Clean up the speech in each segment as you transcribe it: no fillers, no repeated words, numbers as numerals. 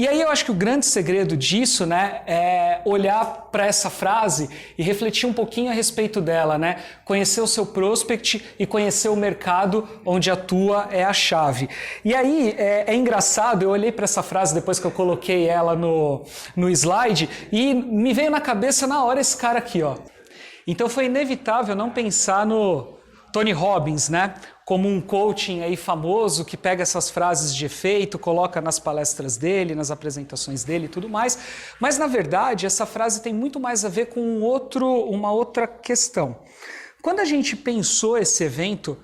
E aí eu acho que o grande segredo disso, né, é olhar para essa frase e refletir um pouquinho a respeito dela, né? Conhecer o seu prospect e conhecer o mercado onde atua é a chave. E aí é engraçado, eu olhei para essa frase depois que eu coloquei ela no slide e me veio na cabeça na hora esse cara aqui, ó. Então foi inevitável não pensar no Tony Robbins, né? Como um coaching aí famoso que pega essas frases de efeito, coloca nas palestras dele, nas apresentações dele e tudo mais. Mas, na verdade, essa frase tem muito mais a ver com uma outra questão. Quando a gente pensou esse evento,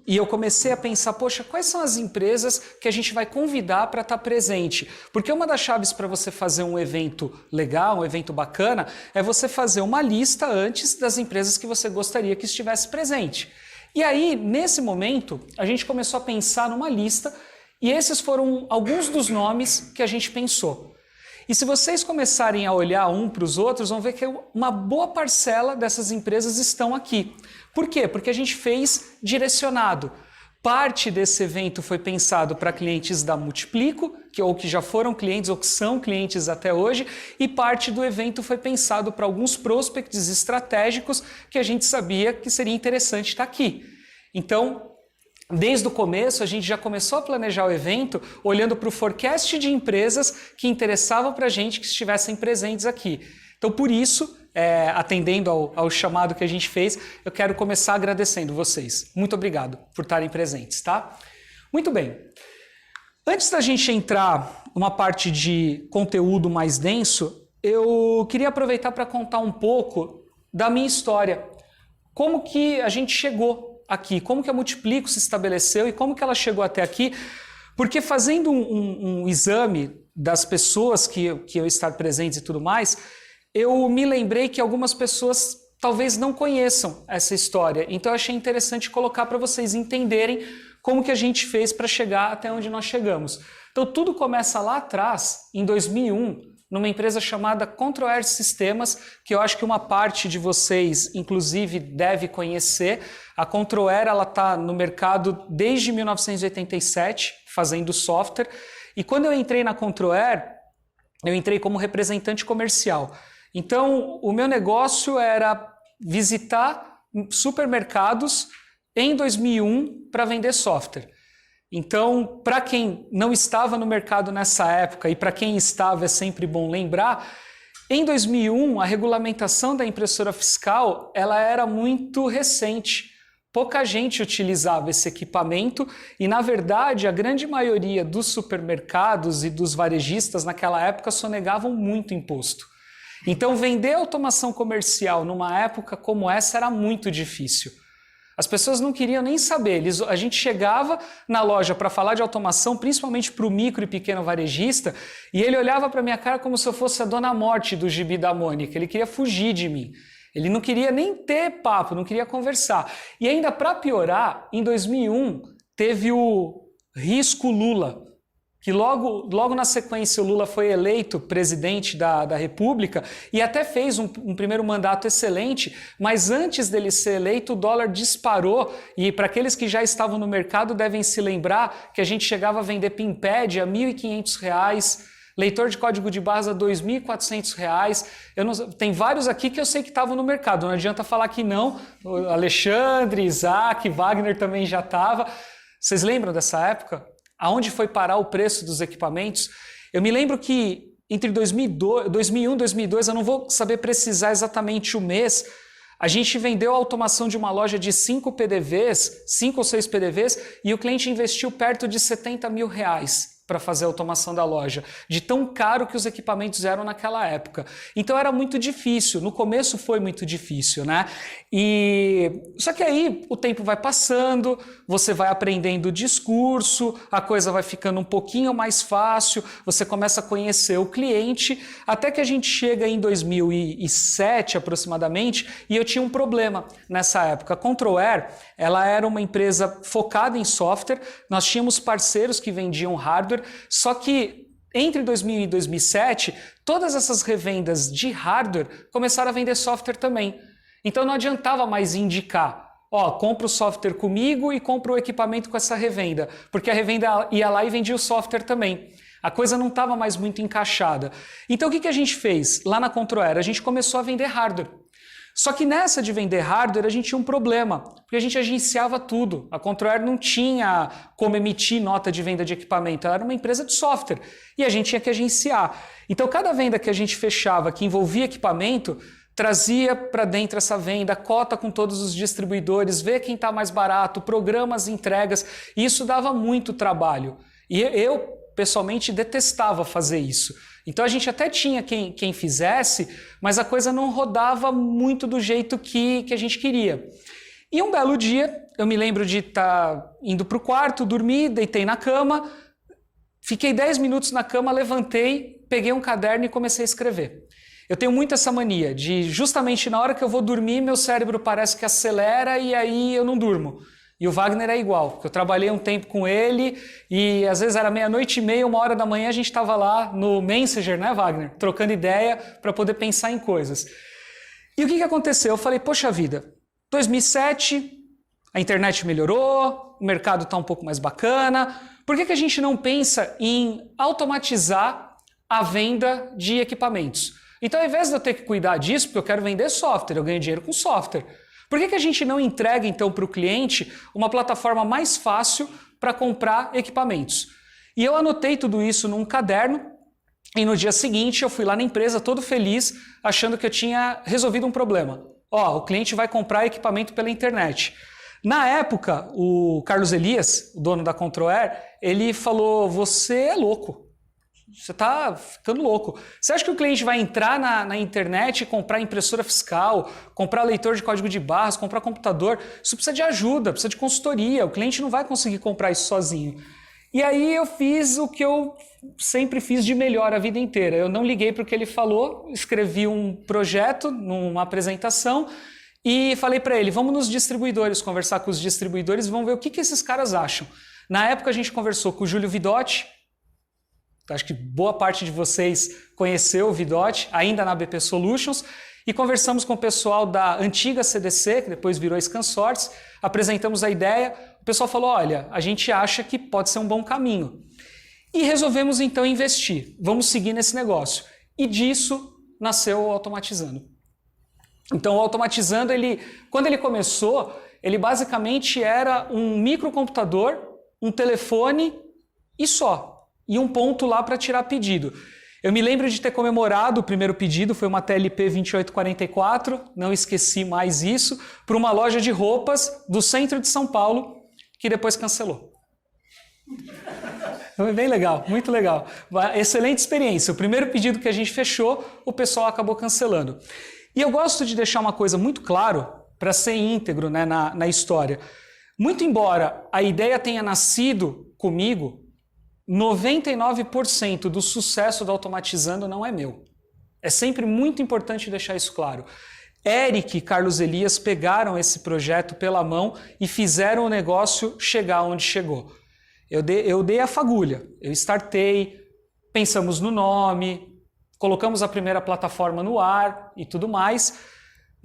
e eu comecei a pensar, poxa, quais são as empresas que a gente vai convidar para estar presente? Porque uma das chaves para você fazer um evento legal, um evento bacana, é você fazer uma lista antes das empresas que você gostaria que estivesse presente. E aí, nesse momento, a gente começou a pensar numa lista e esses foram alguns dos nomes que a gente pensou. E se vocês começarem a olhar um para os outros, vão ver que uma boa parcela dessas empresas estão aqui. Por quê? Porque a gente fez direcionado. Parte desse evento foi pensado para clientes da Multiplico, ou que já foram clientes ou que são clientes até hoje, e parte do evento foi pensado para alguns prospects estratégicos que a gente sabia que seria interessante estar aqui. Então, desde o começo, a gente já começou a planejar o evento olhando para o forecast de empresas que interessavam para a gente que estivessem presentes aqui. Então, por isso, atendendo ao chamado que a gente fez, eu quero começar agradecendo vocês. Muito obrigado por estarem presentes, tá? Muito bem. Antes da gente entrar numa parte de conteúdo mais denso, eu queria aproveitar para contar um pouco da minha história. Como que a gente chegou aqui, como que a Multiplico se estabeleceu e como que ela chegou até aqui, porque fazendo um exame das pessoas que eu estar presentes e tudo mais, eu me lembrei que algumas pessoas talvez não conheçam essa história, então eu achei interessante colocar para vocês entenderem como que a gente fez para chegar até onde nós chegamos. Então tudo começa lá atrás, em 2001, numa empresa chamada Controair Sistemas, que eu acho que uma parte de vocês, inclusive, deve conhecer. A Controair está no mercado desde 1987, fazendo software. E quando eu entrei na Controair, eu entrei como representante comercial. Então, o meu negócio era visitar supermercados em 2001 para vender software. Então, para quem não estava no mercado nessa época e para quem estava é sempre bom lembrar, em 2001 a regulamentação da impressora fiscal ela era muito recente. Pouca gente utilizava esse equipamento e, na verdade, a grande maioria dos supermercados e dos varejistas naquela época sonegavam muito imposto. Então, vender automação comercial numa época como essa era muito difícil. As pessoas não queriam nem saber. A gente chegava na loja para falar de automação, principalmente para o micro e pequeno varejista, e ele olhava para minha cara como se eu fosse a Dona Morte do Gibi da Mônica. Ele queria fugir de mim. Ele não queria nem ter papo, não queria conversar. E ainda para piorar, em 2001 teve o risco Lula, que logo na sequência o Lula foi eleito presidente da República e até fez um primeiro mandato excelente, mas antes dele ser eleito o dólar disparou e para aqueles que já estavam no mercado devem se lembrar que a gente chegava a vender PIMPAD a R$ 1.500, leitor de código de barras a R$ 2.400. Tem vários aqui que eu sei que estavam no mercado, não adianta falar que não. O Alexandre, Isaac, Wagner também já estava. Vocês lembram dessa época? Aonde foi parar o preço dos equipamentos? Eu me lembro que entre 2001 e 2002, eu não vou saber precisar exatamente o mês, a gente vendeu a automação de uma loja de 5 ou 6 PDVs, e o cliente investiu perto de R$70 mil para fazer a automação da loja, de tão caro que os equipamentos eram naquela época. Então era muito difícil, no começo foi muito difícil, né? Só que aí o tempo vai passando, você vai aprendendo o discurso, a coisa vai ficando um pouquinho mais fácil, você começa a conhecer o cliente, até que a gente chega em 2007 aproximadamente, e eu tinha um problema nessa época. A Controair, ela era uma empresa focada em software, nós tínhamos parceiros que vendiam hardware, só que entre 2000 e 2007, todas essas revendas de hardware começaram a vender software também. Então não adiantava mais indicar, compra o software comigo e compra o equipamento com essa revenda, porque a revenda ia lá e vendia o software também. A coisa não estava mais muito encaixada. Então o que a gente fez? Lá na Controer, a gente começou a vender hardware. Só que nessa de vender hardware a gente tinha um problema, porque a gente agenciava tudo. A Controer não tinha como emitir nota de venda de equipamento, ela era uma empresa de software e a gente tinha que agenciar. Então cada venda que a gente fechava que envolvia equipamento, trazia para dentro essa venda, cota com todos os distribuidores, ver quem está mais barato, programas, entregas, e isso dava muito trabalho. E eu, pessoalmente, detestava fazer isso. Então a gente até tinha quem fizesse, mas a coisa não rodava muito do jeito que a gente queria. E um belo dia, eu me lembro de estar indo para o quarto, dormi, deitei na cama, fiquei 10 minutos na cama, levantei, peguei um caderno e comecei a escrever. Eu tenho muito essa mania de, justamente na hora que eu vou dormir, meu cérebro parece que acelera e aí eu não durmo. E o Wagner é igual, porque eu trabalhei um tempo com ele e às vezes era 00:30, 1h da manhã, a gente estava lá no Messenger, né, Wagner? Trocando ideia para poder pensar em coisas. E o que aconteceu? Eu falei, poxa vida, 2007, a internet melhorou, o mercado está um pouco mais bacana, por que a gente não pensa em automatizar a venda de equipamentos? Então, ao invés de eu ter que cuidar disso, porque eu quero vender software, eu ganho dinheiro com software, por que a gente não entrega, então, para o cliente uma plataforma mais fácil para comprar equipamentos? E eu anotei tudo isso num caderno e no dia seguinte eu fui lá na empresa todo feliz, achando que eu tinha resolvido um problema. Ó, o cliente vai comprar equipamento pela internet. Na época, o Carlos Elias, o dono da Controer, ele falou, você é louco. Você está ficando louco. Você acha que o cliente vai entrar na internet e comprar impressora fiscal, comprar leitor de código de barras, comprar computador? Isso precisa de ajuda, precisa de consultoria. O cliente não vai conseguir comprar isso sozinho. E aí eu fiz o que eu sempre fiz de melhor a vida inteira. Eu não liguei para o que ele falou, escrevi um projeto numa apresentação e falei para ele, vamos nos distribuidores, conversar com os distribuidores e vamos ver o que esses caras acham. Na época a gente conversou com o Júlio Vidotti. Acho que boa parte de vocês conheceu o Vidotti, ainda na BP Solutions, e conversamos com o pessoal da antiga CDC, que depois virou Scansource, apresentamos a ideia, o pessoal falou, olha, a gente acha que pode ser um bom caminho. E resolvemos então investir, vamos seguir nesse negócio. E disso nasceu o Automatizando. Então o Automatizando, quando ele começou, ele basicamente era um microcomputador, um telefone e só. E um ponto lá para tirar pedido. Eu me lembro de ter comemorado o primeiro pedido, foi uma TLP 2844, não esqueci mais isso, para uma loja de roupas do centro de São Paulo, que depois cancelou. Foi bem legal, muito legal. Excelente experiência. O primeiro pedido que a gente fechou, o pessoal acabou cancelando. E eu gosto de deixar uma coisa muito claro, para ser íntegro, né, na história. Muito embora a ideia tenha nascido comigo, 99% do sucesso do Automatizando não é meu. É sempre muito importante deixar isso claro. Eric e Carlos Elias pegaram esse projeto pela mão e fizeram o negócio chegar onde chegou. Eu dei a fagulha, eu startei, pensamos no nome, colocamos a primeira plataforma no ar e tudo mais,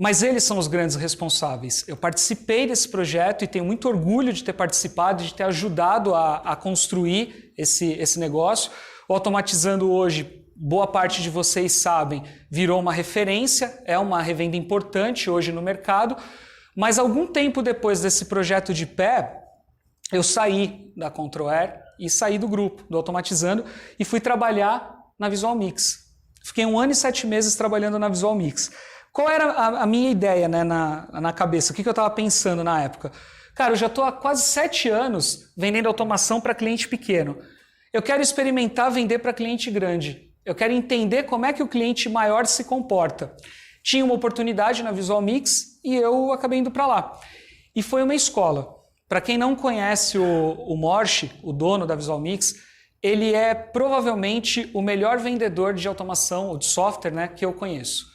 mas eles são os grandes responsáveis. Eu participei desse projeto e tenho muito orgulho de ter participado, de ter ajudado a construir esse negócio. O Automatizando hoje, boa parte de vocês sabem, virou uma referência, é uma revenda importante hoje no mercado, mas algum tempo depois desse projeto de pé, eu saí da Controer e saí do grupo, do Automatizando, e fui trabalhar na Visual Mix. Fiquei 1 ano e 7 meses trabalhando na Visual Mix. Qual era a minha ideia, né, na cabeça? O que eu estava pensando na época? Cara, eu já estou há quase 7 anos vendendo automação para cliente pequeno. Eu quero experimentar vender para cliente grande. Eu quero entender como é que o cliente maior se comporta. Tinha uma oportunidade na Visual Mix e eu acabei indo para lá. E foi uma escola. Para quem não conhece o Morshi, o dono da Visual Mix, ele é provavelmente o melhor vendedor de automação ou de software, né, que eu conheço.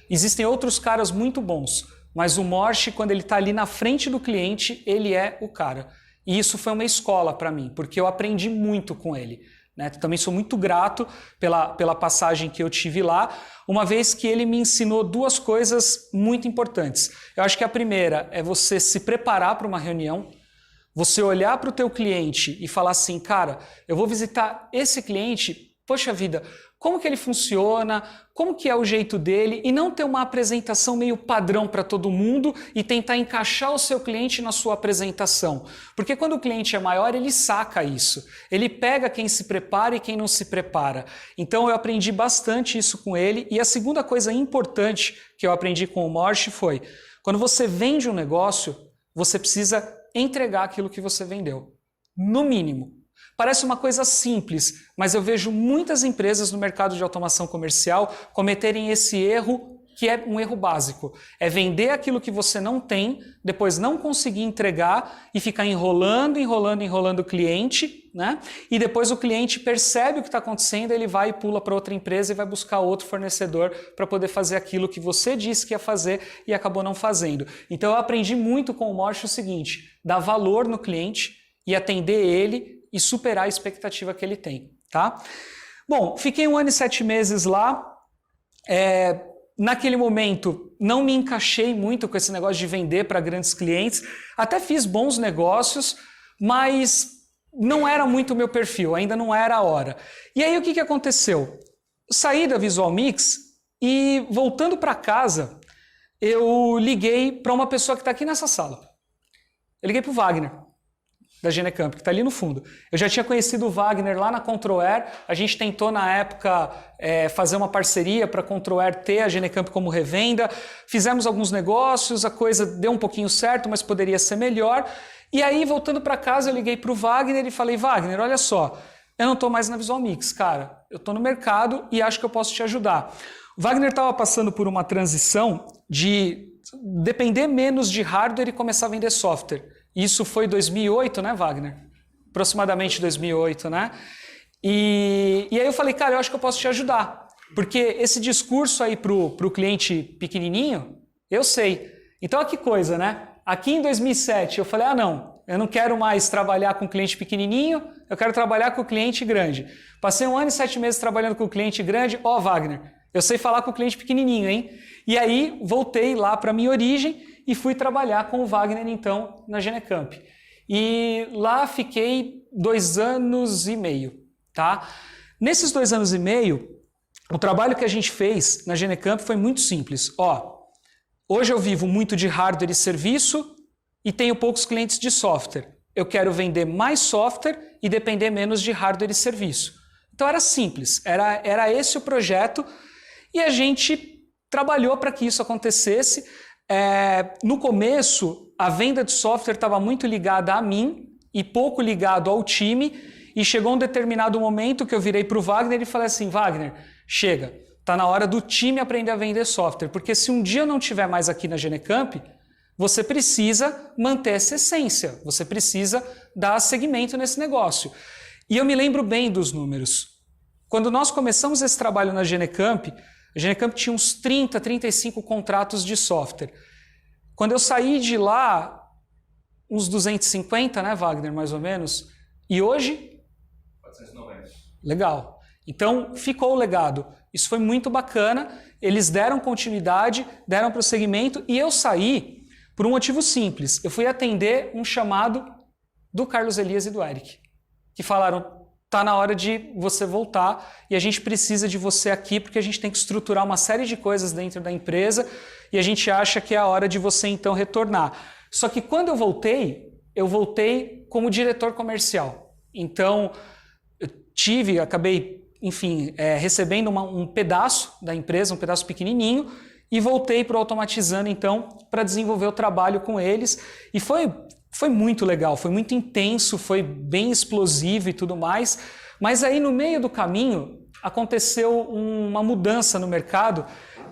Existem outros caras muito bons, mas o Morshi, quando ele está ali na frente do cliente, ele é o cara. E isso foi uma escola para mim, porque eu aprendi muito com ele. Né? Também sou muito grato pela passagem que eu tive lá, uma vez que ele me ensinou 2 coisas muito importantes. Eu acho que a primeira é você se preparar para uma reunião, Você olhar para o teu cliente e falar assim, cara, eu vou visitar esse cliente, poxa vida, como que ele funciona, como que é o jeito dele, e não ter uma apresentação meio padrão para todo mundo e tentar encaixar o seu cliente na sua apresentação. Porque quando o cliente é maior, ele saca isso. Ele pega quem se prepara e quem não se prepara. Então eu aprendi bastante isso com ele. E a segunda coisa importante que eu aprendi com o Morte foi, quando você vende um negócio, você precisa entregar aquilo que você vendeu. No mínimo. Parece uma coisa simples, mas eu vejo muitas empresas no mercado de automação comercial cometerem esse erro, que é um erro básico. É vender aquilo que você não tem, depois não conseguir entregar e ficar enrolando o cliente, né? E depois o cliente percebe o que está acontecendo, ele vai e pula para outra empresa e vai buscar outro fornecedor para poder fazer aquilo que você disse que ia fazer e acabou não fazendo. Então eu aprendi muito com o Morte o seguinte, dar valor no cliente e atender ele e superar a expectativa que ele tem, tá? Bom, fiquei 1 ano e 7 meses lá. Naquele momento, não me encaixei muito com esse negócio de vender para grandes clientes. Até fiz bons negócios, mas não era muito o meu perfil, ainda não era a hora. E aí, o que aconteceu? Saí da Visual Mix e, voltando para casa, eu liguei para uma pessoa que está aqui nessa sala. Eu liguei para o Wagner, da Genecamp, que está ali no fundo. Eu já tinha conhecido o Wagner lá na Controair, a gente tentou na época fazer uma parceria para a Controair ter a Genecamp como revenda, fizemos alguns negócios, a coisa deu um pouquinho certo, mas poderia ser melhor. E aí, voltando para casa, eu liguei para o Wagner e falei, Wagner, olha só, eu não estou mais na Visual Mix, cara, eu estou no mercado e acho que eu posso te ajudar. O Wagner estava passando por uma transição de depender menos de hardware e começar a vender software. Isso foi 2008, né, Wagner? Aproximadamente 2008, né? E aí eu falei, cara, eu acho que eu posso te ajudar. Porque esse discurso aí pro cliente pequenininho, eu sei. Então, olha que coisa, né? Aqui em 2007, eu falei, não, eu não quero mais trabalhar com cliente pequenininho, eu quero trabalhar com o cliente grande. Passei 1 ano e 7 meses trabalhando com o cliente grande. Wagner, eu sei falar com o cliente pequenininho, hein? E aí, voltei lá para minha origem e fui trabalhar com o Wagner, então, na Genecamp. E lá fiquei 2 anos e meio, tá? Nesses 2 anos e meio, o trabalho que a gente fez na Genecamp foi muito simples. Hoje eu vivo muito de hardware e serviço e tenho poucos clientes de software. Eu quero vender mais software e depender menos de hardware e serviço. Então era simples, era esse o projeto e a gente trabalhou para que isso acontecesse. No começo, a venda de software estava muito ligada a mim e pouco ligado ao time, e chegou um determinado momento que eu virei para o Wagner e falei assim, Wagner, chega, está na hora do time aprender a vender software, porque se um dia eu não estiver mais aqui na Genecamp, você precisa manter essa essência, você precisa dar seguimento nesse negócio. E eu me lembro bem dos números. Quando nós começamos esse trabalho na Genecamp, a Genecamp tinha uns 30, 35 contratos de software. Quando eu saí de lá, uns 250, né, Wagner, mais ou menos. E hoje? 490. Legal. Então, ficou o legado. Isso foi muito bacana. Eles deram continuidade, deram prosseguimento e eu saí por um motivo simples. Eu fui atender um chamado do Carlos Elias e do Eric, que falaram, tá na hora de você voltar e a gente precisa de você aqui porque a gente tem que estruturar uma série de coisas dentro da empresa e a gente acha que é a hora de você então retornar. Só que quando eu voltei como diretor comercial. Então, acabei, enfim, recebendo um pedaço da empresa, um pedaço pequenininho e voltei para o Automatizando então para desenvolver o trabalho com eles e foi muito legal, foi muito intenso, foi bem explosivo e tudo mais, mas aí no meio do caminho aconteceu uma mudança no mercado,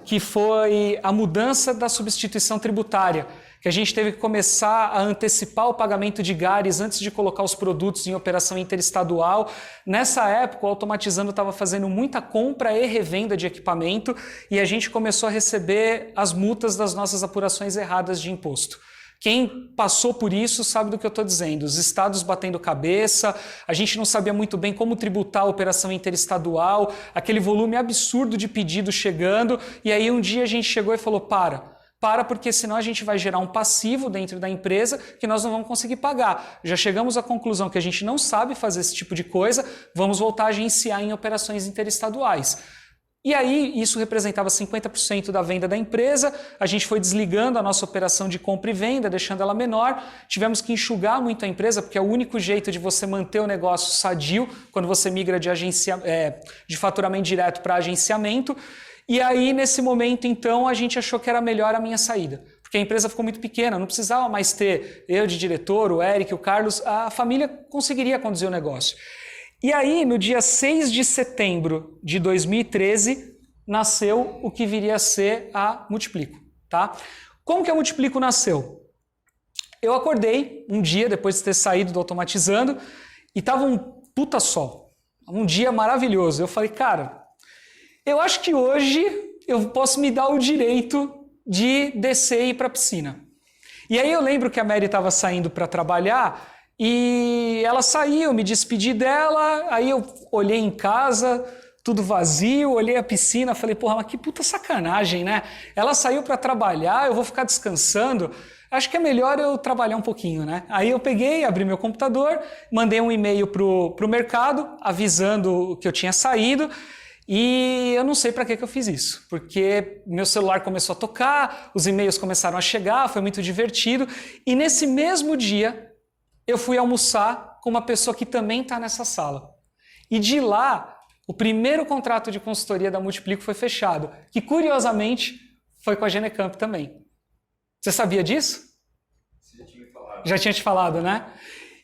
que foi a mudança da substituição tributária, que a gente teve que começar a antecipar o pagamento de GARES antes de colocar os produtos em operação interestadual. Nessa época, o Automatizando estava fazendo muita compra e revenda de equipamento e a gente começou a receber as multas das nossas apurações erradas de imposto. Quem passou por isso sabe do que eu estou dizendo. Os estados batendo cabeça, a gente não sabia muito bem como tributar a operação interestadual, aquele volume absurdo de pedidos chegando, e aí um dia a gente chegou e falou, para porque senão a gente vai gerar um passivo dentro da empresa que nós não vamos conseguir pagar. Já chegamos à conclusão que a gente não sabe fazer esse tipo de coisa, vamos voltar a agenciar em operações interestaduais. E aí, isso representava 50% da venda da empresa, a gente foi desligando a nossa operação de compra e venda, deixando ela menor, tivemos que enxugar muito a empresa, porque é o único jeito de você manter o negócio sadio, quando você migra de faturamento direto para agenciamento. E aí, nesse momento, então, a gente achou que era melhor a minha saída. Porque a empresa ficou muito pequena, não precisava mais ter eu de diretor, o Eric, o Carlos, a família conseguiria conduzir o negócio. E aí, no dia 6 de setembro de 2013, nasceu o que viria a ser a Multiplico. Tá? Como que a Multiplico nasceu? Eu acordei um dia, depois de ter saído do Automatizando, e estava um puta sol. Um dia maravilhoso. Eu falei, cara, eu acho que hoje eu posso me dar o direito de descer e ir para a piscina. E aí eu lembro que a Mary estava saindo para trabalhar e ela saiu, eu me despedi dela, aí eu olhei em casa, tudo vazio, olhei a piscina, falei, porra, mas que puta sacanagem, né? Ela saiu para trabalhar, eu vou ficar descansando, acho que é melhor eu trabalhar um pouquinho, né? Aí eu peguei, abri meu computador, mandei um e-mail pro mercado, avisando que eu tinha saído. E eu não sei para que eu fiz isso, porque meu celular começou a tocar, os e-mails começaram a chegar, foi muito divertido. E nesse mesmo dia, eu fui almoçar com uma pessoa que também está nessa sala. E de lá, o primeiro contrato de consultoria da Multiplico foi fechado, que curiosamente foi com a Genecamp também. Você sabia disso? Você já tinha me falado. Já tinha te falado, né?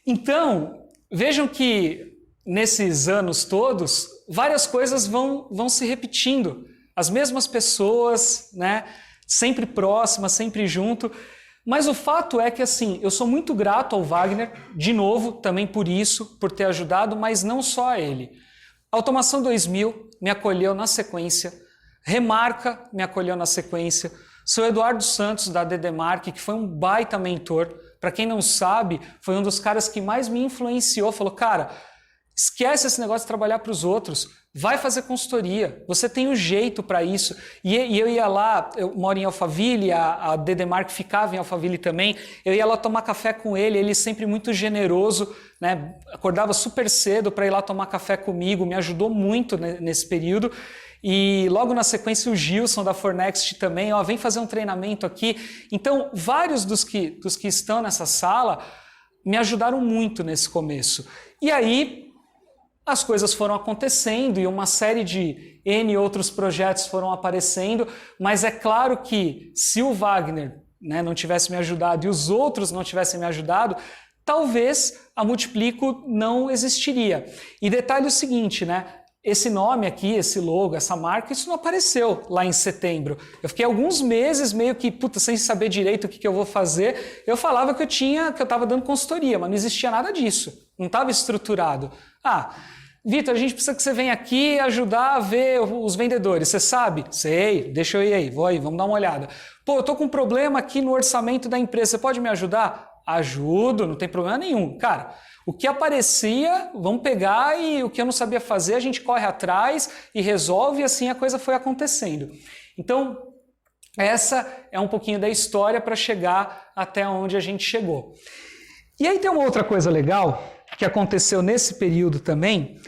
Então, vejam que nesses anos todos, várias coisas vão se repetindo. As mesmas pessoas, né? Sempre próximas, sempre junto. Mas o fato é que, assim, eu sou muito grato ao Wagner, de novo, também por isso, por ter ajudado, mas não só a ele. A Automação 2000 me acolheu na sequência, Remarca me acolheu na sequência, seu Eduardo Santos, da Dedemark, que foi um baita mentor, para quem não sabe, foi um dos caras que mais me influenciou, falou, cara, esquece esse negócio de trabalhar para os outros, vai fazer consultoria, você tem o jeito para isso. E eu ia lá, eu moro em Alphaville, a Dedemark ficava em Alphaville também, eu ia lá tomar café com ele sempre muito generoso, né? Acordava super cedo para ir lá tomar café comigo, me ajudou muito nesse período. E logo na sequência o Gilson da Fornext também, ó, vem fazer um treinamento aqui. Então, vários dos que estão nessa sala me ajudaram muito nesse começo. E aí, as coisas foram acontecendo e uma série de N outros projetos foram aparecendo, mas é claro que se o Wagner, né, não tivesse me ajudado e os outros não tivessem me ajudado, talvez a Multiplico não existiria. E detalhe o seguinte, né? Esse nome aqui, esse logo, essa marca, isso não apareceu lá em setembro. Eu fiquei alguns meses meio que, puta, sem saber direito o que eu vou fazer. Eu falava que eu estava dando consultoria, mas não existia nada disso. Não estava estruturado. Ah, Vitor, a gente precisa que você venha aqui ajudar a ver os vendedores. Você sabe? Sei, deixa eu ir aí, vou aí, vamos dar uma olhada. Pô, eu tô com um problema aqui no orçamento da empresa, você pode me ajudar? Ajudo, não tem problema nenhum. Cara, o que aparecia, vamos pegar e o que eu não sabia fazer, a gente corre atrás e resolve e assim a coisa foi acontecendo. Então, essa é um pouquinho da história para chegar até onde a gente chegou. E aí tem uma outra coisa legal que aconteceu nesse período também,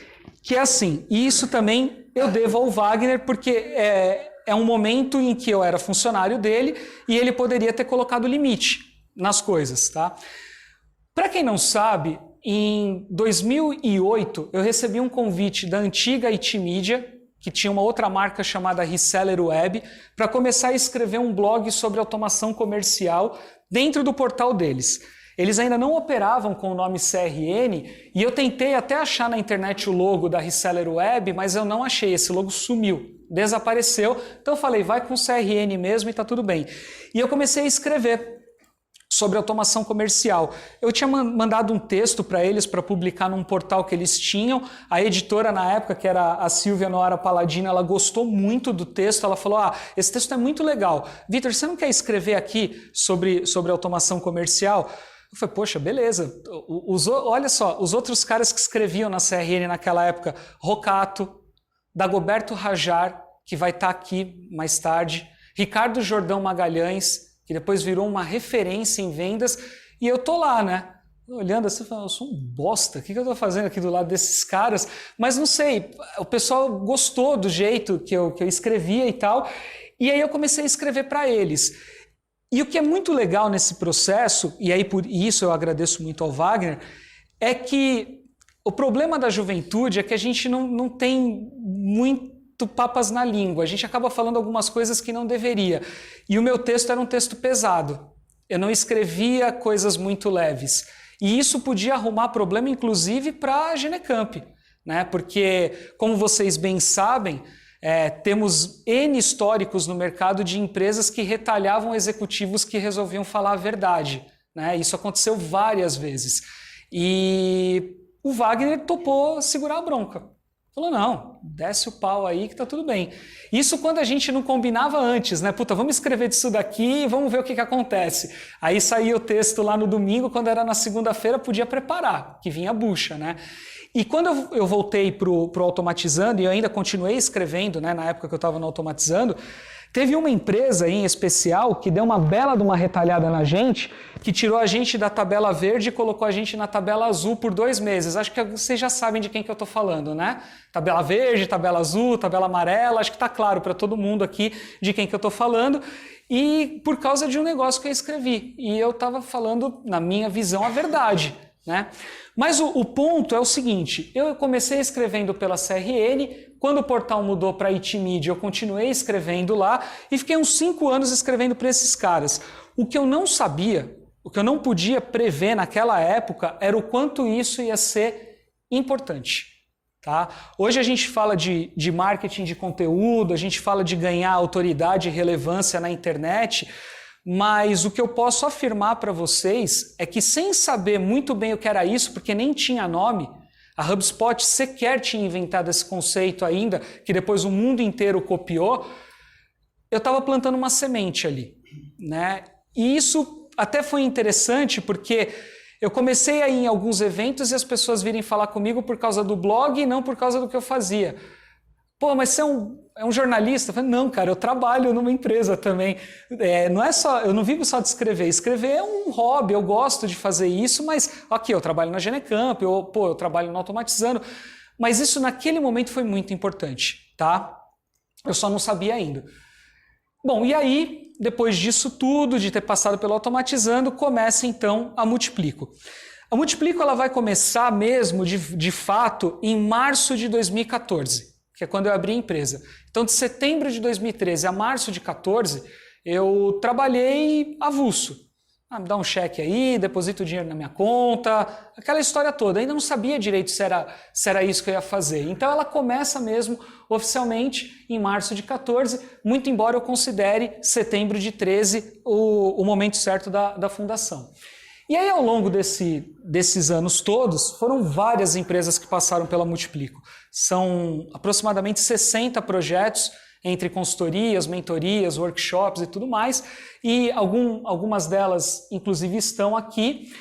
que é assim, e isso também eu devo ao Wagner, porque é um momento em que eu era funcionário dele e ele poderia ter colocado limite nas coisas, tá? Para quem não sabe, em 2008 eu recebi um convite da antiga IT Media, que tinha uma outra marca chamada Reseller Web, para começar a escrever um blog sobre automação comercial dentro do portal deles. Eles ainda não operavam com o nome CRN e eu tentei até achar na internet o logo da Reseller Web, mas eu não achei, esse logo sumiu, desapareceu. Então eu falei, vai com CRN mesmo e tá tudo bem. E eu comecei a escrever sobre automação comercial. Eu tinha mandado um texto para eles para publicar num portal que eles tinham. A editora na época, que era a Silvia Noara Paladino, ela gostou muito do texto. Ela falou, esse texto é muito legal. Vitor, você não quer escrever aqui sobre automação comercial? Eu falei, poxa, beleza. Olha só, os outros caras que escreviam na CRN naquela época, Rocato, Dagoberto Rajar, que vai estar aqui mais tarde, Ricardo Jordão Magalhães, que depois virou uma referência em vendas, e eu tô lá, né? Olhando assim, falando, eu sou um bosta, o que eu tô fazendo aqui do lado desses caras? Mas não sei, o pessoal gostou do jeito que eu escrevia e tal, e aí eu comecei a escrever para eles. E o que é muito legal nesse processo, e aí por isso eu agradeço muito ao Wagner, é que o problema da juventude é que a gente não tem muito papas na língua, a gente acaba falando algumas coisas que não deveria. E o meu texto era um texto pesado, eu não escrevia coisas muito leves. E isso podia arrumar problema, inclusive, para a Genecamp, né? Porque, como vocês bem sabem, temos N históricos no mercado de empresas que retalhavam executivos que resolviam falar a verdade, né? Isso aconteceu várias vezes. E o Wagner topou segurar a bronca. Falou, não, desce o pau aí que tá tudo bem. Isso quando a gente não combinava antes, né? Puta, vamos escrever disso daqui e vamos ver o que acontece. Aí saía o texto lá no domingo, quando era na segunda-feira podia preparar, que vinha a bucha, né? E quando eu voltei pro Automatizando, e eu ainda continuei escrevendo, né, na época que eu estava no Automatizando, teve uma empresa aí em especial que deu uma bela de uma retalhada na gente, que tirou a gente da tabela verde e colocou a gente na tabela azul por 2 meses. Acho que vocês já sabem de quem que eu estou falando, né? Tabela verde, tabela azul, tabela amarela, acho que está claro para todo mundo aqui de quem que eu estou falando. E por causa de um negócio que eu escrevi. E eu estava falando, na minha visão, a verdade, né? Mas o ponto é o seguinte, eu comecei escrevendo pela CRN, quando o portal mudou para IT Media, eu continuei escrevendo lá e fiquei uns 5 anos escrevendo para esses caras. O que eu não sabia, o que eu não podia prever naquela época era o quanto isso ia ser importante. Tá? Hoje a gente fala de marketing de conteúdo, a gente fala de ganhar autoridade e relevância na internet, mas o que eu posso afirmar para vocês é que sem saber muito bem o que era isso, porque nem tinha nome, a HubSpot sequer tinha inventado esse conceito ainda, que depois o mundo inteiro copiou, eu estava plantando uma semente ali, né? E isso até foi interessante porque eu comecei a ir em alguns eventos e as pessoas virem falar comigo por causa do blog e não por causa do que eu fazia. Pô, mas você é um jornalista? Eu falei, não, cara, eu trabalho numa empresa também. Não é só, eu não vivo só de escrever. Escrever é um hobby, eu gosto de fazer isso, mas aqui eu trabalho na Genecamp, eu trabalho no Automatizando. Mas isso naquele momento foi muito importante, tá? Eu só não sabia ainda. Bom, e aí, depois disso tudo, de ter passado pelo Automatizando, começa então a Multiplico. A Multiplico ela vai começar mesmo, de fato, em março de 2014. Que é quando eu abri a empresa. Então, de setembro de 2013 a março de 2014, eu trabalhei avulso. Me dá um cheque aí, deposito o dinheiro na minha conta, aquela história toda. Ainda não sabia direito se era isso que eu ia fazer. Então, ela começa mesmo oficialmente em março de 2014, muito embora eu considere setembro de 2013 o momento certo da fundação. E aí, ao longo desses anos todos, foram várias empresas que passaram pela Multiplico. São aproximadamente 60 projetos entre consultorias, mentorias, workshops e tudo mais. E algumas delas, inclusive, estão aqui.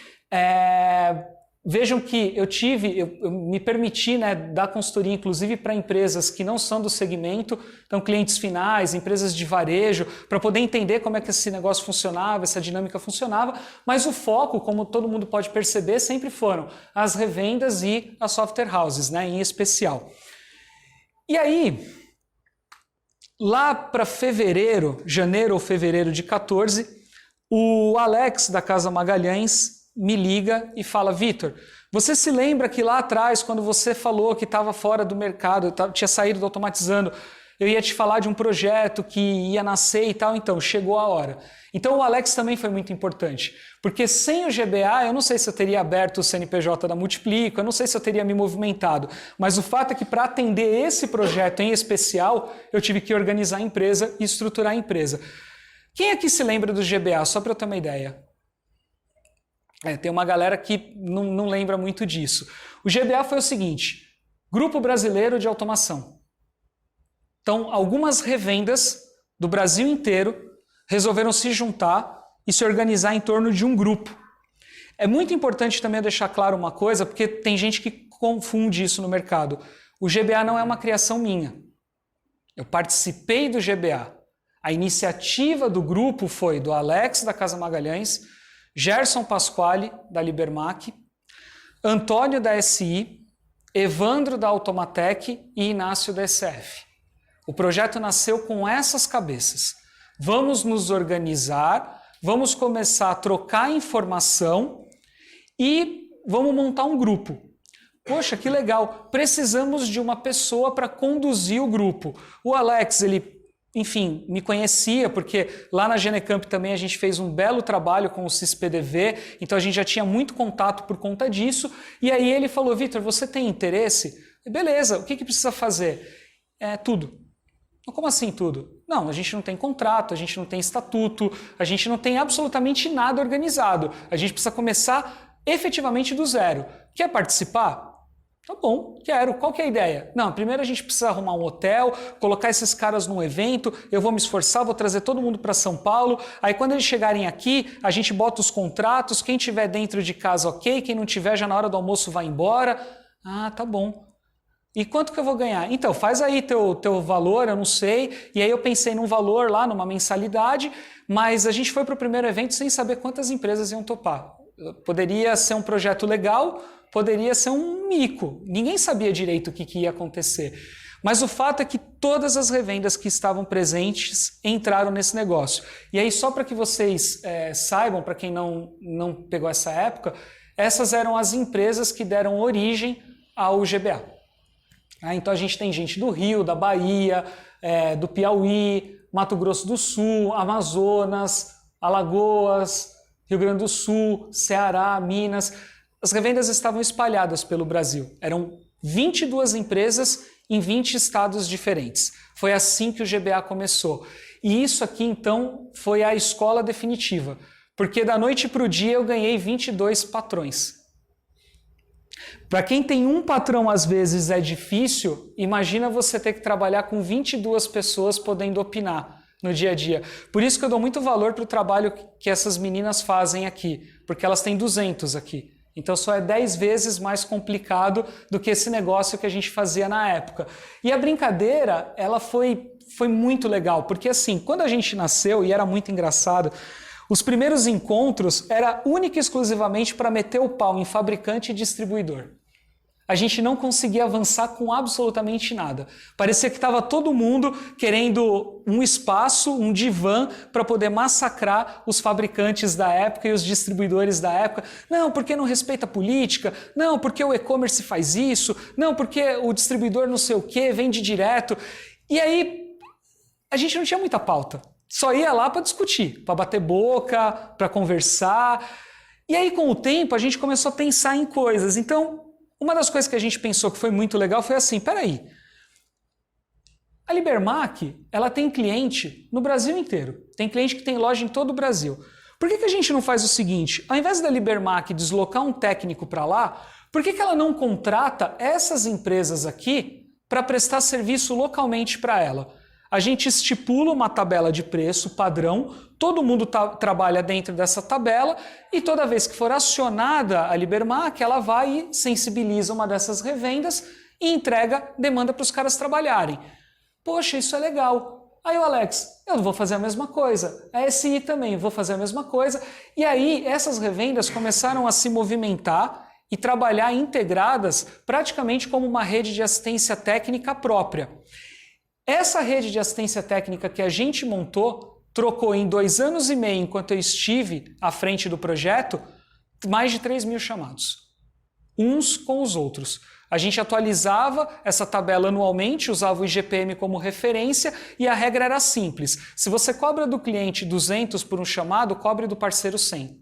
Vejam que eu me permiti, né, dar consultoria, inclusive, para empresas que não são do segmento, então clientes finais, empresas de varejo, para poder entender como é que esse negócio funcionava, essa dinâmica funcionava, mas o foco, como todo mundo pode perceber, sempre foram as revendas e as software houses, né, em especial. E aí, lá para janeiro ou fevereiro de 14, o Alex da Casa Magalhães me liga e fala, Vitor, você se lembra que lá atrás, quando você falou que estava fora do mercado, tinha saído do Automatizando, eu ia te falar de um projeto que ia nascer e tal, então chegou a hora. Então o Alex também foi muito importante, porque sem o GBA eu não sei se eu teria aberto o CNPJ da Multiplico, eu não sei se eu teria me movimentado, mas o fato é que para atender esse projeto em especial, eu tive que organizar a empresa e estruturar a empresa. Quem aqui se lembra do GBA, só para eu ter uma ideia? Tem uma galera que não lembra muito disso. O GBA foi o seguinte, Grupo Brasileiro de Automação. Então, algumas revendas do Brasil inteiro resolveram se juntar e se organizar em torno de um grupo. É muito importante também eu deixar claro uma coisa, porque tem gente que confunde isso no mercado. O GBA não é uma criação minha. Eu participei do GBA. A iniciativa do grupo foi do Alex, da Casa Magalhães, Gerson Pasquale, da Libermac, Antônio, da SI, Evandro, da Automatec e Inácio, da SF. O projeto nasceu com essas cabeças. Vamos nos organizar, vamos começar a trocar informação e vamos montar um grupo. Poxa, que legal! Precisamos de uma pessoa para conduzir o grupo. O Alex, enfim, me conhecia, porque lá na Genecamp também a gente fez um belo trabalho com o CISPDV, então a gente já tinha muito contato por conta disso, e aí ele falou, Vitor, você tem interesse? Beleza, o que precisa fazer? Tudo. Como assim tudo? Não, a gente não tem contrato, a gente não tem estatuto, a gente não tem absolutamente nada organizado. A gente precisa começar efetivamente do zero. Quer participar? Tá bom, quero. Qual que é a ideia? Não, primeiro a gente precisa arrumar um hotel, colocar esses caras num evento, eu vou me esforçar, vou trazer todo mundo para São Paulo, aí quando eles chegarem aqui, a gente bota os contratos, quem tiver dentro de casa ok, quem não tiver já na hora do almoço vai embora. Ah, tá bom. E quanto que eu vou ganhar? Então, faz aí teu valor, eu não sei. E aí eu pensei num valor lá, numa mensalidade, mas a gente foi para o primeiro evento sem saber quantas empresas iam topar. Poderia ser um projeto legal, poderia ser um mico. Ninguém sabia direito o que ia acontecer. Mas o fato é que todas as revendas que estavam presentes entraram nesse negócio. E aí, só para que vocês saibam, para quem não pegou essa época, essas eram as empresas que deram origem ao GBA. Então a gente tem gente do Rio, da Bahia, do Piauí, Mato Grosso do Sul, Amazonas, Alagoas, Rio Grande do Sul, Ceará, Minas. As revendas estavam espalhadas pelo Brasil. Eram 22 empresas em 20 estados diferentes. Foi assim que o GBA começou. E isso aqui, então, foi a escola definitiva. Porque da noite para o dia eu ganhei 22 patrões. Para quem tem um patrão às vezes é difícil, imagina você ter que trabalhar com 22 pessoas podendo opinar no dia a dia. Por isso que eu dou muito valor para o trabalho que essas meninas fazem aqui, porque elas têm 200 aqui. Então só é 10 vezes mais complicado do que esse negócio que a gente fazia na época. E a brincadeira, ela foi muito legal, porque assim, quando a gente nasceu, e era muito engraçado, os primeiros encontros era única e exclusivamente para meter o pau em fabricante e distribuidor. A gente não conseguia avançar com absolutamente nada. Parecia que estava todo mundo querendo um espaço, um divã, para poder massacrar os fabricantes da época e os distribuidores da época. Não, porque não respeita a política. Não, porque o e-commerce faz isso. Não, porque o distribuidor não sei o quê, vende direto. E aí, a gente não tinha muita pauta. Só ia lá para discutir, para bater boca, para conversar. E aí, com o tempo, a gente começou a pensar em coisas. Então, uma das coisas que a gente pensou que foi muito legal foi assim, peraí, a Libermac, ela tem cliente no Brasil inteiro. Tem cliente que tem loja em todo o Brasil. Por que a gente não faz o seguinte? Ao invés da Libermac deslocar um técnico para lá, por que ela não contrata essas empresas aqui para prestar serviço localmente para ela? A gente estipula uma tabela de preço padrão, todo mundo trabalha dentro dessa tabela e toda vez que for acionada a Libermac, ela vai e sensibiliza uma dessas revendas e entrega demanda para os caras trabalharem. Poxa, isso é legal. Aí o Alex, eu vou fazer a mesma coisa. A SI também, vou fazer a mesma coisa. E aí essas revendas começaram a se movimentar e trabalhar integradas praticamente como uma rede de assistência técnica própria. Essa rede de assistência técnica que a gente montou trocou em 2 anos e meio, enquanto eu estive à frente do projeto, mais de 3 mil chamados, uns com os outros. A gente atualizava essa tabela anualmente, usava o IGPM como referência e a regra era simples. Se você cobra do cliente 200 por um chamado, cobre do parceiro 100.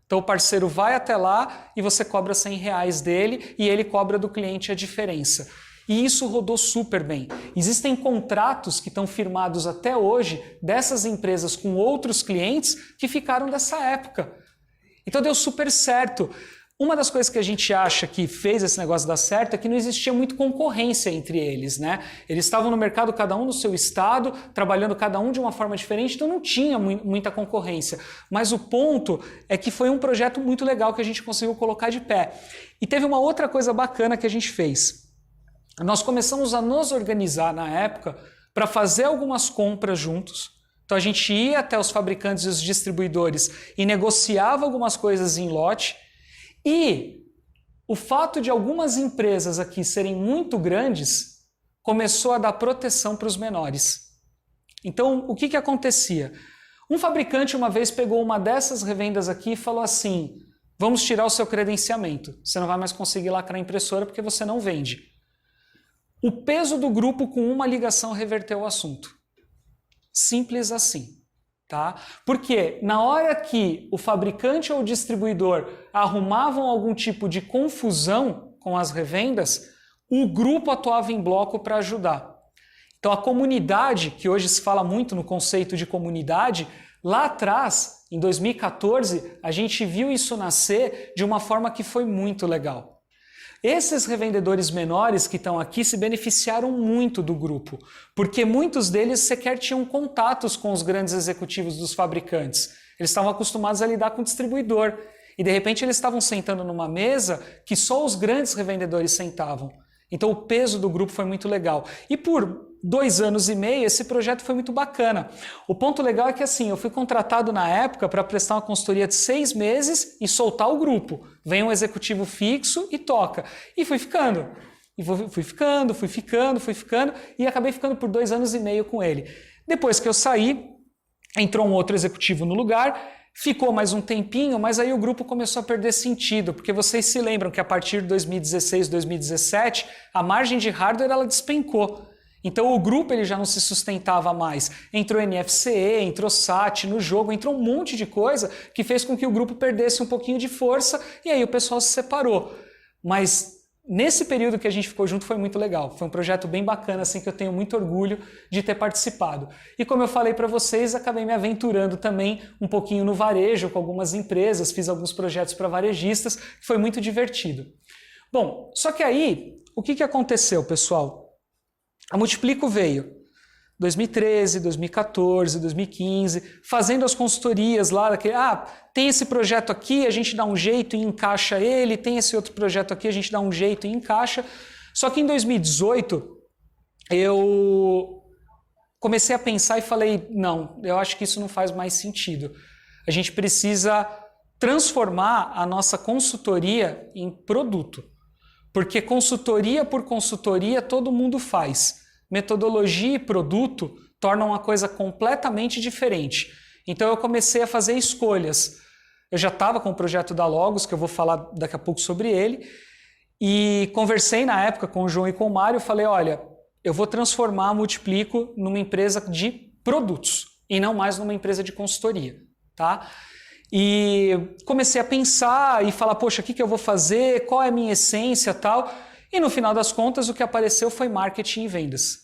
Então o parceiro vai até lá e você cobra R$100 dele e ele cobra do cliente a diferença. E isso rodou super bem. Existem contratos que estão firmados até hoje dessas empresas com outros clientes que ficaram dessa época. Então deu super certo. Uma das coisas que a gente acha que fez esse negócio dar certo é que não existia muito concorrência entre eles, né? Eles estavam no mercado, cada um no seu estado, trabalhando cada um de uma forma diferente, então não tinha muita concorrência. Mas o ponto é que foi um projeto muito legal que a gente conseguiu colocar de pé. E teve uma outra coisa bacana que a gente fez. Nós começamos a nos organizar na época para fazer algumas compras juntos. Então a gente ia até os fabricantes e os distribuidores e negociava algumas coisas em lote. E o fato de algumas empresas aqui serem muito grandes começou a dar proteção para os menores. Então o que acontecia? Um fabricante uma vez pegou uma dessas revendas aqui e falou assim: vamos tirar o seu credenciamento, você não vai mais conseguir lacrar a impressora porque você não vende. O peso do grupo com uma ligação reverteu o assunto. Simples assim, tá? Porque na hora que o fabricante ou o distribuidor arrumavam algum tipo de confusão com as revendas, o grupo atuava em bloco para ajudar. Então a comunidade, que hoje se fala muito no conceito de comunidade, lá atrás, em 2014, a gente viu isso nascer de uma forma que foi muito legal. Esses revendedores menores que estão aqui se beneficiaram muito do grupo, porque muitos deles sequer tinham contatos com os grandes executivos dos fabricantes. Eles estavam acostumados a lidar com o distribuidor e de repente eles estavam sentando numa mesa que só os grandes revendedores sentavam. Então o peso do grupo foi muito legal. E por 2 anos e meio esse projeto foi muito bacana. O ponto legal é que assim, eu fui contratado na época para prestar uma consultoria de 6 meses e soltar o grupo. Vem um executivo fixo e toca. E fui ficando. E fui ficando e acabei ficando por 2 anos e meio com ele. Depois que eu saí, entrou um outro executivo no lugar. Ficou mais um tempinho, mas aí o grupo começou a perder sentido, porque vocês se lembram que a partir de 2016, 2017, a margem de hardware ela despencou. Então o grupo ele já não se sustentava mais. Entrou NFCE, entrou SAT no jogo, entrou um monte de coisa que fez com que o grupo perdesse um pouquinho de força e aí o pessoal se separou. Mas nesse período que a gente ficou junto foi muito legal. Foi um projeto bem bacana, assim, que eu tenho muito orgulho de ter participado. E como eu falei para vocês, acabei me aventurando também um pouquinho no varejo com algumas empresas, fiz alguns projetos para varejistas, que foi muito divertido. Bom, só que aí, o que aconteceu, pessoal? A Multiplico veio 2013, 2014, 2015, fazendo as consultorias lá, daquele, tem esse projeto aqui, a gente dá um jeito e encaixa ele, tem esse outro projeto aqui, a gente dá um jeito e encaixa. Só que em 2018, eu comecei a pensar e falei, não, eu acho que isso não faz mais sentido. A gente precisa transformar a nossa consultoria em produto. Porque consultoria por consultoria todo mundo faz. Metodologia e produto tornam uma coisa completamente diferente. Então eu comecei a fazer escolhas. Eu já estava com o projeto da Logos, que eu vou falar daqui a pouco sobre ele, e conversei na época com o João e com o Mário, falei, olha, eu vou transformar a Multiplico numa empresa de produtos e não mais numa empresa de consultoria, tá? E comecei a pensar e falar, poxa, o que eu vou fazer, qual é a minha essência e tal. E no final das contas o que apareceu foi marketing e vendas,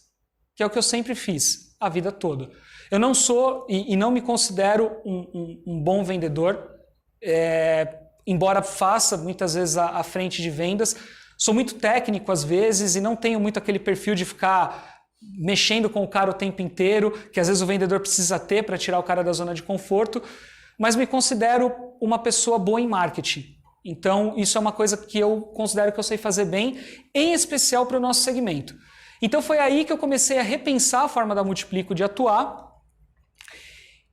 que é o que eu sempre fiz a vida toda. Eu não sou e não me considero um bom vendedor, embora faça muitas vezes a frente de vendas. Sou muito técnico às vezes e não tenho muito aquele perfil de ficar mexendo com o cara o tempo inteiro, que às vezes o vendedor precisa ter para tirar o cara da zona de conforto, mas me considero uma pessoa boa em marketing. Então, isso é uma coisa que eu considero que eu sei fazer bem, em especial para o nosso segmento. Então, foi aí que eu comecei a repensar a forma da Multiplico de atuar.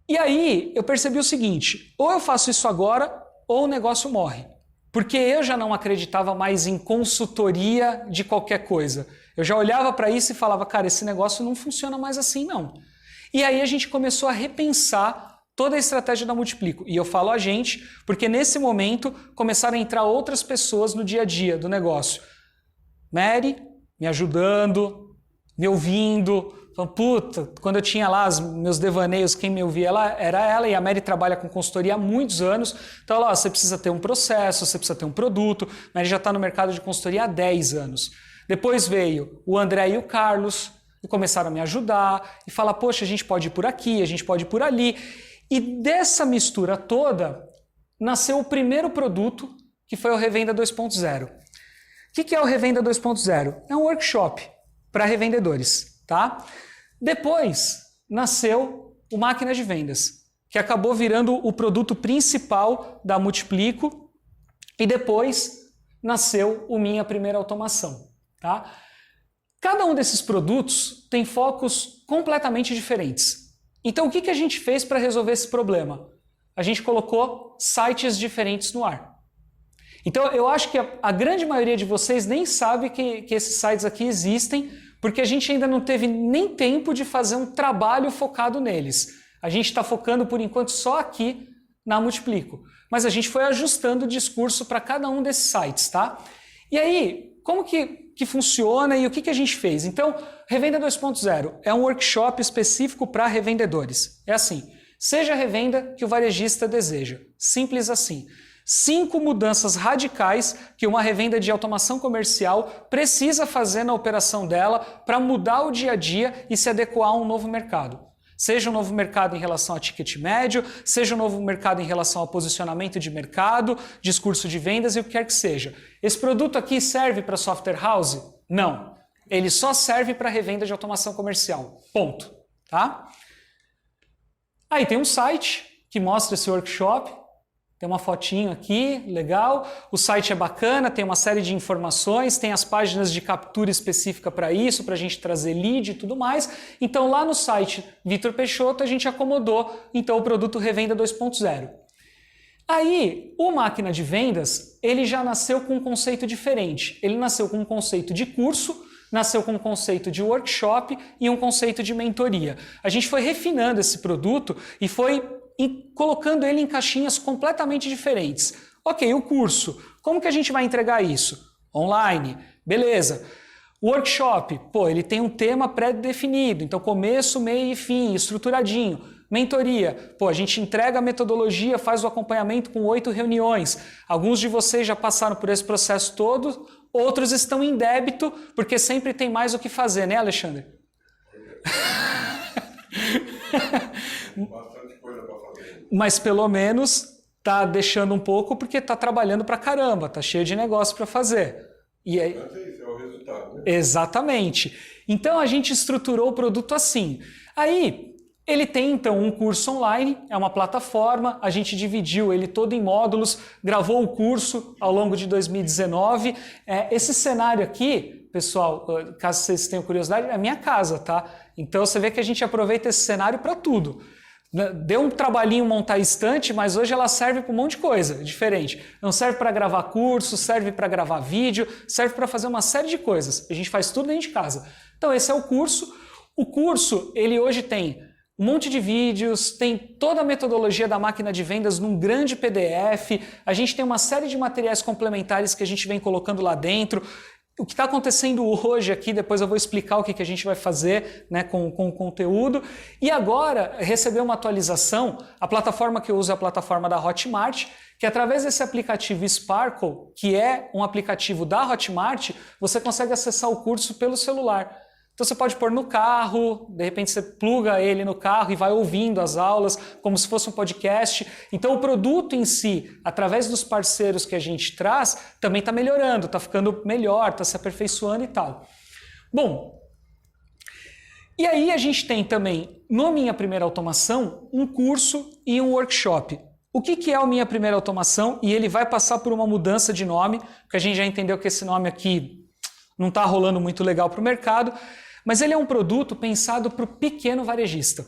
E aí, eu percebi o seguinte, ou eu faço isso agora, ou o negócio morre. Porque eu já não acreditava mais em consultoria de qualquer coisa. Eu já olhava para isso e falava, cara, esse negócio não funciona mais assim, não. E aí a gente começou a repensar toda a estratégia da Multiplico. E eu falo a gente, porque nesse momento começaram a entrar outras pessoas no dia a dia do negócio. Mary, me ajudando, me ouvindo. Falando, puta, quando eu tinha lá os meus devaneios, quem me ouvia era ela, e a Mary trabalha com consultoria há muitos anos. Então, ela, você precisa ter um processo, você precisa ter um produto. A Mary já está no mercado de consultoria há 10 anos. Depois veio o André e o Carlos, e começaram a me ajudar, e falar, poxa, a gente pode ir por aqui, a gente pode ir por ali. E dessa mistura toda, nasceu o primeiro produto, que foi o Revenda 2.0. O que é o Revenda 2.0? É um workshop para revendedores, tá? Depois, nasceu o Máquina de Vendas, que acabou virando o produto principal da Multiplico, e depois nasceu o Minha Primeira Automação, tá? Cada um desses produtos tem focos completamente diferentes. Então o que a gente fez para resolver esse problema? A gente colocou sites diferentes no ar. Então eu acho que a grande maioria de vocês nem sabe que esses sites aqui existem, porque a gente ainda não teve nem tempo de fazer um trabalho focado neles. A gente está focando por enquanto só aqui na Multiplico. Mas a gente foi ajustando o discurso para cada um desses sites, tá? E aí, como que funciona e o que a gente fez? Então, Revenda 2.0 é um workshop específico para revendedores. É assim, seja a revenda que o varejista deseja. Simples assim. 5 mudanças radicais que uma revenda de automação comercial precisa fazer na operação dela para mudar o dia a dia e se adequar a um novo mercado. Seja um novo mercado em relação a ticket médio, seja um novo mercado em relação ao posicionamento de mercado, discurso de vendas e o que quer que seja. Esse produto aqui serve para software house? Não. Ele só serve para revenda de automação comercial. Ponto. Tá? Aí tem um site que mostra esse workshop. Tem uma fotinho aqui, legal. O site é bacana, tem uma série de informações, tem as páginas de captura específica para isso, para a gente trazer lead e tudo mais. Então lá no site Vitor Peixoto a gente acomodou então o produto Revenda 2.0. Aí o Máquina de Vendas, ele já nasceu com um conceito diferente. Ele nasceu com um conceito de curso, nasceu com um conceito de workshop e um conceito de mentoria. A gente foi refinando esse produto e foi colocando ele em caixinhas completamente diferentes. Ok, o curso, como que a gente vai entregar isso? Online, beleza. O workshop, ele tem um tema pré-definido, então começo, meio e fim, estruturadinho. Mentoria, a gente entrega a metodologia, faz o acompanhamento com 8 reuniões. Alguns de vocês já passaram por esse processo todo, outros estão em débito, porque sempre tem mais o que fazer, né, Alexandre? Mas pelo menos tá deixando um pouco porque tá trabalhando pra caramba, tá cheio de negócio para fazer. E aí... Esse é o resultado, né? Exatamente. Então a gente estruturou o produto assim. Aí ele tem então um curso online, é uma plataforma, a gente dividiu ele todo em módulos, gravou o curso ao longo de 2019. Esse cenário aqui, pessoal, caso vocês tenham curiosidade, é a minha casa, tá? Então você vê que a gente aproveita esse cenário para tudo. Deu um trabalhinho montar a estante, mas hoje ela serve para um monte de coisa diferente. Não serve para gravar curso, serve para gravar vídeo, serve para fazer uma série de coisas. A gente faz tudo dentro de casa. Então esse é o curso. O curso, ele hoje tem um monte de vídeos, tem toda a metodologia da máquina de vendas num grande PDF. A gente tem uma série de materiais complementares que a gente vem colocando lá dentro. O que está acontecendo hoje aqui, depois eu vou explicar o que a gente vai fazer, né, com o conteúdo. E agora, recebeu uma atualização, a plataforma que eu uso é a plataforma da Hotmart, que através desse aplicativo Sparkle, que é um aplicativo da Hotmart, você consegue acessar o curso pelo celular. Então você pode pôr no carro, de repente você pluga ele no carro e vai ouvindo as aulas como se fosse um podcast. Então o produto em si, através dos parceiros que a gente traz, também está melhorando, está ficando melhor, está se aperfeiçoando e tal. Bom, e aí a gente tem também, no Minha Primeira Automação, um curso e um workshop. O que é o Minha Primeira Automação? E ele vai passar por uma mudança de nome, porque a gente já entendeu que esse nome aqui não está rolando muito legal para o mercado. Mas ele é um produto pensado para o pequeno varejista.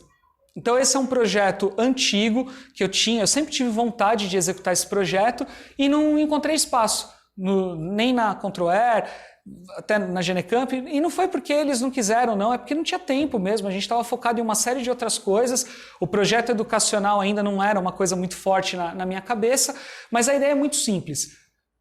Então esse é um projeto antigo que eu sempre tive vontade de executar esse projeto e não encontrei espaço, nem na Controair, até na Genecamp, e não foi porque eles não quiseram, não, é porque não tinha tempo mesmo, a gente estava focado em uma série de outras coisas, o projeto educacional ainda não era uma coisa muito forte na minha cabeça, mas a ideia é muito simples.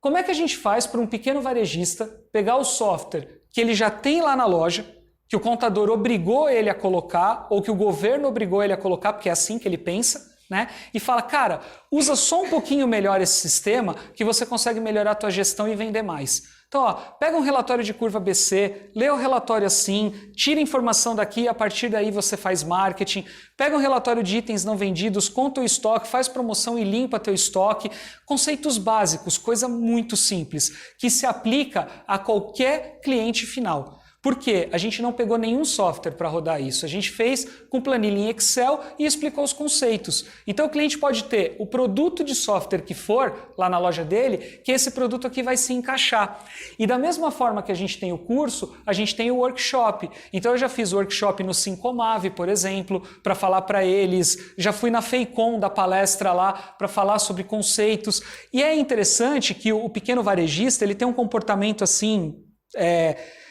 Como é que a gente faz para um pequeno varejista pegar o software que ele já tem lá na loja, que o contador obrigou ele a colocar, ou que o governo obrigou ele a colocar, porque é assim que ele pensa, né? E fala, cara, usa só um pouquinho melhor esse sistema que você consegue melhorar a tua gestão e vender mais. Então, pega um relatório de curva ABC, lê o relatório assim, tira informação daqui e a partir daí você faz marketing, pega um relatório de itens não vendidos, conta o estoque, faz promoção e limpa teu estoque. Conceitos básicos, coisa muito simples, que se aplica a qualquer cliente final. Por quê? A gente não pegou nenhum software para rodar isso. A gente fez com planilha em Excel e explicou os conceitos. Então o cliente pode ter o produto de software que for lá na loja dele, que esse produto aqui vai se encaixar. E da mesma forma que a gente tem o curso, a gente tem o workshop. Então eu já fiz o workshop no Sincomave, por exemplo, para falar para eles. Já fui na Feicom da palestra lá para falar sobre conceitos. E é interessante que o pequeno varejista ele tem um comportamento assim,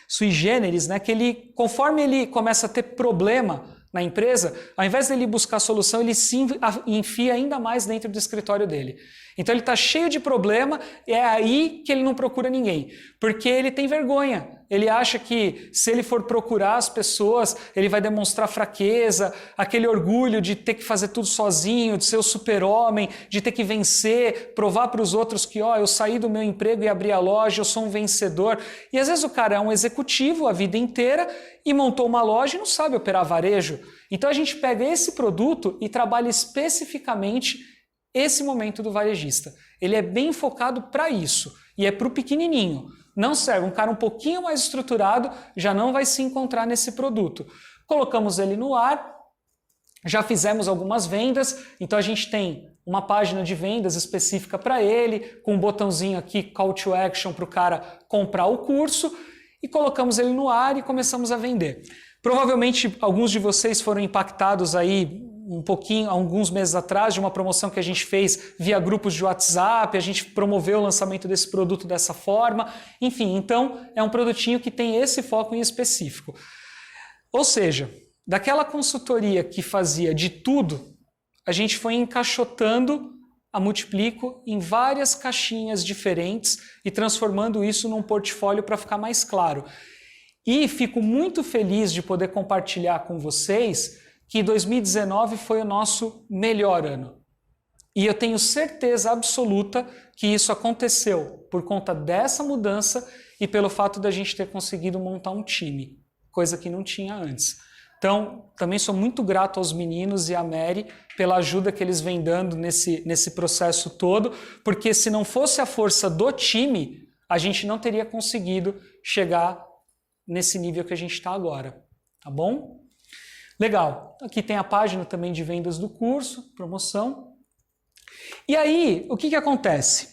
sui generis, né? Que ele, conforme ele começa a ter problema na empresa, ao invés dele buscar solução, ele se enfia ainda mais dentro do escritório dele. Então ele está cheio de problema e é aí que ele não procura ninguém, porque ele tem vergonha. Ele acha que se ele for procurar as pessoas, ele vai demonstrar fraqueza, aquele orgulho de ter que fazer tudo sozinho, de ser o super-homem, de ter que vencer, provar para os outros que eu saí do meu emprego e abri a loja, eu sou um vencedor. E às vezes o cara é um executivo a vida inteira e montou uma loja e não sabe operar varejo. Então a gente pega esse produto e trabalha especificamente esse momento do varejista. Ele é bem focado para isso e é para o pequenininho. Não serve, um cara um pouquinho mais estruturado já não vai se encontrar nesse produto. Colocamos ele no ar, já fizemos algumas vendas, então a gente tem uma página de vendas específica para ele, com um botãozinho aqui, call to action para o cara comprar o curso, e colocamos ele no ar e começamos a vender. Provavelmente alguns de vocês foram impactados aí um pouquinho, alguns meses atrás, de uma promoção que a gente fez via grupos de WhatsApp, a gente promoveu o lançamento desse produto dessa forma, enfim, então é um produtinho que tem esse foco em específico. Ou seja, daquela consultoria que fazia de tudo, a gente foi encaixotando a Multiplico em várias caixinhas diferentes e transformando isso num portfólio para ficar mais claro. E fico muito feliz de poder compartilhar com vocês que 2019 foi o nosso melhor ano. E eu tenho certeza absoluta que isso aconteceu por conta dessa mudança e pelo fato da gente ter conseguido montar um time, coisa que não tinha antes. Então, também sou muito grato aos meninos e à Mary pela ajuda que eles vêm dando nesse processo todo, porque se não fosse a força do time, a gente não teria conseguido chegar nesse nível que a gente está agora, tá bom? Legal, aqui tem a página também de vendas do curso, promoção. E aí, o que acontece?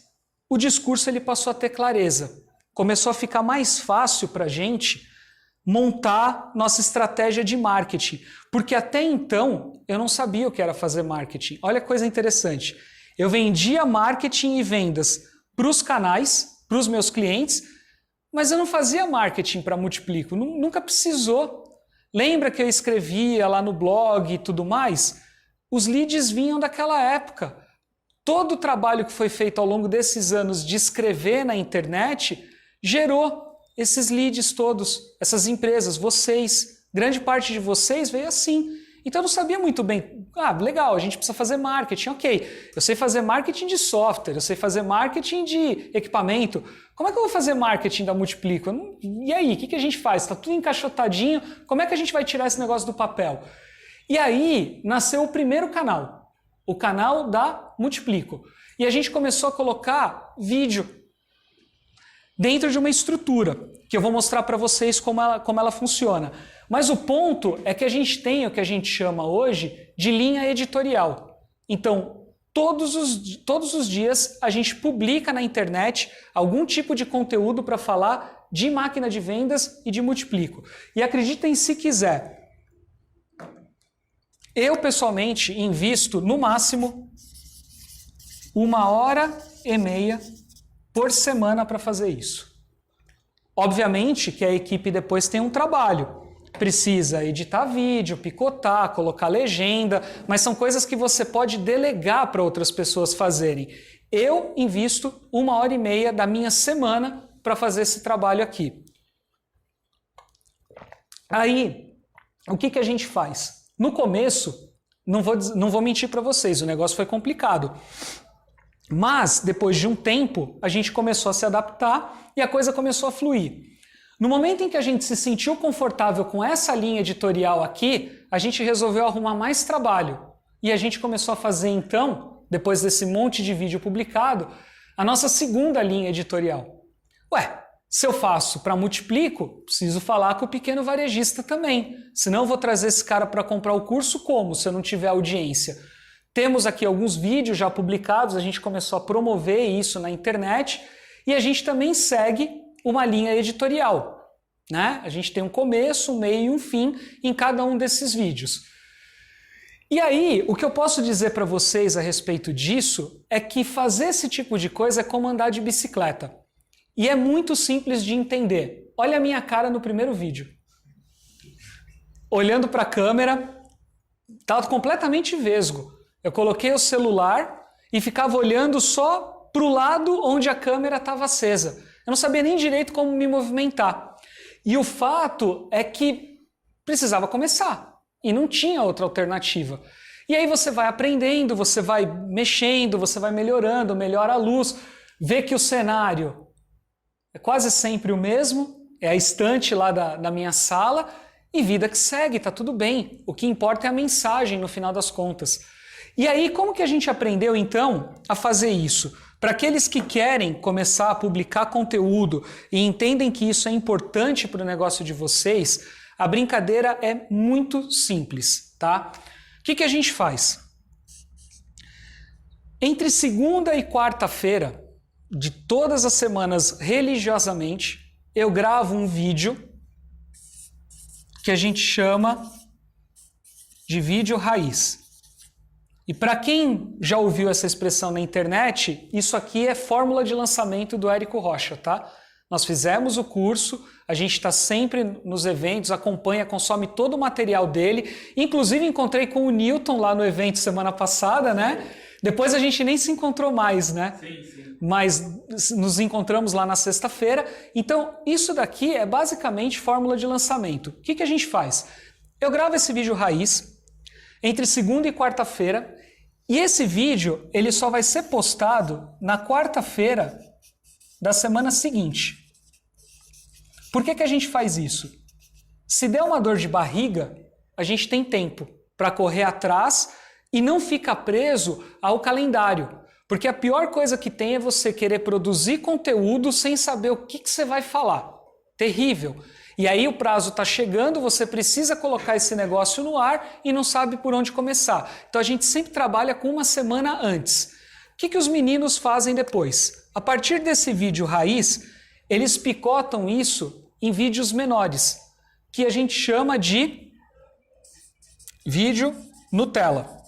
O discurso ele passou a ter clareza, começou a ficar mais fácil para a gente montar nossa estratégia de marketing, porque até então eu não sabia o que era fazer marketing. Olha que coisa interessante, eu vendia marketing e vendas para os canais, para os meus clientes, mas eu não fazia marketing para Multiplico, nunca precisou. Lembra que eu escrevia lá no blog e tudo mais? Os leads vinham daquela época. Todo o trabalho que foi feito ao longo desses anos de escrever na internet gerou esses leads todos, essas empresas, vocês. Grande parte de vocês veio assim. Então eu não sabia muito bem. Legal, a gente precisa fazer marketing, ok. Eu sei fazer marketing de software, eu sei fazer marketing de equipamento. Como é que eu vou fazer marketing da Multiplico? E aí, o que a gente faz? Está tudo encaixotadinho, como é que a gente vai tirar esse negócio do papel? E aí nasceu o primeiro canal, o canal da Multiplico. E a gente começou a colocar vídeo dentro de uma estrutura, que eu vou mostrar para vocês como ela funciona. Mas o ponto é que a gente tem o que a gente chama hoje de linha editorial. Então, todos os dias a gente publica na internet algum tipo de conteúdo para falar de máquina de vendas e de Multiplico. E acreditem se quiser, eu pessoalmente invisto no máximo 1h30 por semana para fazer isso. Obviamente que a equipe depois tem um trabalho. Precisa editar vídeo, picotar, colocar legenda, mas são coisas que você pode delegar para outras pessoas fazerem. Eu invisto 1h30 da minha semana para fazer esse trabalho aqui. Aí, o que a gente faz? No começo, não vou mentir para vocês, o negócio foi complicado. Mas, depois de um tempo, a gente começou a se adaptar e a coisa começou a fluir. No momento em que a gente se sentiu confortável com essa linha editorial aqui, a gente resolveu arrumar mais trabalho. E a gente começou a fazer, então, depois desse monte de vídeo publicado, a nossa segunda linha editorial. Se eu faço para multiplico, preciso falar com o pequeno varejista também. Senão eu vou trazer esse cara para comprar o curso como, se eu não tiver audiência? Temos aqui alguns vídeos já publicados, a gente começou a promover isso na internet e a gente também segue uma linha editorial, né? A gente tem um começo, um meio e um fim em cada um desses vídeos. E aí, o que eu posso dizer para vocês a respeito disso é que fazer esse tipo de coisa é como andar de bicicleta. E é muito simples de entender. Olha a minha cara no primeiro vídeo. Olhando para a câmera, estava completamente vesgo. Eu coloquei o celular e ficava olhando só para o lado onde a câmera estava acesa. Eu não sabia nem direito como me movimentar. E o fato é que precisava começar. E não tinha outra alternativa. E aí você vai aprendendo, você vai mexendo, você vai melhorando, melhora a luz, vê que o cenário é quase sempre o mesmo, é a estante lá da minha sala e vida que segue, tá tudo bem. O que importa é a mensagem no final das contas. E aí, como que a gente aprendeu então a fazer isso? Para aqueles que querem começar a publicar conteúdo e entendem que isso é importante para o negócio de vocês, a brincadeira é muito simples, tá? O que a gente faz? Entre segunda e quarta-feira, de todas as semanas religiosamente, eu gravo um vídeo que a gente chama de vídeo raiz. E para quem já ouviu essa expressão na internet, isso aqui é fórmula de lançamento do Érico Rocha, tá? Nós fizemos o curso, a gente está sempre nos eventos, acompanha, consome todo o material dele. Inclusive encontrei com o Newton lá no evento semana passada, né? Depois a gente nem se encontrou mais, né? Sim. Mas nos encontramos lá na sexta-feira. Então, isso daqui é basicamente fórmula de lançamento. O que a gente faz? Eu gravo esse vídeo raiz entre segunda e quarta-feira e esse vídeo ele só vai ser postado na quarta-feira da semana seguinte. Por que a gente faz isso? Se der uma dor de barriga, a gente tem tempo para correr atrás e não fica preso ao calendário. Porque a pior coisa que tem é você querer produzir conteúdo sem saber o que você vai falar. Terrível. E aí o prazo está chegando, você precisa colocar esse negócio no ar e não sabe por onde começar. Então a gente sempre trabalha com uma semana antes. O que os meninos fazem depois? A partir desse vídeo raiz, eles picotam isso em vídeos menores, que a gente chama de vídeo Nutella.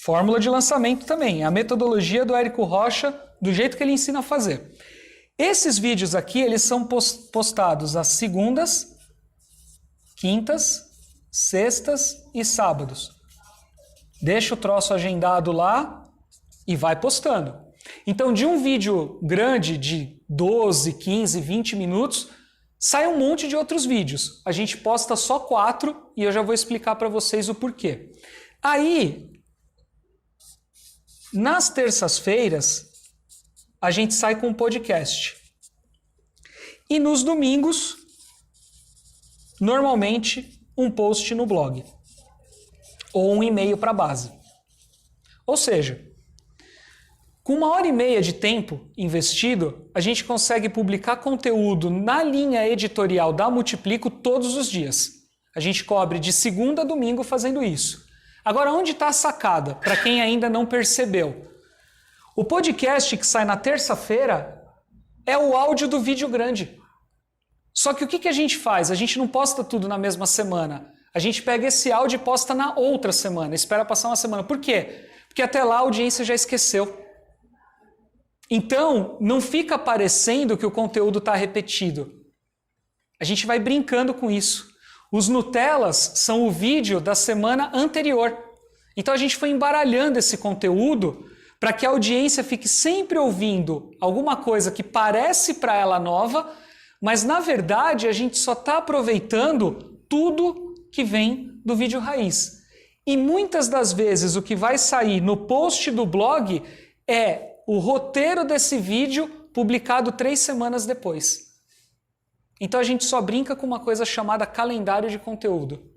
Fórmula de lançamento também, a metodologia do Érico Rocha, do jeito que ele ensina a fazer. Esses vídeos aqui, eles são postados às segundas, quintas, sextas e sábados. Deixa o troço agendado lá e vai postando. Então, de um vídeo grande de 12, 15, 20 minutos, sai um monte de outros vídeos. A gente posta só 4 e eu já vou explicar para vocês o porquê. Aí, nas terças-feiras, a gente sai com um podcast. E nos domingos, normalmente, um post no blog. Ou um e-mail para a base. Ou seja, com 1h30 de tempo investido, a gente consegue publicar conteúdo na linha editorial da Multiplico todos os dias. A gente cobre de segunda a domingo fazendo isso. Agora, onde está a sacada? Para quem ainda não percebeu. O podcast que sai na terça-feira é o áudio do vídeo grande. Só que o que a gente faz? A gente não posta tudo na mesma semana. A gente pega esse áudio e posta na outra semana. Espera passar uma semana. Por quê? Porque até lá a audiência já esqueceu. Então, não fica parecendo que o conteúdo está repetido. A gente vai brincando com isso. Os Nutellas são o vídeo da semana anterior. Então a gente foi embaralhando esse conteúdo para que a audiência fique sempre ouvindo alguma coisa que parece para ela nova, mas na verdade a gente só está aproveitando tudo que vem do vídeo raiz. E muitas das vezes o que vai sair no post do blog é o roteiro desse vídeo publicado 3 semanas depois. Então a gente só brinca com uma coisa chamada calendário de conteúdo.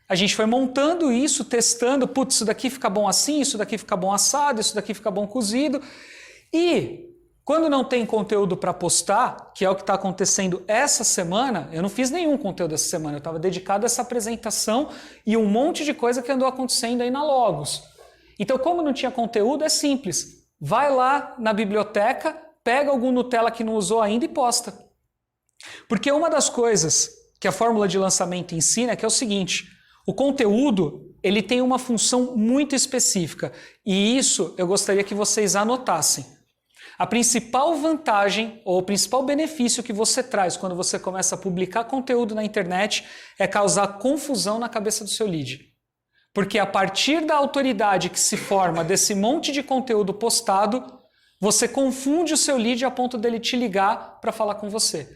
A gente foi montando isso, testando, putz, isso daqui fica bom assim, isso daqui fica bom assado, isso daqui fica bom cozido. E Quando não tem conteúdo para postar, que é o que está acontecendo essa semana, eu não fiz nenhum conteúdo essa semana, eu estava dedicado a essa apresentação e um monte de coisa que andou acontecendo aí na Logos. Então, como não tinha conteúdo, é simples. Vai lá na biblioteca, pega algum Nutella que não usou ainda e posta. Porque uma das coisas que a fórmula de lançamento ensina é que é o seguinte, o conteúdo ele tem uma função muito específica e isso eu gostaria que vocês anotassem. A principal vantagem ou o principal benefício que você traz quando você começa a publicar conteúdo na internet é causar confusão na cabeça do seu lead. Porque a partir da autoridade que se forma desse monte de conteúdo postado, você confunde o seu lead a ponto dele te ligar para falar com você.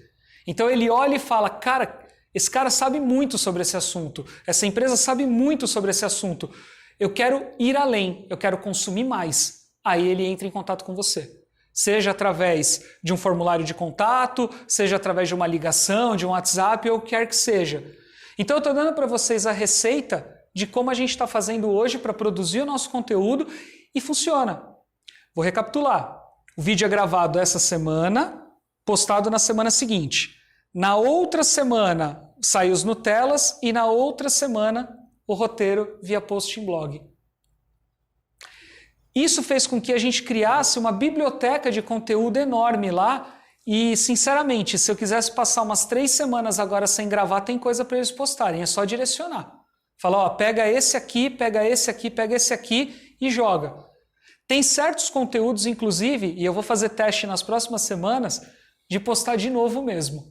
Então ele olha e fala, cara, esse cara sabe muito sobre esse assunto, essa empresa sabe muito sobre esse assunto, eu quero ir além, eu quero consumir mais. Aí ele entra em contato com você. Seja através de um formulário de contato, seja através de uma ligação, de um WhatsApp, ou o que quer que seja. Então eu estou dando para vocês a receita de como a gente está fazendo hoje para produzir o nosso conteúdo e funciona. Vou recapitular. O vídeo é gravado essa semana, postado na semana seguinte. Na outra semana sai os Nutellas e na outra semana o roteiro via post em blog. Isso fez com que a gente criasse uma biblioteca de conteúdo enorme lá e, sinceramente, se eu quisesse passar umas 3 semanas agora sem gravar, tem coisa para eles postarem, é só direcionar. Fala, ó, pega esse aqui, pega esse aqui, pega esse aqui e joga. Tem certos conteúdos, inclusive, e eu vou fazer teste nas próximas semanas, de postar de novo mesmo.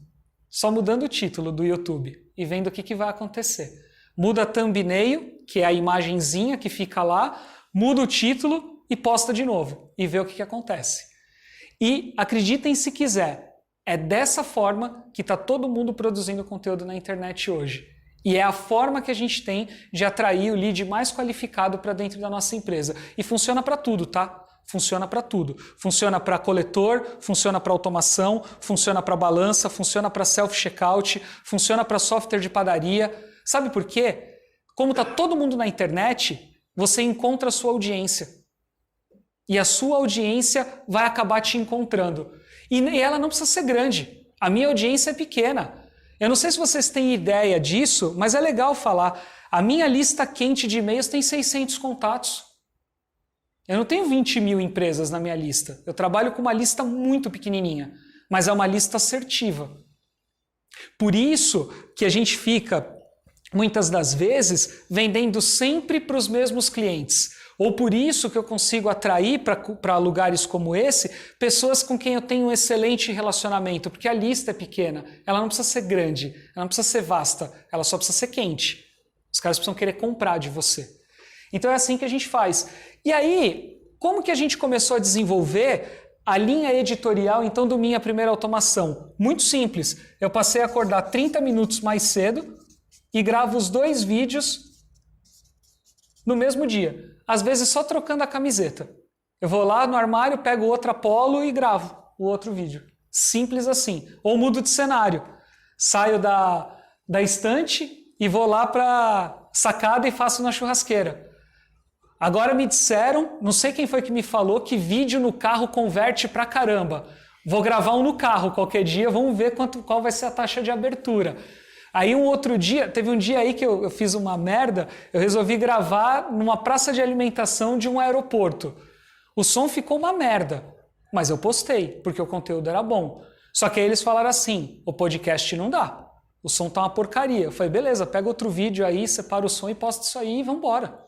Só mudando o título do YouTube e vendo o que vai acontecer. Muda a thumbnail, que é a imagenzinha que fica lá, muda o título e posta de novo e vê o que acontece. E acreditem se quiser, é dessa forma que está todo mundo produzindo conteúdo na internet hoje. E é a forma que a gente tem de atrair o lead mais qualificado para dentro da nossa empresa. E funciona para tudo, tá? Funciona para tudo. Funciona para coletor, funciona para automação, funciona para balança, funciona para self-checkout, funciona para software de padaria. Sabe por quê? Como está todo mundo na internet, você encontra a sua audiência. E a sua audiência vai acabar te encontrando. E ela não precisa ser grande. A minha audiência é pequena. Eu não sei se vocês têm ideia disso, mas é legal falar. A minha lista quente de e-mails tem 600 contatos. Eu não tenho 20 mil empresas na minha lista. Eu trabalho com uma lista muito pequenininha, mas é uma lista assertiva. Por isso que a gente fica, muitas das vezes, vendendo sempre para os mesmos clientes. Ou por isso que eu consigo atrair para lugares como esse, pessoas com quem eu tenho um excelente relacionamento, porque a lista é pequena, ela não precisa ser grande, ela não precisa ser vasta, ela só precisa ser quente. Os caras precisam querer comprar de você. Então é assim que a gente faz. E aí, como que a gente começou a desenvolver a linha editorial, então, do Minha Primeira Automação? Muito simples, eu passei a acordar 30 minutos mais cedo e gravo os 2 vídeos no mesmo dia. Às vezes só trocando a camiseta. Eu vou lá no armário, pego outra polo e gravo o outro vídeo. Simples assim. Ou mudo de cenário. Saio da estante e vou lá para sacada e faço na churrasqueira. Agora me disseram, não sei quem foi que me falou, que vídeo no carro converte pra caramba. Vou gravar um no carro qualquer dia, vamos ver qual vai ser a taxa de abertura. Aí um outro dia, teve um dia aí que eu fiz uma merda, eu resolvi gravar numa praça de alimentação de um aeroporto. O som ficou uma merda, mas eu postei, porque o conteúdo era bom. Só que aí eles falaram assim, o podcast não dá, o som tá uma porcaria. Eu falei, beleza, pega outro vídeo aí, separa o som e posta isso aí e vambora.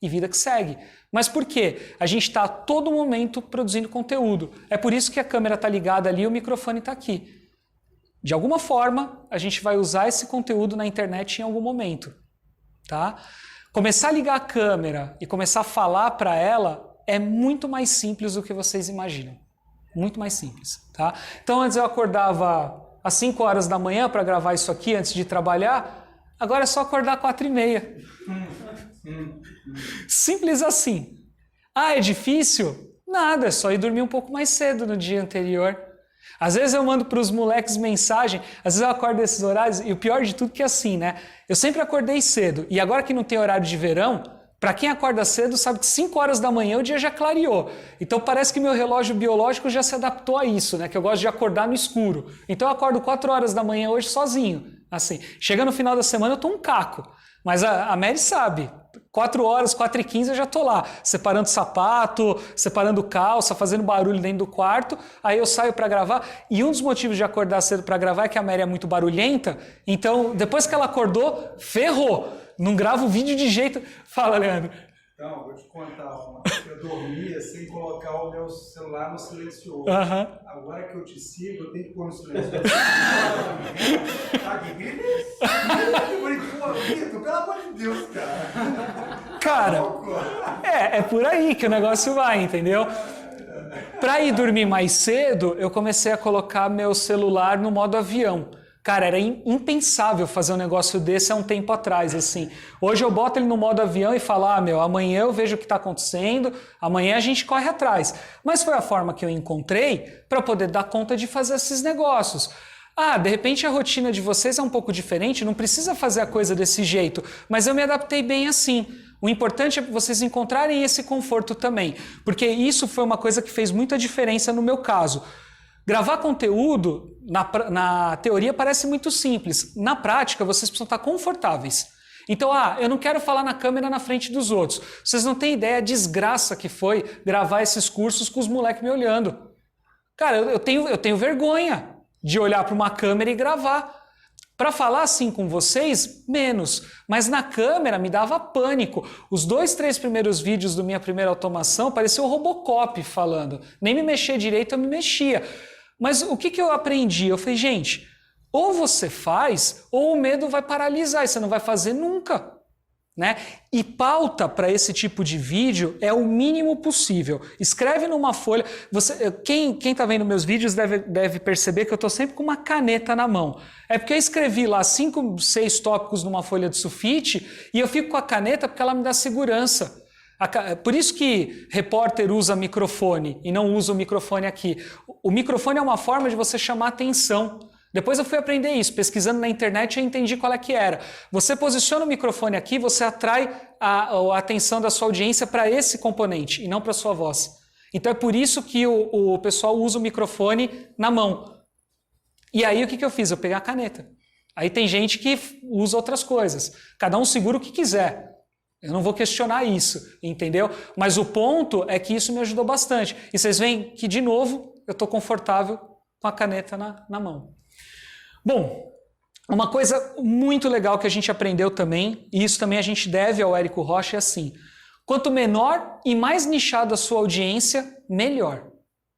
E vida que segue. Mas por quê? A gente está a todo momento produzindo conteúdo. É por isso que a câmera está ligada ali e o microfone está aqui. De alguma forma, a gente vai usar esse conteúdo na internet em algum momento, tá? Começar a ligar a câmera e começar a falar para ela é muito mais simples do que vocês imaginam. Muito mais simples, tá? Então, antes eu acordava às 5 horas da manhã para gravar isso aqui antes de trabalhar, agora é só acordar às 4h30. Simples assim. Ah, é difícil? Nada, é só ir dormir um pouco mais cedo no dia anterior. Às vezes eu mando para os moleques mensagem, às vezes eu acordo nesses horários, e o pior de tudo que é assim, né? Eu sempre acordei cedo, e agora que não tem horário de verão, Para quem acorda cedo, sabe que 5 horas da manhã o dia já clareou. Então parece que meu relógio biológico já se adaptou a isso, né? Que eu gosto de acordar no escuro. Então eu acordo 4 horas da manhã hoje sozinho. Assim, chega no final da semana eu tô um caco. Mas a Mary sabe, 4 horas, 4h15 eu já tô lá, separando sapato, separando calça, fazendo barulho dentro do quarto, aí eu saio para gravar. E um dos motivos de acordar cedo para gravar é que a Mary é muito barulhenta, então depois que ela acordou, ferrou, não gravo vídeo de jeito... Fala, Leandro. Então, vou te contar uma. Eu dormia sem colocar o meu celular no silencioso. Agora que eu te sigo, eu tenho que pôr no silencioso. Vitor, pelo amor de Deus, cara. Cara, é por aí que o negócio vai, entendeu? Para ir dormir mais cedo, eu comecei a colocar meu celular no modo avião. Cara, era impensável fazer um negócio desse há um tempo atrás, assim. Hoje eu boto ele no modo avião e falo, amanhã eu vejo o que está acontecendo, amanhã a gente corre atrás. Mas foi a forma que eu encontrei para poder dar conta de fazer esses negócios. De repente a rotina de vocês é um pouco diferente, não precisa fazer a coisa desse jeito, mas eu me adaptei bem assim. O importante é vocês encontrarem esse conforto também, porque isso foi uma coisa que fez muita diferença no meu caso. Gravar conteúdo, na teoria, parece muito simples. Na prática, vocês precisam estar confortáveis. Então, eu não quero falar na câmera na frente dos outros. Vocês não têm ideia a desgraça que foi gravar esses cursos com os moleques me olhando. Cara, eu tenho vergonha de olhar para uma câmera e gravar. Para falar assim com vocês, menos. Mas na câmera me dava pânico. Os 2, 3 primeiros vídeos da minha primeira automação parecia o Robocop falando. Nem me mexer direito, eu me mexia. Mas o que eu aprendi? Eu falei, gente, ou você faz, ou o medo vai paralisar e você não vai fazer nunca. Né? E pauta para esse tipo de vídeo é o mínimo possível. Escreve numa folha. Quem está vendo meus vídeos deve perceber que eu estou sempre com uma caneta na mão. É porque eu escrevi lá 5, 6 tópicos numa folha de sulfite e eu fico com a caneta porque ela me dá segurança. Por isso que repórter usa microfone e não usa o microfone aqui. O microfone é uma forma de você chamar atenção. Depois eu fui aprender isso, pesquisando na internet eu entendi qual é que era. Você posiciona o microfone aqui, você atrai a atenção da sua audiência para esse componente e não para a sua voz. Então é por isso que o pessoal usa o microfone na mão. E aí o que eu fiz? Eu peguei a caneta. Aí tem gente que usa outras coisas. Cada um segura o que quiser. Eu não vou questionar isso, entendeu? Mas o ponto é que isso me ajudou bastante. E vocês veem que, de novo, eu estou confortável com a caneta na mão. Bom, uma coisa muito legal que a gente aprendeu também, e isso também a gente deve ao Érico Rocha, é assim: quanto menor e mais nichada a sua audiência, melhor.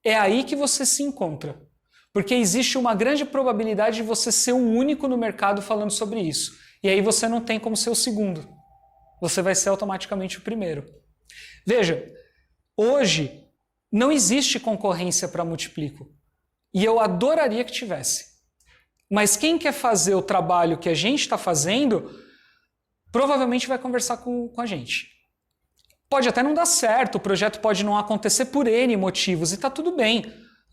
É aí que você se encontra. Porque existe uma grande probabilidade de você ser o único no mercado falando sobre isso. E aí você não tem como ser o segundo. Você vai ser automaticamente o primeiro. Veja, hoje não existe concorrência para Multiplico. E eu adoraria que tivesse. Mas quem quer fazer o trabalho que a gente está fazendo, provavelmente vai conversar com a gente. Pode até não dar certo, o projeto pode não acontecer por N motivos, e está tudo bem.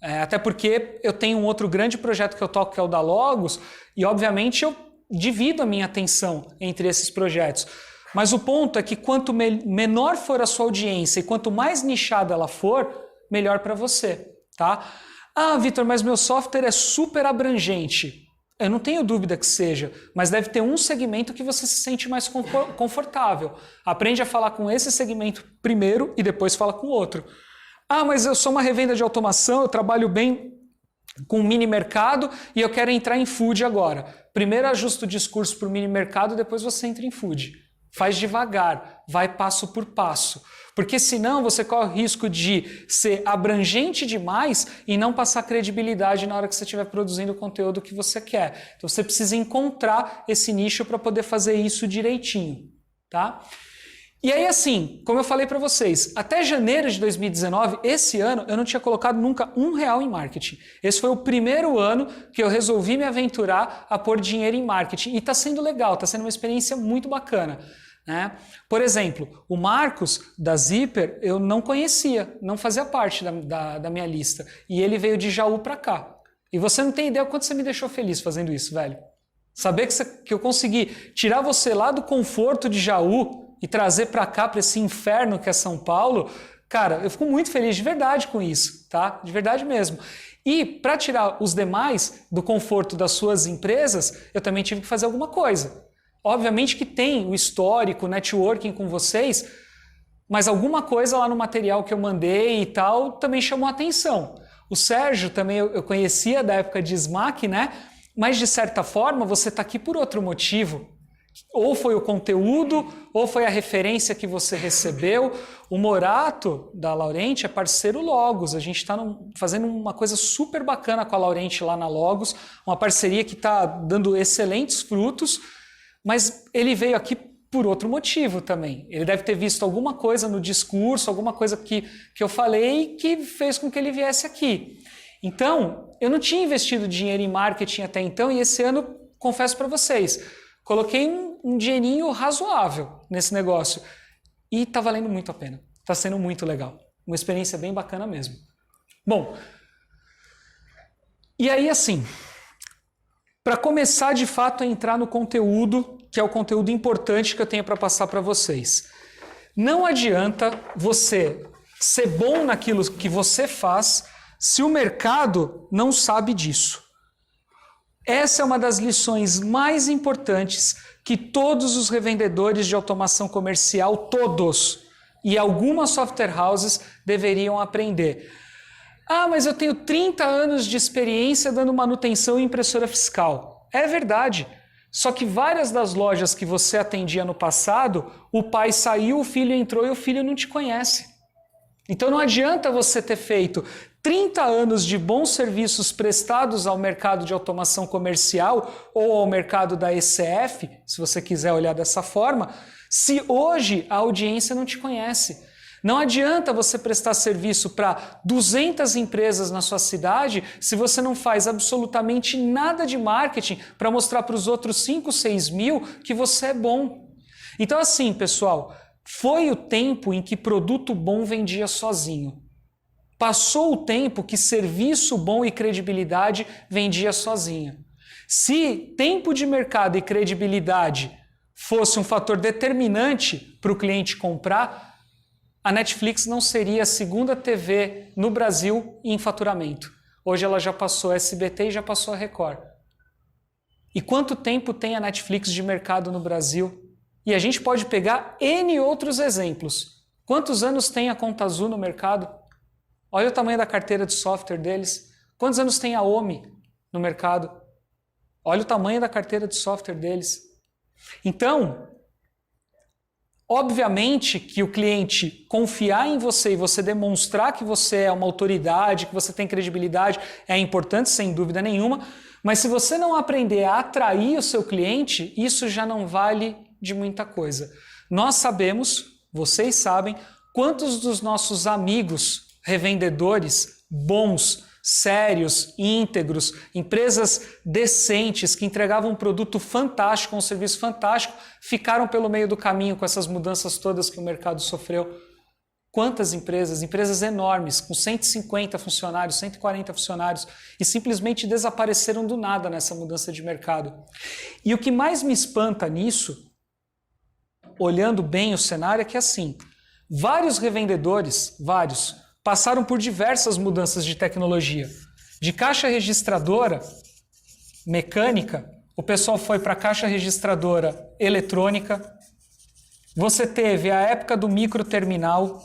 Até porque eu tenho um outro grande projeto que eu toco, que é o da Logos, e obviamente eu divido a minha atenção entre esses projetos. Mas o ponto é que quanto menor for a sua audiência e quanto mais nichada ela for, melhor para você, tá? Vitor, mas meu software é super abrangente. Eu não tenho dúvida que seja, mas deve ter um segmento que você se sente mais confortável. Aprende a falar com esse segmento primeiro e depois fala com o outro. Mas eu sou uma revenda de automação, eu trabalho bem com mini mercado e eu quero entrar em food agora. Primeiro ajusta o discurso para o mini mercado, depois você entra em food. Faz devagar, vai passo por passo. Porque senão você corre o risco de ser abrangente demais e não passar credibilidade na hora que você estiver produzindo o conteúdo que você quer. Então você precisa encontrar esse nicho para poder fazer isso direitinho, tá? E aí assim, como eu falei para vocês, até janeiro de 2019, esse ano, eu não tinha colocado nunca R$1 em marketing. Esse foi o primeiro ano que eu resolvi me aventurar a pôr dinheiro em marketing. E está sendo legal, está sendo uma experiência muito bacana. Né? Por exemplo, o Marcos da Zipper eu não conhecia, não fazia parte da minha lista. E ele veio de Jaú para cá. E você não tem ideia o quanto você me deixou feliz fazendo isso, velho. Saber que eu consegui tirar você lá do conforto de Jaú e trazer para cá, para esse inferno que é São Paulo, cara, eu fico muito feliz de verdade com isso, tá? De verdade mesmo. E para tirar os demais do conforto das suas empresas, eu também tive que fazer alguma coisa. Obviamente que tem o histórico, o networking com vocês, mas alguma coisa lá no material que eu mandei e tal também chamou a atenção. O Sérgio também eu conhecia da época de SMAC, né? Mas de certa forma você está aqui por outro motivo. Ou foi o conteúdo, ou foi a referência que você recebeu. O Morato, da Laurenti, é parceiro Logos. A gente está fazendo uma coisa super bacana com a Laurenti lá na Logos, uma parceria que está dando excelentes frutos, mas ele veio aqui por outro motivo também. Ele deve ter visto alguma coisa no discurso, alguma coisa que eu falei que fez com que ele viesse aqui. Então, eu não tinha investido dinheiro em marketing até então e esse ano, confesso para vocês, coloquei um dinheirinho razoável nesse negócio e está valendo muito a pena. Está sendo muito legal. Uma experiência bem bacana mesmo. Bom, e aí assim, para começar de fato a entrar no conteúdo, que é o conteúdo importante que eu tenho para passar para vocês. Não adianta você ser bom naquilo que você faz se o mercado não sabe disso. Essa é uma das lições mais importantes que todos os revendedores de automação comercial, todos, e algumas software houses deveriam aprender. Ah, mas eu tenho 30 anos de experiência dando manutenção em impressora fiscal. É verdade. Só que várias das lojas que você atendia no passado, o pai saiu, o filho entrou e o filho não te conhece. Então não adianta você ter feito 30 anos de bons serviços prestados ao mercado de automação comercial ou ao mercado da ECF, se você quiser olhar dessa forma, se hoje a audiência não te conhece. Não adianta você prestar serviço para 200 empresas na sua cidade se você não faz absolutamente nada de marketing para mostrar para os outros 5, 6 mil que você é bom. Então assim, pessoal, foi o tempo em que produto bom vendia sozinho. Passou o tempo que serviço bom e credibilidade vendia sozinho. Se tempo de mercado e credibilidade fosse um fator determinante para o cliente comprar, a Netflix não seria a segunda TV no Brasil em faturamento. Hoje ela já passou a SBT e já passou a Record. E quanto tempo tem a Netflix de mercado no Brasil? E a gente pode pegar N outros exemplos. Quantos anos tem a Conta Azul no mercado? Olha o tamanho da carteira de software deles. Quantos anos tem a OMI no mercado? Olha o tamanho da carteira de software deles. Então, obviamente que o cliente confiar em você e você demonstrar que você é uma autoridade, que você tem credibilidade, é importante, sem dúvida nenhuma, mas se você não aprender a atrair o seu cliente, isso já não vale de muita coisa. Nós sabemos, vocês sabem, quantos dos nossos amigos revendedores bons, sérios, íntegros, empresas decentes que entregavam um produto fantástico, um serviço fantástico, ficaram pelo meio do caminho com essas mudanças todas que o mercado sofreu. Quantas empresas? Empresas enormes, com 150 funcionários, 140 funcionários, e simplesmente desapareceram do nada nessa mudança de mercado. E o que mais me espanta nisso, olhando bem o cenário, é que assim, vários revendedores, passaram por diversas mudanças de tecnologia. De caixa registradora mecânica, o pessoal foi para caixa registradora eletrônica. Você teve a época do microterminal.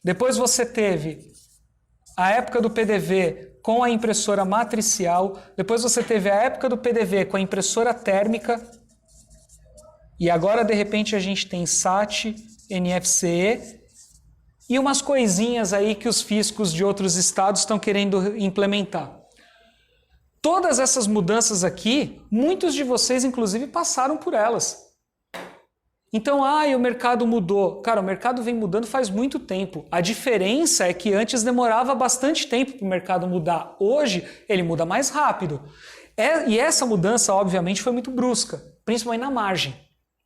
Depois você teve a época do PDV com a impressora matricial. Depois você teve a época do PDV com a impressora térmica. E agora, de repente, a gente tem SAT, NFC e umas coisinhas aí que os fiscos de outros estados estão querendo implementar. Todas essas mudanças aqui, muitos de vocês, inclusive, passaram por elas. Então, o mercado mudou. Cara, o mercado vem mudando faz muito tempo. A diferença é que antes demorava bastante tempo para o mercado mudar. Hoje, ele muda mais rápido. E essa mudança, obviamente, foi muito brusca, principalmente na margem.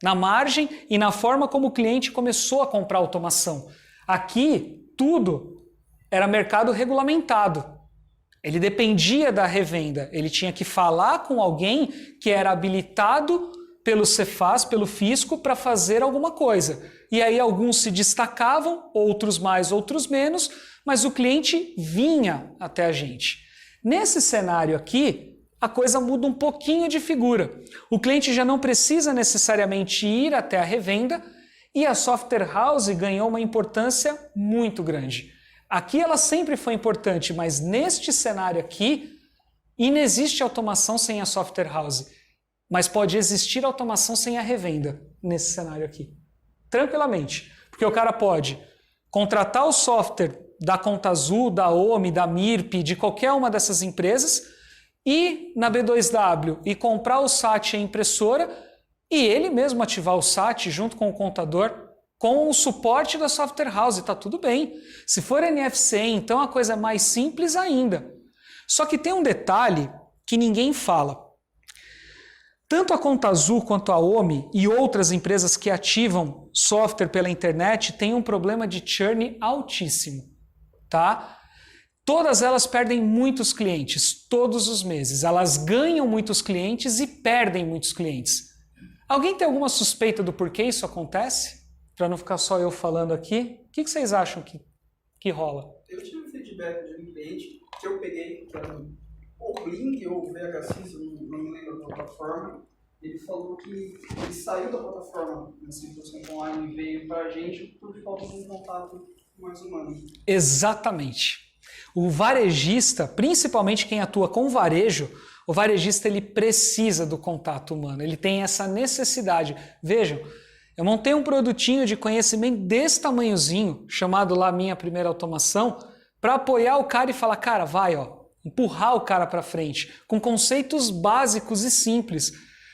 Na margem e na forma como o cliente começou a comprar automação. Aqui, tudo era mercado regulamentado. Ele dependia da revenda. Ele tinha que falar com alguém que era habilitado pelo Cefaz, pelo fisco, para fazer alguma coisa. E aí alguns se destacavam, outros mais, outros menos, mas o cliente vinha até a gente. Nesse cenário aqui, a coisa muda um pouquinho de figura. O cliente já não precisa necessariamente ir até a revenda e a software house ganhou uma importância muito grande. Aqui ela sempre foi importante, mas neste cenário aqui, inexiste automação sem a software house. Mas pode existir automação sem a revenda nesse cenário aqui. Tranquilamente. Porque o cara pode contratar o software da Conta Azul, da OMI, da MIRP, de qualquer uma dessas empresas, ir na B2W e comprar o SAT e a impressora e ele mesmo ativar o SAT junto com o contador com o suporte da software house. Está tudo bem. Se for NFC, então a coisa é mais simples ainda. Só que tem um detalhe que ninguém fala. Tanto a Conta Azul quanto a OMI e outras empresas que ativam software pela internet têm um problema de churn altíssimo, tá? Todas elas perdem muitos clientes todos os meses. Elas ganham muitos clientes e perdem muitos clientes. Alguém tem alguma suspeita do porquê isso acontece? Para não ficar só eu falando aqui. O que vocês acham que rola? Eu tive um feedback de um cliente que eu peguei, que era ou Blink ou VHC, não me lembro da plataforma. Ele falou que ele saiu da plataforma na 100% online e veio para a gente por falta de um contato mais humano. Exatamente. O varejista, principalmente quem atua com varejo, o varejista ele precisa do contato humano, ele tem essa necessidade. Vejam, eu montei um produtinho de conhecimento desse tamanhozinho, chamado lá Minha Primeira Automação, para apoiar o cara e falar, cara, vai, ó, empurrar o cara para frente, com conceitos básicos e simples.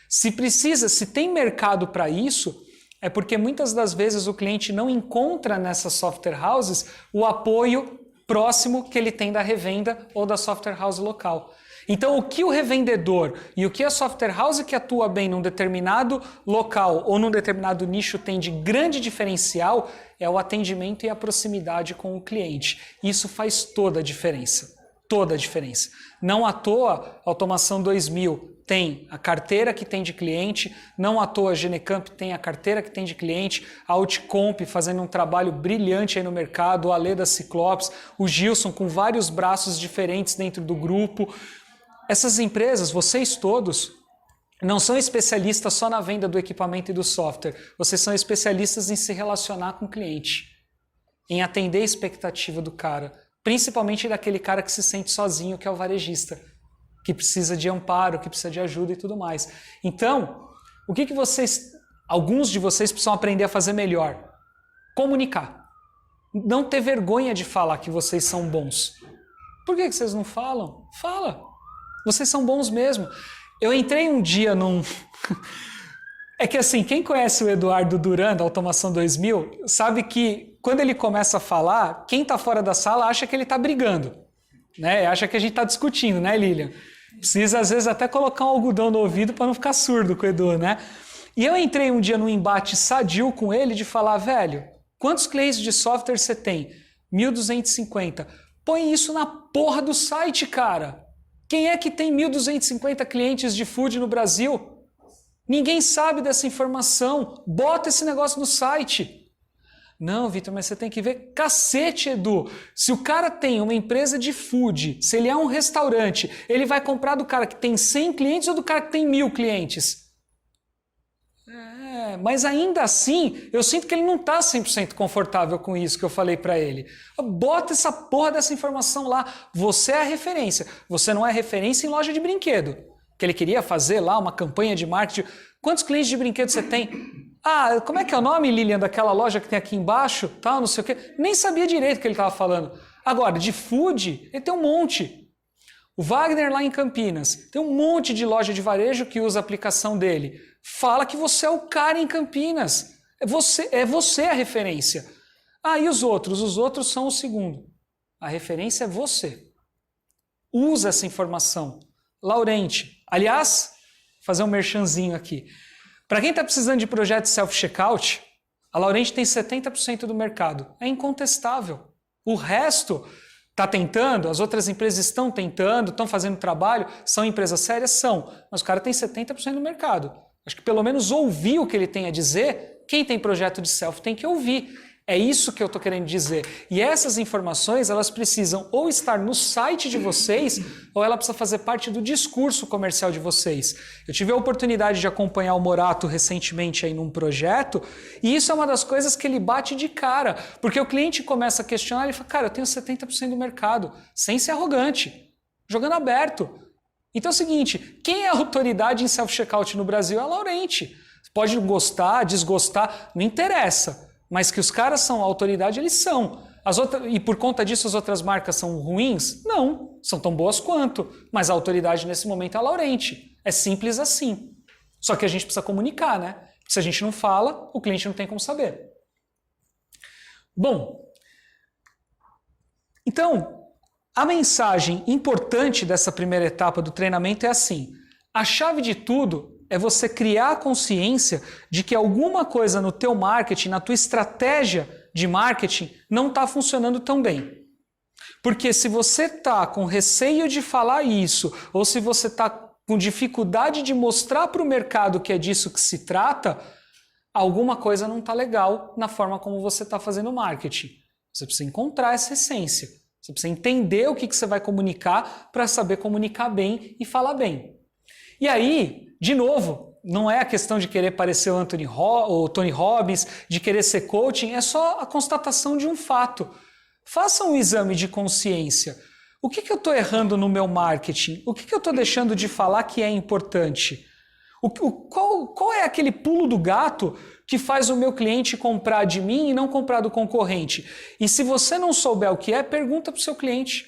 Se precisa, se tem mercado para isso, é porque muitas das vezes o cliente não encontra nessas software houses o apoio próximo que ele tem da revenda ou da software house local. Então, o que o revendedor e o que a software house que atua bem num determinado local ou num determinado nicho tem de grande diferencial é o atendimento e a proximidade com o cliente. Isso faz toda a diferença. Toda a diferença. Não à toa, a Automação 2000 tem a carteira que tem de cliente, não à toa a Genecamp tem a carteira que tem de cliente, a Outcomp fazendo um trabalho brilhante aí no mercado, o Ale da Ciclopes, o Gilson com vários braços diferentes dentro do grupo. Essas empresas, vocês todos, não são especialistas só na venda do equipamento e do software, vocês são especialistas em se relacionar com o cliente, em atender a expectativa do cara, principalmente daquele cara que se sente sozinho, que é o varejista, que precisa de amparo, que precisa de ajuda e tudo mais. Então, o que alguns de vocês precisam aprender a fazer melhor? Comunicar. Não ter vergonha de falar que vocês são bons. Por que vocês não falam? Fala. Vocês são bons mesmo. Eu entrei um dia num... É que assim, quem conhece o Eduardo Duran, da Automação 2000, sabe que quando ele começa a falar, quem está fora da sala acha que ele está brigando, né? Acha que a gente está discutindo, né, Lilian? Precisa, às vezes, até colocar um algodão no ouvido para não ficar surdo com o Edu, né? E eu entrei um dia num embate sadio com ele de falar, velho, quantos clientes de software você tem? 1.250. Põe isso na porra do site, cara. Quem é que tem 1.250 clientes de food no Brasil? Ninguém sabe dessa informação. Bota esse negócio no site. Não, Vitor, mas você tem que ver. Cacete, Edu. Se o cara tem uma empresa de food, se ele é um restaurante, ele vai comprar do cara que tem 100 clientes ou do cara que tem 1.000 clientes? Mas ainda assim, eu sinto que ele não está 100% confortável com isso que eu falei para ele. Bota essa porra dessa informação lá. Você é a referência. Você não é referência em loja de brinquedo. Que ele queria fazer lá uma campanha de marketing. Quantos clientes de brinquedo você tem? Ah, como é que é o nome, Lilian, daquela loja que tem aqui embaixo? Tal, não sei o quê. Nem sabia direito o que ele estava falando. Agora, de food, ele tem um monte. O Wagner lá em Campinas tem um monte de loja de varejo que usa a aplicação dele. Fala que você é o cara em Campinas. É você a referência. Ah, e os outros? Os outros são o segundo. A referência é você. Usa essa informação. Laurente. Aliás, fazer um merchanzinho aqui. Para quem está precisando de projeto de self-checkout, a Laurente tem 70% do mercado. É incontestável. O resto está tentando, as outras empresas estão tentando, estão fazendo trabalho, são empresas sérias? São. Mas o cara tem 70% do mercado. Acho que pelo menos ouvir o que ele tem a dizer, quem tem projeto de selfie tem que ouvir. É isso que eu estou querendo dizer. E essas informações, elas precisam ou estar no site de vocês, ou ela precisa fazer parte do discurso comercial de vocês. Eu tive a oportunidade de acompanhar o Morato recentemente aí num projeto, e isso é uma das coisas que ele bate de cara, porque o cliente começa a questionar, ele fala, cara, eu tenho 70% do mercado, sem ser arrogante, jogando aberto. Então é o seguinte, quem é a autoridade em self-checkout no Brasil é a Laurenti. Pode gostar, desgostar, não interessa. Mas que os caras são autoridade, eles são. E por conta disso as outras marcas são ruins? Não, são tão boas quanto. Mas a autoridade nesse momento é a Laurenti. É simples assim. Só que a gente precisa comunicar, né? Se a gente não fala, o cliente não tem como saber. Bom, então, a mensagem importante dessa primeira etapa do treinamento é assim. A chave de tudo é você criar a consciência de que alguma coisa no teu marketing, na tua estratégia de marketing, não está funcionando tão bem. Porque se você está com receio de falar isso, ou se você está com dificuldade de mostrar para o mercado que é disso que se trata, alguma coisa não está legal na forma como você está fazendo marketing. Você precisa encontrar essa essência. Você precisa entender o que você vai comunicar para saber comunicar bem e falar bem. E aí, de novo, não é a questão de querer parecer o Tony Robbins, de querer ser coaching, é só a constatação de um fato. Faça um exame de consciência. O que eu estou errando no meu marketing? O que eu estou deixando de falar que é importante? Qual é aquele pulo do gato que faz o meu cliente comprar de mim e não comprar do concorrente? E se você não souber o que é, pergunta para o seu cliente.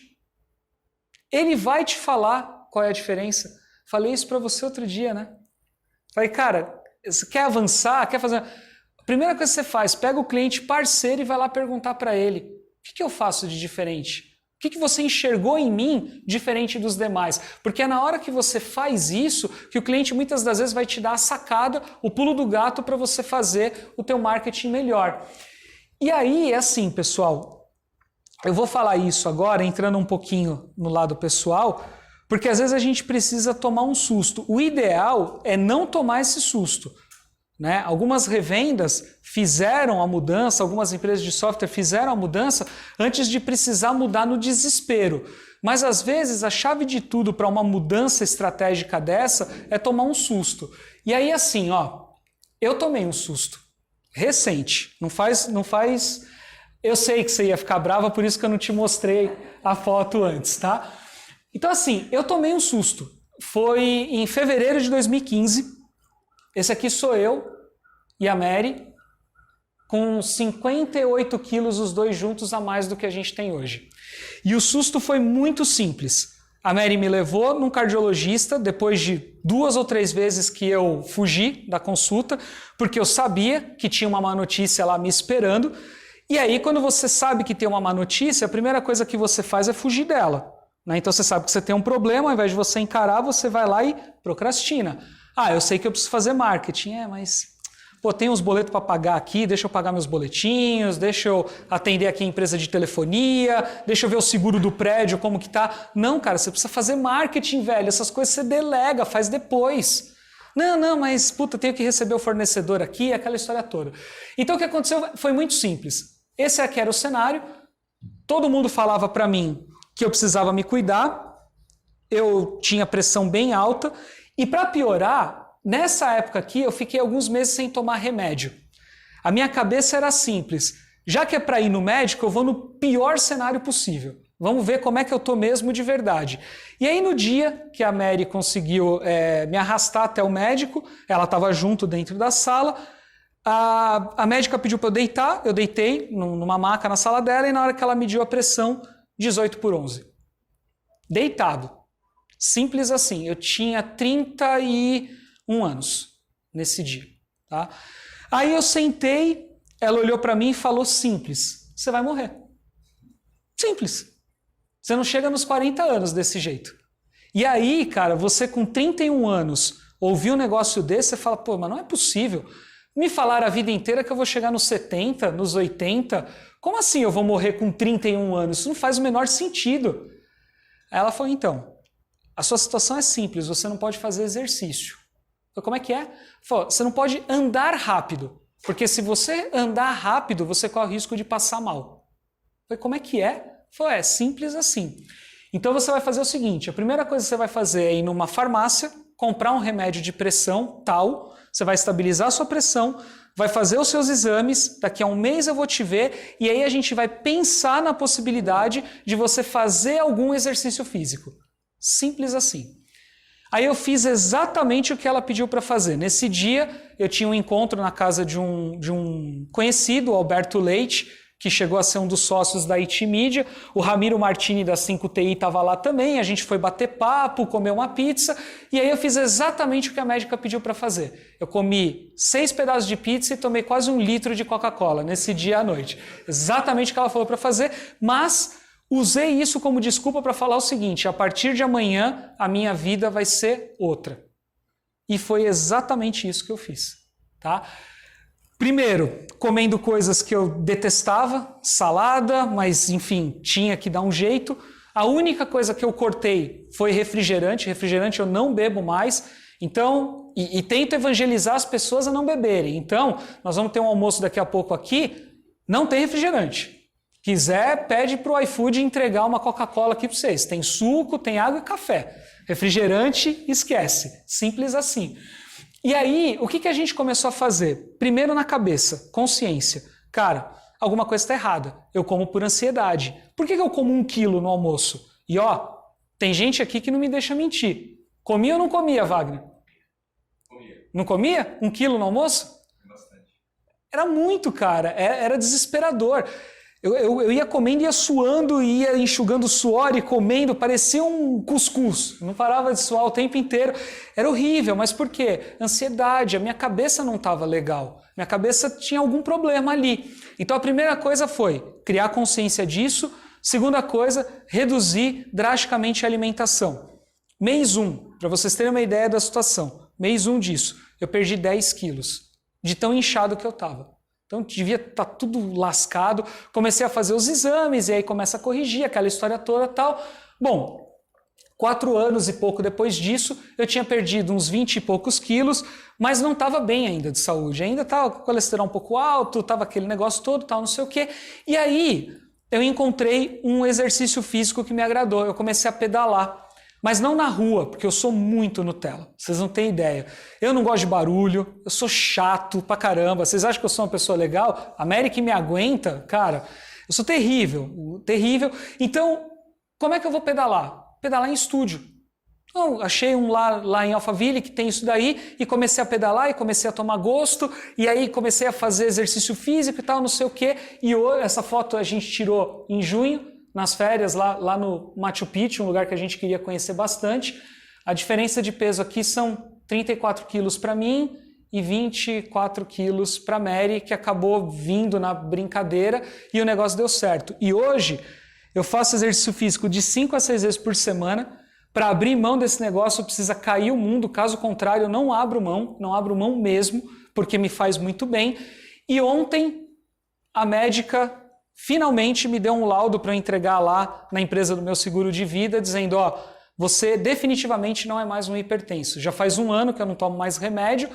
Ele vai te falar qual é a diferença. Falei isso para você outro dia, né? Falei, cara, você quer avançar, quer fazer... A primeira coisa que você faz, pega o cliente parceiro e vai lá perguntar para ele, o que eu faço de diferente? O que você enxergou em mim diferente dos demais? Porque é na hora que você faz isso que o cliente muitas das vezes vai te dar a sacada, o pulo do gato para você fazer o teu marketing melhor. E aí é assim, pessoal, eu vou falar isso agora, entrando um pouquinho no lado pessoal, porque às vezes a gente precisa tomar um susto. O ideal é não tomar esse susto, né? Algumas revendas fizeram a mudança, algumas empresas de software fizeram a mudança antes de precisar mudar no desespero. Mas às vezes a chave de tudo para uma mudança estratégica dessa é tomar um susto. E aí assim, ó, eu tomei um susto recente. Não faz... Eu sei que você ia ficar brava, por isso que eu não te mostrei a foto antes, tá? Então assim, eu tomei um susto. Foi em fevereiro de 2015. Esse aqui sou eu e a Mary, com 58 quilos os dois juntos a mais do que a gente tem hoje. E o susto foi muito simples. A Mary me levou num cardiologista depois de 2 ou 3 vezes que eu fugi da consulta, porque eu sabia que tinha uma má notícia lá me esperando. E aí, quando você sabe que tem uma má notícia, a primeira coisa que você faz é fugir dela. Então você sabe que você tem um problema, ao invés de você encarar, você vai lá e procrastina. Ah, eu sei que eu preciso fazer marketing, mas pô, tem uns boletos para pagar aqui, deixa eu pagar meus boletinhos, deixa eu atender aqui a empresa de telefonia, deixa eu ver o seguro do prédio, como que tá. Não, cara, você precisa fazer marketing, velho, essas coisas você delega, faz depois. Não, mas puta, tenho que receber o fornecedor aqui, aquela história toda. Então o que aconteceu foi muito simples. Esse aqui era o cenário, todo mundo falava para mim que eu precisava me cuidar, eu tinha pressão bem alta, e para piorar, nessa época aqui eu fiquei alguns meses sem tomar remédio. A minha cabeça era simples, já que é para ir no médico, eu vou no pior cenário possível. Vamos ver como é que eu tô mesmo de verdade. E aí no dia que a Mary conseguiu me arrastar até o médico, ela estava junto dentro da sala, a médica pediu para eu deitar, eu deitei numa maca na sala dela, e na hora que ela mediu a pressão, 18/11. Deitado. Simples assim. Eu tinha 31 anos nesse dia. Tá? Aí eu sentei, ela olhou para mim e falou simples. Você vai morrer. Simples. Você não chega nos 40 anos desse jeito. E aí, cara, você com 31 anos ouvir um negócio desse, você fala, pô, mas não é possível. Me falaram a vida inteira que eu vou chegar nos 70, nos 80. Como assim eu vou morrer com 31 anos? Isso não faz o menor sentido. Aí ela falou, então, a sua situação é simples, você não pode fazer exercício. Falei, como é que é? Falei, você não pode andar rápido, porque se você andar rápido, você corre o risco de passar mal. Falei, como é que é? Falei, é simples assim. Então você vai fazer o seguinte, a primeira coisa que você vai fazer é ir numa farmácia, comprar um remédio de pressão tal, você vai estabilizar a sua pressão, vai fazer os seus exames, daqui a um mês eu vou te ver, e aí a gente vai pensar na possibilidade de você fazer algum exercício físico. Simples assim. Aí eu fiz exatamente o que ela pediu para fazer. Nesse dia, eu tinha um encontro na casa de um conhecido, o Alberto Leite, que chegou a ser um dos sócios da IT Media. O Ramiro Martini da 5TI estava lá também, a gente foi bater papo, comer uma pizza, e aí eu fiz exatamente o que a médica pediu para fazer. Eu comi 6 pedaços de pizza e tomei quase 1 litro de Coca-Cola nesse dia à noite. Exatamente o que ela falou para fazer, mas usei isso como desculpa para falar o seguinte, a partir de amanhã a minha vida vai ser outra. E foi exatamente isso que eu fiz, tá? Primeiro, comendo coisas que eu detestava, salada, mas enfim, tinha que dar um jeito. A única coisa que eu cortei foi refrigerante. Refrigerante eu não bebo mais. Então, e tento evangelizar as pessoas a não beberem. Então, nós vamos ter um almoço daqui a pouco aqui, não tem refrigerante. Quiser, pede para o iFood entregar uma Coca-Cola aqui para vocês. Tem suco, tem água e café. Refrigerante, esquece. Simples assim. E aí, o que a gente começou a fazer? Primeiro na cabeça, consciência. Cara, alguma coisa está errada. Eu como por ansiedade. Por que eu como 1 quilo no almoço? E ó, tem gente aqui que não me deixa mentir. Comia ou não comia, Wagner? Comia. Não comia? 1 quilo no almoço? Bastante. Era muito, cara. Era desesperador. Eu ia comendo, ia suando, ia enxugando suor e comendo, parecia um cuscuz. Não parava de suar o tempo inteiro. Era horrível, mas por quê? Ansiedade, a minha cabeça não estava legal. Minha cabeça tinha algum problema ali. Então a primeira coisa foi criar consciência disso. Segunda coisa, reduzir drasticamente a alimentação. Mês 1, para vocês terem uma ideia da situação, mês 1 disso, eu perdi 10 quilos, de tão inchado que eu estava. Então devia estar tudo lascado, comecei a fazer os exames e aí começa a corrigir aquela história toda e tal. Bom, 4 anos e pouco depois disso, eu tinha perdido uns 20 e poucos quilos, mas não estava bem ainda de saúde, ainda estava com o colesterol um pouco alto, estava aquele negócio todo, tal, não sei o quê. E aí eu encontrei um exercício físico que me agradou, eu comecei a pedalar. Mas não na rua, porque eu sou muito Nutella. Vocês não têm ideia. Eu não gosto de barulho, eu sou chato pra caramba. Vocês acham que eu sou uma pessoa legal? A Mary que me aguenta, cara, eu sou terrível, terrível. Então, como é que eu vou pedalar? Pedalar em estúdio. Então, achei um lá em Alphaville que tem isso daí e comecei a pedalar e comecei a tomar gosto e aí comecei a fazer exercício físico e tal, não sei o quê. E essa foto a gente tirou em junho. Nas férias, lá no Machu Picchu, um lugar que a gente queria conhecer bastante. A diferença de peso aqui são 34 quilos para mim e 24 quilos para a Mary, que acabou vindo na brincadeira e o negócio deu certo. E hoje eu faço exercício físico de 5 a 6 vezes por semana. Para abrir mão desse negócio precisa cair o mundo, caso contrário eu não abro mão mesmo, porque me faz muito bem. E ontem a médica finalmente me deu um laudo para eu entregar lá na empresa do meu seguro de vida, dizendo, ó, você definitivamente não é mais um hipertenso. Já faz 1 ano que eu não tomo mais remédio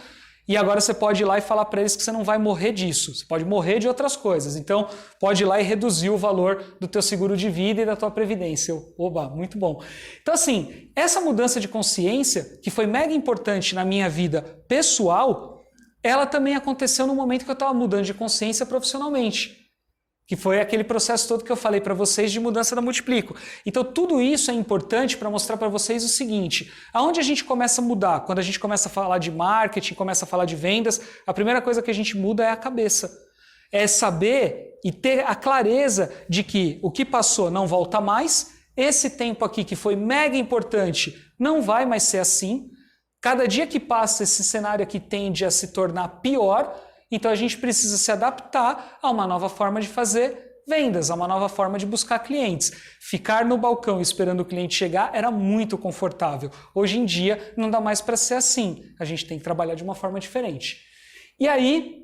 e agora você pode ir lá e falar para eles que você não vai morrer disso. Você pode morrer de outras coisas. Então, pode ir lá e reduzir o valor do teu seguro de vida e da tua previdência. Oba, muito bom. Então, assim, essa mudança de consciência, que foi mega importante na minha vida pessoal, ela também aconteceu no momento que eu estava mudando de consciência profissionalmente. Que foi aquele processo todo que eu falei para vocês de mudança da Multiplico. Então tudo isso é importante para mostrar para vocês o seguinte, aonde a gente começa a mudar? Quando a gente começa a falar de marketing, começa a falar de vendas, a primeira coisa que a gente muda é a cabeça. É saber e ter a clareza de que o que passou não volta mais, esse tempo aqui que foi mega importante não vai mais ser assim, cada dia que passa esse cenário aqui tende a se tornar pior. Então a gente precisa se adaptar a uma nova forma de fazer vendas, a uma nova forma de buscar clientes. Ficar no balcão esperando o cliente chegar era muito confortável. Hoje em dia não dá mais para ser assim. A gente tem que trabalhar de uma forma diferente. E aí,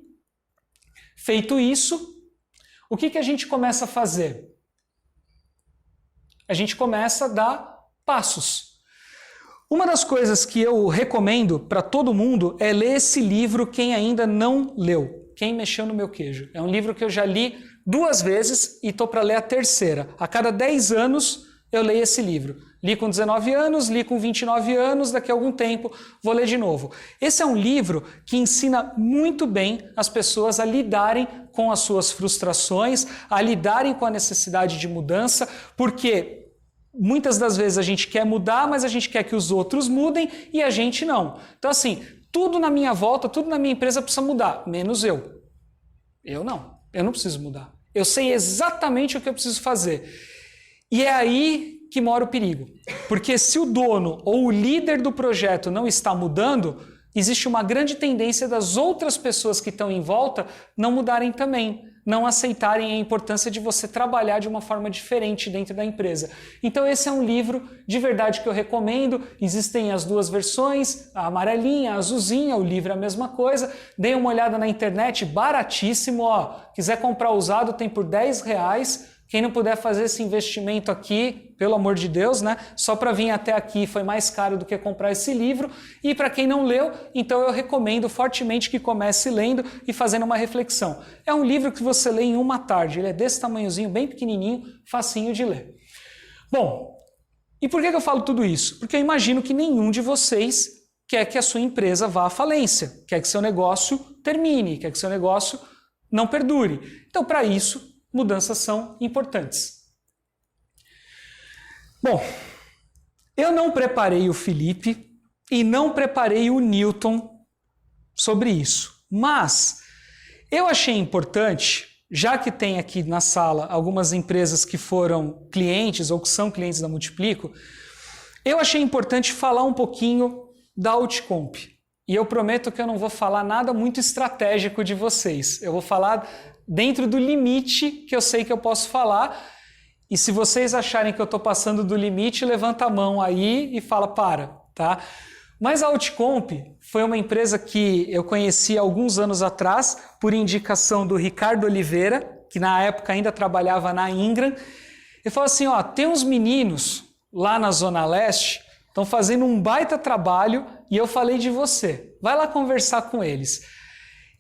feito isso, o que a gente começa a fazer? A gente começa a dar passos. Uma das coisas que eu recomendo para todo mundo é ler esse livro quem ainda não leu. Quem Mexeu no Meu Queijo. É um livro que eu já li 2 vezes e estou para ler a 3ª. A cada 10 anos eu leio esse livro. Li com 19 anos, li com 29 anos, daqui a algum tempo vou ler de novo. Esse é um livro que ensina muito bem as pessoas a lidarem com as suas frustrações, a lidarem com a necessidade de mudança, porque muitas das vezes a gente quer mudar, mas a gente quer que os outros mudem e a gente não. Então assim, tudo na minha volta, tudo na minha empresa precisa mudar, menos eu. Eu não preciso mudar. Eu sei exatamente o que eu preciso fazer. E é aí que mora o perigo. Porque se o dono ou o líder do projeto não está mudando, existe uma grande tendência das outras pessoas que estão em volta não mudarem também, não aceitarem a importância de você trabalhar de uma forma diferente dentro da empresa. Então esse é um livro de verdade que eu recomendo. Existem as 2 versões, a amarelinha, a azulzinha, o livro é a mesma coisa. Dê uma olhada na internet, baratíssimo. Quiser comprar usado, tem por R$10. Quem não puder fazer esse investimento aqui, pelo amor de Deus, né? Só para vir até aqui foi mais caro do que comprar esse livro. E para quem não leu, então eu recomendo fortemente que comece lendo e fazendo uma reflexão. É um livro que você lê em uma tarde. Ele é desse tamanhozinho, bem pequenininho, facinho de ler. Bom, e por que eu falo tudo isso? Porque eu imagino que nenhum de vocês quer que a sua empresa vá à falência, quer que seu negócio termine, quer que seu negócio não perdure. Então, para isso, mudanças são importantes. Bom, eu não preparei o Felipe e não preparei o Newton sobre isso, mas eu achei importante, já que tem aqui na sala algumas empresas que foram clientes ou que são clientes da Multiplico, eu achei importante falar um pouquinho da Outcomp. E eu prometo que eu não vou falar nada muito estratégico de vocês. Eu vou falar dentro do limite que eu sei que eu posso falar. E se vocês acharem que eu estou passando do limite, levanta a mão aí e fala para, tá? Mas a Outcomp foi uma empresa que eu conheci há alguns anos atrás por indicação do Ricardo Oliveira, que na época ainda trabalhava na Ingram. Ele falou assim, tem uns meninos lá na Zona Leste, estão fazendo um baita trabalho e eu falei de você. Vai lá conversar com eles.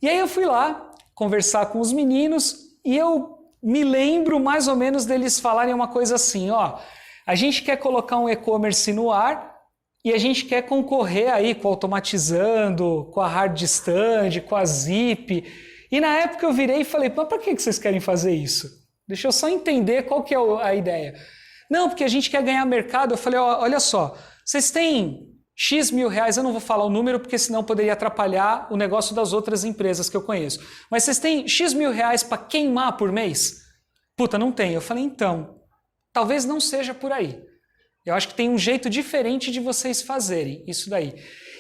E aí eu fui lá conversar com os meninos e eu me lembro mais ou menos deles falarem uma coisa assim, a gente quer colocar um e-commerce no ar e a gente quer concorrer aí com o Automatizando, com a Hard Stand, com a Zip. E na época eu virei e falei, mas para que vocês querem fazer isso? Deixa eu só entender qual que é a ideia. Não, porque a gente quer ganhar mercado. Eu falei, olha só, vocês têm X mil reais, eu não vou falar o número porque senão poderia atrapalhar o negócio das outras empresas que eu conheço. Mas vocês têm X mil reais para queimar por mês? Puta, não tem. Eu falei, então, talvez não seja por aí. Eu acho que tem um jeito diferente de vocês fazerem isso daí.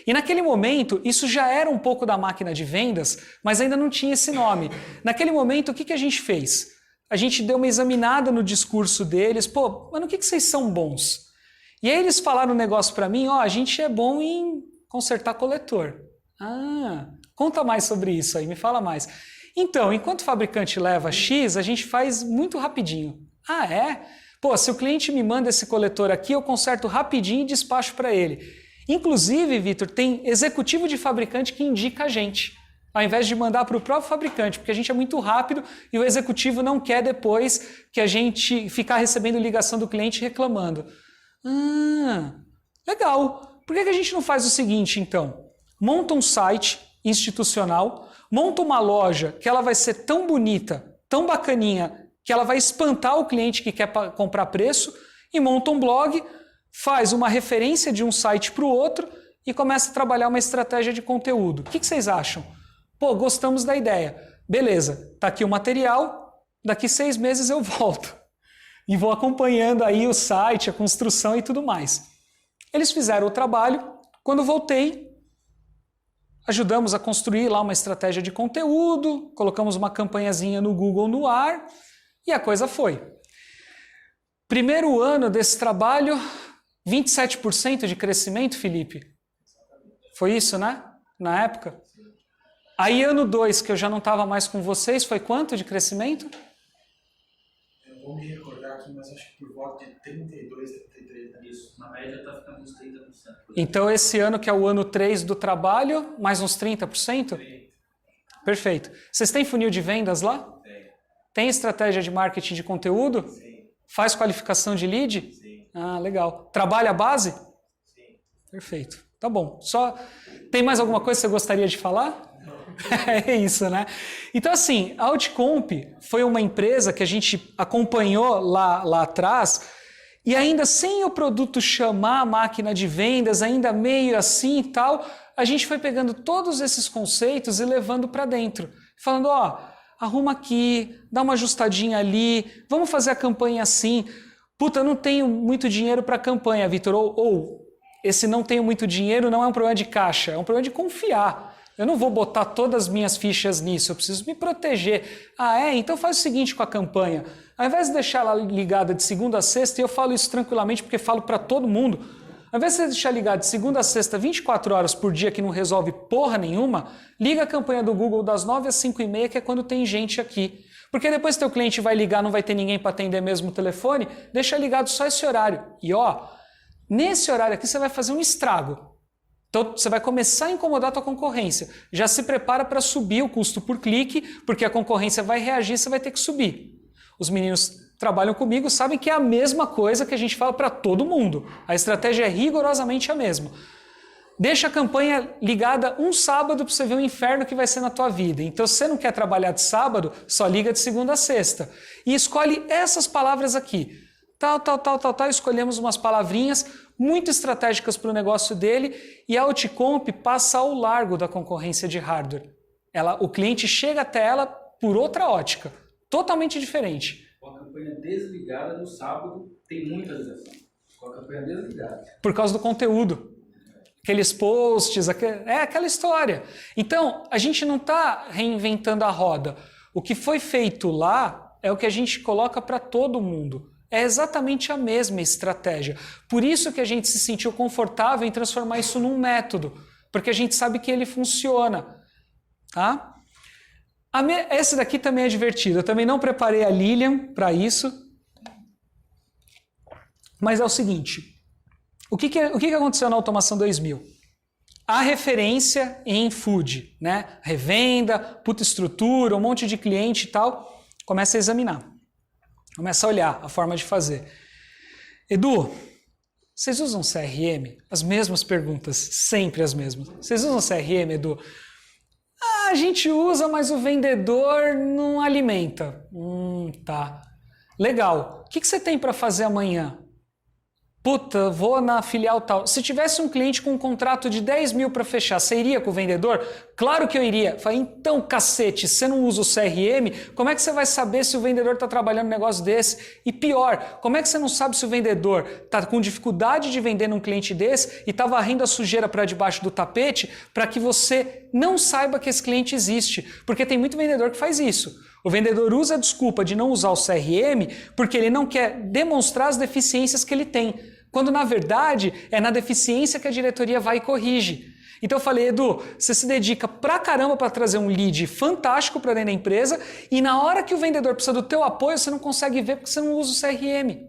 E naquele momento, isso já era um pouco da máquina de vendas, mas ainda não tinha esse nome. Naquele momento, o que a gente fez? A gente deu uma examinada no discurso deles. Pô, mas no que vocês são bons? E aí eles falaram um negócio para mim, a gente é bom em consertar coletor. Conta mais sobre isso aí, me fala mais. Então, enquanto o fabricante leva X, a gente faz muito rapidinho. É? Pô, se o cliente me manda esse coletor aqui, eu conserto rapidinho e despacho para ele. Inclusive, Vitor, tem executivo de fabricante que indica a gente, ao invés de mandar para o próprio fabricante, porque a gente é muito rápido e o executivo não quer depois que a gente ficar recebendo ligação do cliente reclamando. Legal. Por que a gente não faz o seguinte, então? Monta um site institucional, monta uma loja que ela vai ser tão bonita, tão bacaninha, que ela vai espantar o cliente que quer comprar preço, e monta um blog, faz uma referência de um site para o outro e começa a trabalhar uma estratégia de conteúdo. O que vocês acham? Pô, gostamos da ideia. Beleza, tá aqui o material, daqui 6 meses eu volto. E vou acompanhando aí o site, a construção e tudo mais. Eles fizeram o trabalho. Quando voltei, ajudamos a construir lá uma estratégia de conteúdo, colocamos uma campanhazinha no Google no ar e a coisa foi. Primeiro ano desse trabalho, 27% de crescimento, Felipe? Foi isso, né? Na época? Aí ano 2, que eu já não estava mais com vocês, foi quanto de crescimento? não vou me recordar aqui, mas acho que por volta de 32, 33, né? Isso, na média está ficando uns 30%. Então esse ano que é o ano 3 do trabalho, mais uns 30%? Perfeito. Vocês têm funil de vendas lá? Tem. Tem estratégia de marketing de conteúdo? Sim. Faz qualificação de lead? Sim. Ah, legal. Trabalha a base? Sim. Perfeito. Tá bom. Só tem mais alguma coisa que você gostaria de falar? É isso, né? Então, assim, a Outcomp foi uma empresa que a gente acompanhou lá atrás e ainda sem o produto chamar a máquina de vendas, ainda meio assim e tal, a gente foi pegando todos esses conceitos e levando para dentro. Falando, ó, arruma aqui, dá uma ajustadinha ali, vamos fazer a campanha assim. Puta, eu não tenho muito dinheiro para a campanha, Vitor. Ou esse não tenho muito dinheiro não é um problema de caixa, é um problema de confiar. Eu não vou botar todas as minhas fichas nisso, eu preciso me proteger. Ah, é? Então faz o seguinte com a campanha. Ao invés de deixar ela ligada de segunda a sexta, e eu falo isso tranquilamente porque falo para todo mundo, ao invés de você deixar ligado de segunda a sexta 24 horas por dia que não resolve porra nenhuma, liga a campanha do Google das 9 às 5h30, que é quando tem gente aqui. Porque depois teu cliente vai ligar, não vai ter ninguém para atender mesmo o telefone, deixa ligado só esse horário. E ó, nesse horário aqui você vai fazer um estrago. Então você vai começar a incomodar a tua concorrência. Já se prepara para subir o custo por clique, porque a concorrência vai reagir e você vai ter que subir. Os meninos que trabalham comigo sabem que é a mesma coisa que a gente fala para todo mundo. A estratégia é rigorosamente a mesma. Deixa a campanha ligada um sábado para você ver o inferno que vai ser na tua vida. Então, se você não quer trabalhar de sábado, só liga de segunda a sexta. E escolhe essas palavras aqui. Tal, escolhemos umas palavrinhas muito estratégicas para o negócio dele e a Outcomp passa ao largo da concorrência de hardware. O cliente chega até ela por outra ótica, totalmente diferente. Com a campanha desligada no sábado, tem muita adesão. Com a campanha desligada. Por causa do conteúdo. Aqueles posts, aquela história. Então, a gente não está reinventando a roda. O que foi feito lá é o que a gente coloca para todo mundo. É exatamente a mesma estratégia. Por isso que a gente se sentiu confortável em transformar isso num método, porque a gente sabe que ele funciona. Tá? Esse daqui também é divertido. Eu também não preparei a Lilian para isso. Mas é o seguinte. O que aconteceu na Automação 2000? A referência em food, né? Revenda, puta estrutura, um monte de cliente e tal. Começa a examinar. Começa a olhar a forma de fazer. Edu, vocês usam CRM? As mesmas perguntas, sempre as mesmas. Vocês usam CRM, Edu? A gente usa, mas o vendedor não alimenta. Tá. Legal. O que você tem para fazer amanhã? Puta, vou na filial tal. Se tivesse um cliente com um contrato de 10 mil para fechar, você iria com o vendedor? Claro que eu iria. Falei, então, cacete, você não usa o CRM? Como é que você vai saber se o vendedor está trabalhando um negócio desse? E pior, como é que você não sabe se o vendedor está com dificuldade de vender num cliente desse e está varrendo a sujeira para debaixo do tapete para que você não saiba que esse cliente existe? Porque tem muito vendedor que faz isso. O vendedor usa a desculpa de não usar o CRM porque ele não quer demonstrar as deficiências que ele tem, quando na verdade é na deficiência que a diretoria vai e corrige. Então eu falei, Edu, você se dedica pra caramba para trazer um lead fantástico para dentro da empresa e na hora que o vendedor precisa do teu apoio você não consegue ver porque você não usa o CRM.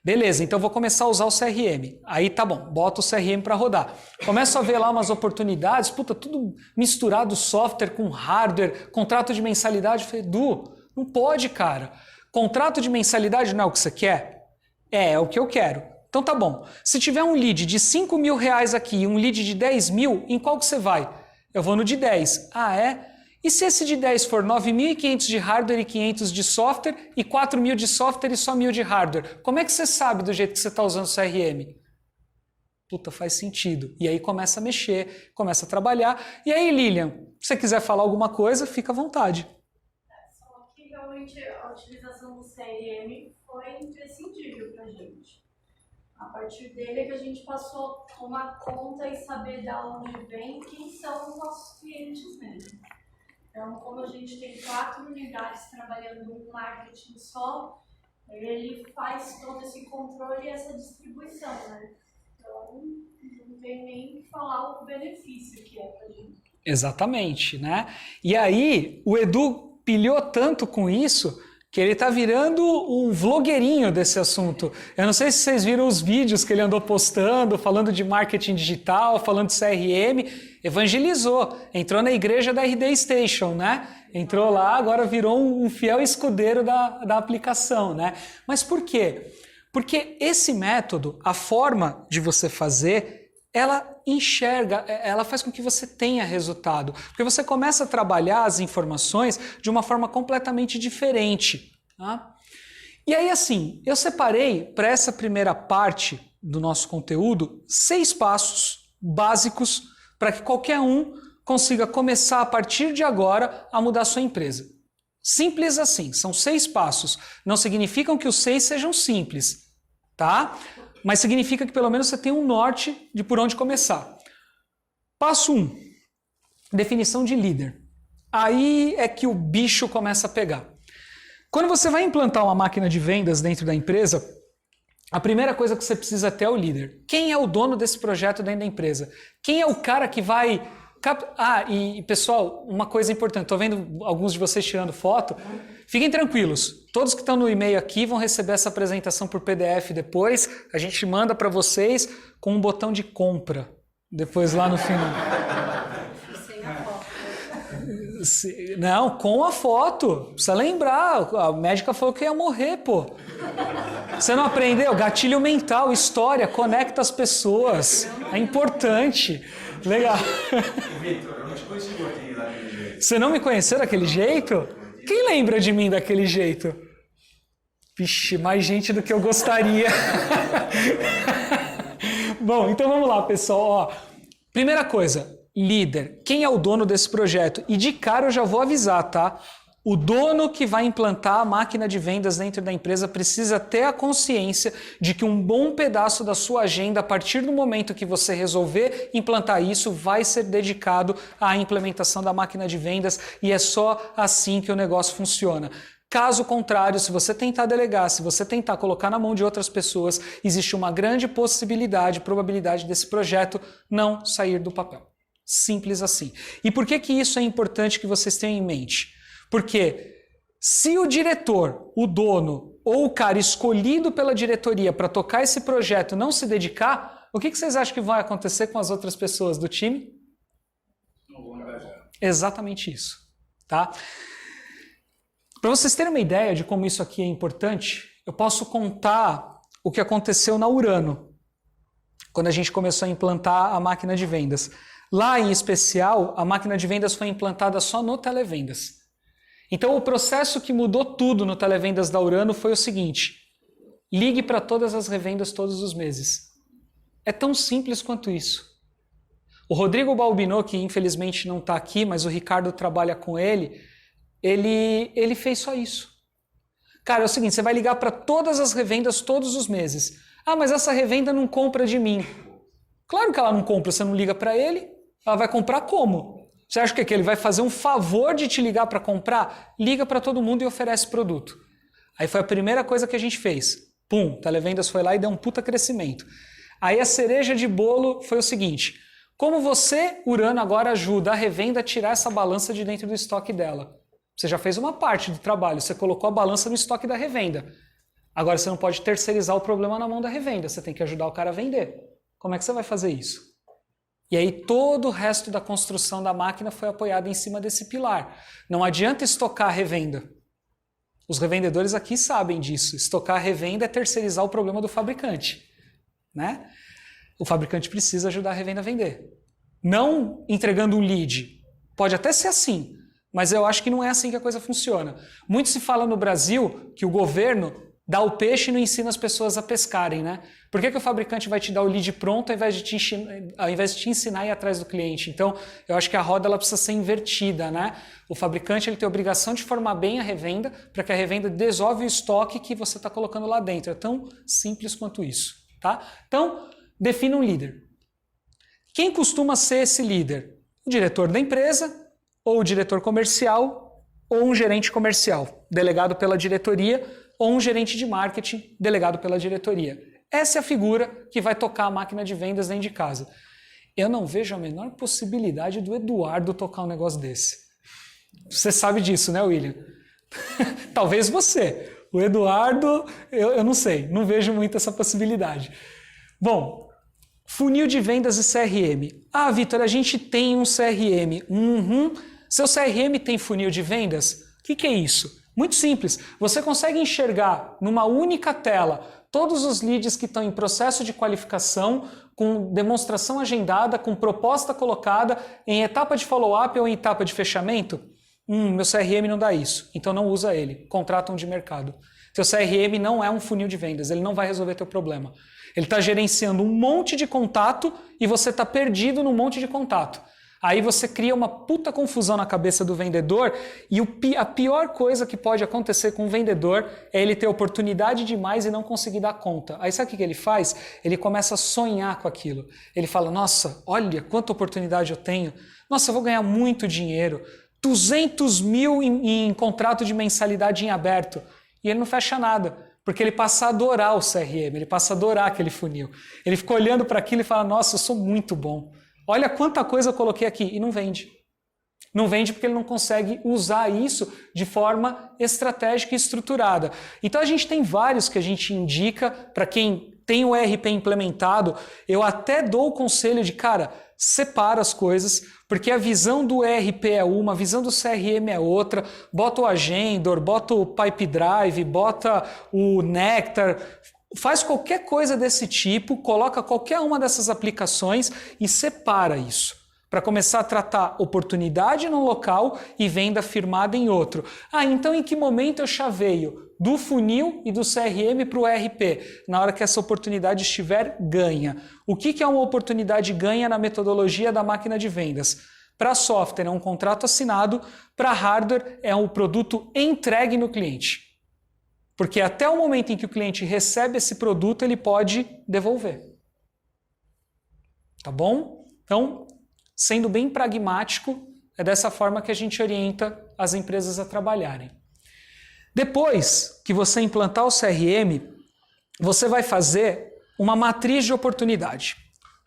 Beleza, então vou começar a usar o CRM. Aí tá bom, bota o CRM para rodar. Começo a ver lá umas oportunidades, puta, tudo misturado, software com hardware, contrato de mensalidade. Eu falei, Edu, não pode, cara. Contrato de mensalidade não é o que você quer? É o que eu quero. Então tá bom. Se tiver um lead de 5 mil reais aqui e um lead de 10 mil, em qual que você vai? Eu vou no de 10. Ah, é? E se esse de 10 for 9.500 de hardware e 500 de software e 4.000 de software e só 1.000 de hardware? Como é que você sabe do jeito que você está usando o CRM? Puta, faz sentido. E aí começa a mexer, começa a trabalhar. E aí, Lilian, se você quiser falar alguma coisa, fica à vontade. Só que realmente a utilização do CRM foi imprescindível para a gente. A partir dele é que a gente passou a tomar conta e saber de onde vem quem são os nossos clientes mesmo. Então, como a gente tem 4 unidades trabalhando em marketing só, ele faz todo esse controle e essa distribuição, né? Então, não tem nem que falar o benefício que é pra gente. Exatamente, né? E aí, o Edu pilhou tanto com isso que ele tá virando um vlogueirinho desse assunto. Eu não sei se vocês viram os vídeos que ele andou postando, falando de marketing digital, falando de CRM, evangelizou, entrou na igreja da RD Station, né? Entrou lá, agora virou um fiel escudeiro da aplicação, né? Mas por quê? Porque esse método, a forma de você fazer, ela enxerga, ela faz com que você tenha resultado. Porque você começa a trabalhar as informações de uma forma completamente diferente. Tá? E aí, assim, eu separei para essa primeira parte do nosso conteúdo 6 passos básicos para que qualquer um consiga começar a partir de agora a mudar a sua empresa. Simples assim, são 6 passos. Não significam que os 6 sejam simples, tá? Mas significa que pelo menos você tem um norte de por onde começar. Passo 1. Definição de líder. Aí é que o bicho começa a pegar. Quando você vai implantar uma máquina de vendas dentro da empresa, a primeira coisa que você precisa ter é o líder. Quem é o dono desse projeto dentro da empresa? Quem é o cara que vai... e pessoal, uma coisa importante, estou vendo alguns de vocês tirando foto. Fiquem tranquilos, todos que estão no e-mail aqui vão receber essa apresentação por PDF depois. A gente manda para vocês com um botão de compra, depois lá no final. Sem a foto. Não, com a foto. Precisa lembrar, a médica falou que ia morrer, pô. Você não aprendeu? Gatilho mental, história, conecta as pessoas. É importante. Legal. Vitor, eu não te conheci gordinho daquele jeito. Você não me conheceu daquele jeito? Quem lembra de mim daquele jeito? Vixe, mais gente do que eu gostaria. Bom, então vamos lá, pessoal. Ó, primeira coisa, líder. Quem é o dono desse projeto? E de cara eu já vou avisar, tá? O dono que vai implantar a máquina de vendas dentro da empresa precisa ter a consciência de que um bom pedaço da sua agenda, a partir do momento que você resolver implantar isso, vai ser dedicado à implementação da máquina de vendas e é só assim que o negócio funciona. Caso contrário, se você tentar delegar, se você tentar colocar na mão de outras pessoas, existe uma grande possibilidade, probabilidade desse projeto não sair do papel. Simples assim. E por que isso é importante que vocês tenham em mente? Porque se o diretor, o dono ou o cara escolhido pela diretoria para tocar esse projeto não se dedicar, o que vocês acham que vai acontecer com as outras pessoas do time? Não vou engajar. Exatamente isso, tá? Para vocês terem uma ideia de como isso aqui é importante, eu posso contar o que aconteceu na Urano, quando a gente começou a implantar a máquina de vendas. Lá, em especial, a máquina de vendas foi implantada só no televendas. Então, o processo que mudou tudo no televendas da Urano foi o seguinte: ligue para todas as revendas todos os meses. É tão simples quanto isso. O Rodrigo Balbino, que infelizmente não está aqui, mas o Ricardo trabalha com ele fez só isso. Cara, é o seguinte, você vai ligar para todas as revendas todos os meses. Ah, mas essa revenda não compra de mim. Claro que ela não compra, você não liga para ele. Ela vai comprar como? Você acha que ele vai fazer um favor de te ligar para comprar? Liga para todo mundo e oferece produto. Aí foi a primeira coisa que a gente fez. Pum, Televendas foi lá e deu um puta crescimento. Aí a cereja de bolo foi o seguinte: como você, Urano, agora ajuda a revenda a tirar essa balança de dentro do estoque dela? Você já fez uma parte do trabalho, você colocou a balança no estoque da revenda. Agora você não pode terceirizar o problema na mão da revenda, você tem que ajudar o cara a vender. Como é que você vai fazer isso? E aí todo o resto da construção da máquina foi apoiado em cima desse pilar. Não adianta estocar a revenda. Os revendedores aqui sabem disso. Estocar a revenda é terceirizar o problema do fabricante, né? O fabricante precisa ajudar a revenda a vender. Não entregando um lead. Pode até ser assim, mas eu acho que não é assim que a coisa funciona. Muito se fala no Brasil que o governo dá o peixe e não ensina as pessoas a pescarem, né? Por que o fabricante vai te dar o lead pronto ao invés de te ensinar a ir atrás do cliente? Então, eu acho que a roda ela precisa ser invertida, né? O fabricante ele tem a obrigação de formar bem a revenda para que a revenda desove o estoque que você está colocando lá dentro. É tão simples quanto isso, tá? Então, defina um líder. Quem costuma ser esse líder? O diretor da empresa, ou o diretor comercial, ou um gerente comercial, delegado pela diretoria, ou um gerente de marketing, delegado pela diretoria. Essa é a figura que vai tocar a máquina de vendas dentro de casa. Eu não vejo a menor possibilidade do Eduardo tocar um negócio desse. Você sabe disso, né, William? Talvez você. O Eduardo, eu não sei, não vejo muito essa possibilidade. Bom, funil de vendas e CRM. Ah, Vitor, a gente tem um CRM. Seu CRM tem funil de vendas? O que é isso? Muito simples. Você consegue enxergar numa única tela todos os leads que estão em processo de qualificação, com demonstração agendada, com proposta colocada, em etapa de follow-up ou em etapa de fechamento? Meu CRM não dá isso, então não usa ele, contrata um de mercado. Seu CRM não é um funil de vendas, ele não vai resolver teu problema. Ele está gerenciando um monte de contato e você está perdido num monte de contato. Aí você cria uma puta confusão na cabeça do vendedor e a pior coisa que pode acontecer com o vendedor é ele ter oportunidade demais e não conseguir dar conta. Aí sabe o que ele faz? Ele começa a sonhar com aquilo. Ele fala, nossa, olha quanta oportunidade eu tenho. Nossa, eu vou ganhar muito dinheiro. 200 mil em contrato de mensalidade em aberto. E ele não fecha nada, porque ele passa a adorar o CRM, ele passa a adorar aquele funil. Ele fica olhando para aquilo e fala, nossa, eu sou muito bom. Olha quanta coisa eu coloquei aqui. E não vende. Não vende porque ele não consegue usar isso de forma estratégica e estruturada. Então a gente tem vários que a gente indica para quem tem o ERP implementado. Eu até dou o conselho de, cara, separa as coisas, porque a visão do ERP é uma, a visão do CRM é outra, bota o Agendor, bota o Pipe Drive, bota o Nectar, faz qualquer coisa desse tipo, coloca qualquer uma dessas aplicações e separa isso, para começar a tratar oportunidade num local e venda firmada em outro. Ah, então em que momento eu chaveio do funil e do CRM para o ERP? Na hora que essa oportunidade estiver ganha. O que é uma oportunidade ganha na metodologia da máquina de vendas? Para software é um contrato assinado, para hardware é um produto entregue no cliente. Porque até o momento em que o cliente recebe esse produto, ele pode devolver. Tá bom? Então, sendo bem pragmático, é dessa forma que a gente orienta as empresas a trabalharem. Depois que você implantar o CRM, você vai fazer uma matriz de oportunidade.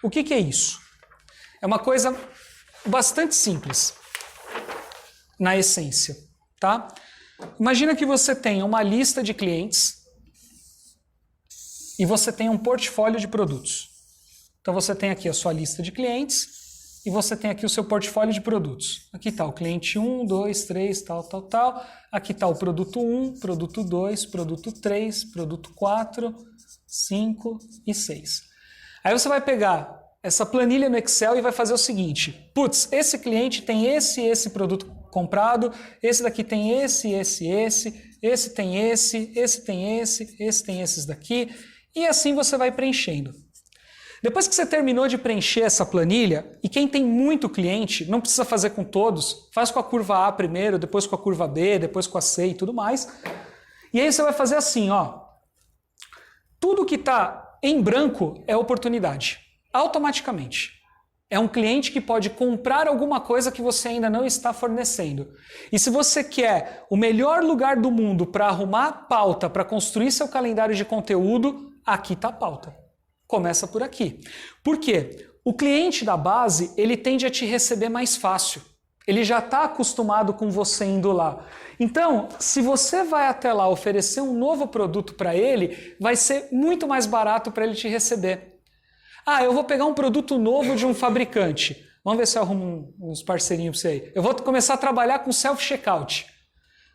O que é isso? É uma coisa bastante simples, na essência, tá? Imagina que você tenha uma lista de clientes e você tem um portfólio de produtos. Então você tem aqui a sua lista de clientes e você tem aqui o seu portfólio de produtos. Aqui está o cliente 1, 2, 3, tal. Aqui está o produto 1, produto 2, produto 3, produto 4, 5 e 6. Aí você vai pegar essa planilha no Excel e vai fazer o seguinte. Putz, esse cliente tem esse produto comprado, esse daqui tem esse tem esse tem esse tem esses daqui. E assim você vai preenchendo. Depois que você terminou de preencher essa planilha, e quem tem muito cliente, não precisa fazer com todos, faz com a curva A primeiro, depois com a curva B, depois com a C e tudo mais. E aí você vai fazer assim, ó. Tudo que está em branco é oportunidade, automaticamente. É um cliente que pode comprar alguma coisa que você ainda não está fornecendo. E se você quer o melhor lugar do mundo para arrumar pauta, para construir seu calendário de conteúdo, aqui está a pauta. Começa por aqui. Por quê? O cliente da base, ele tende a te receber mais fácil. Ele já está acostumado com você indo lá. Então, se você vai até lá oferecer um novo produto para ele, vai ser muito mais barato para ele te receber. Ah, eu vou pegar um produto novo de um fabricante. Vamos ver se eu arrumo uns parceirinhos para você aí. Eu vou começar a trabalhar com self-checkout.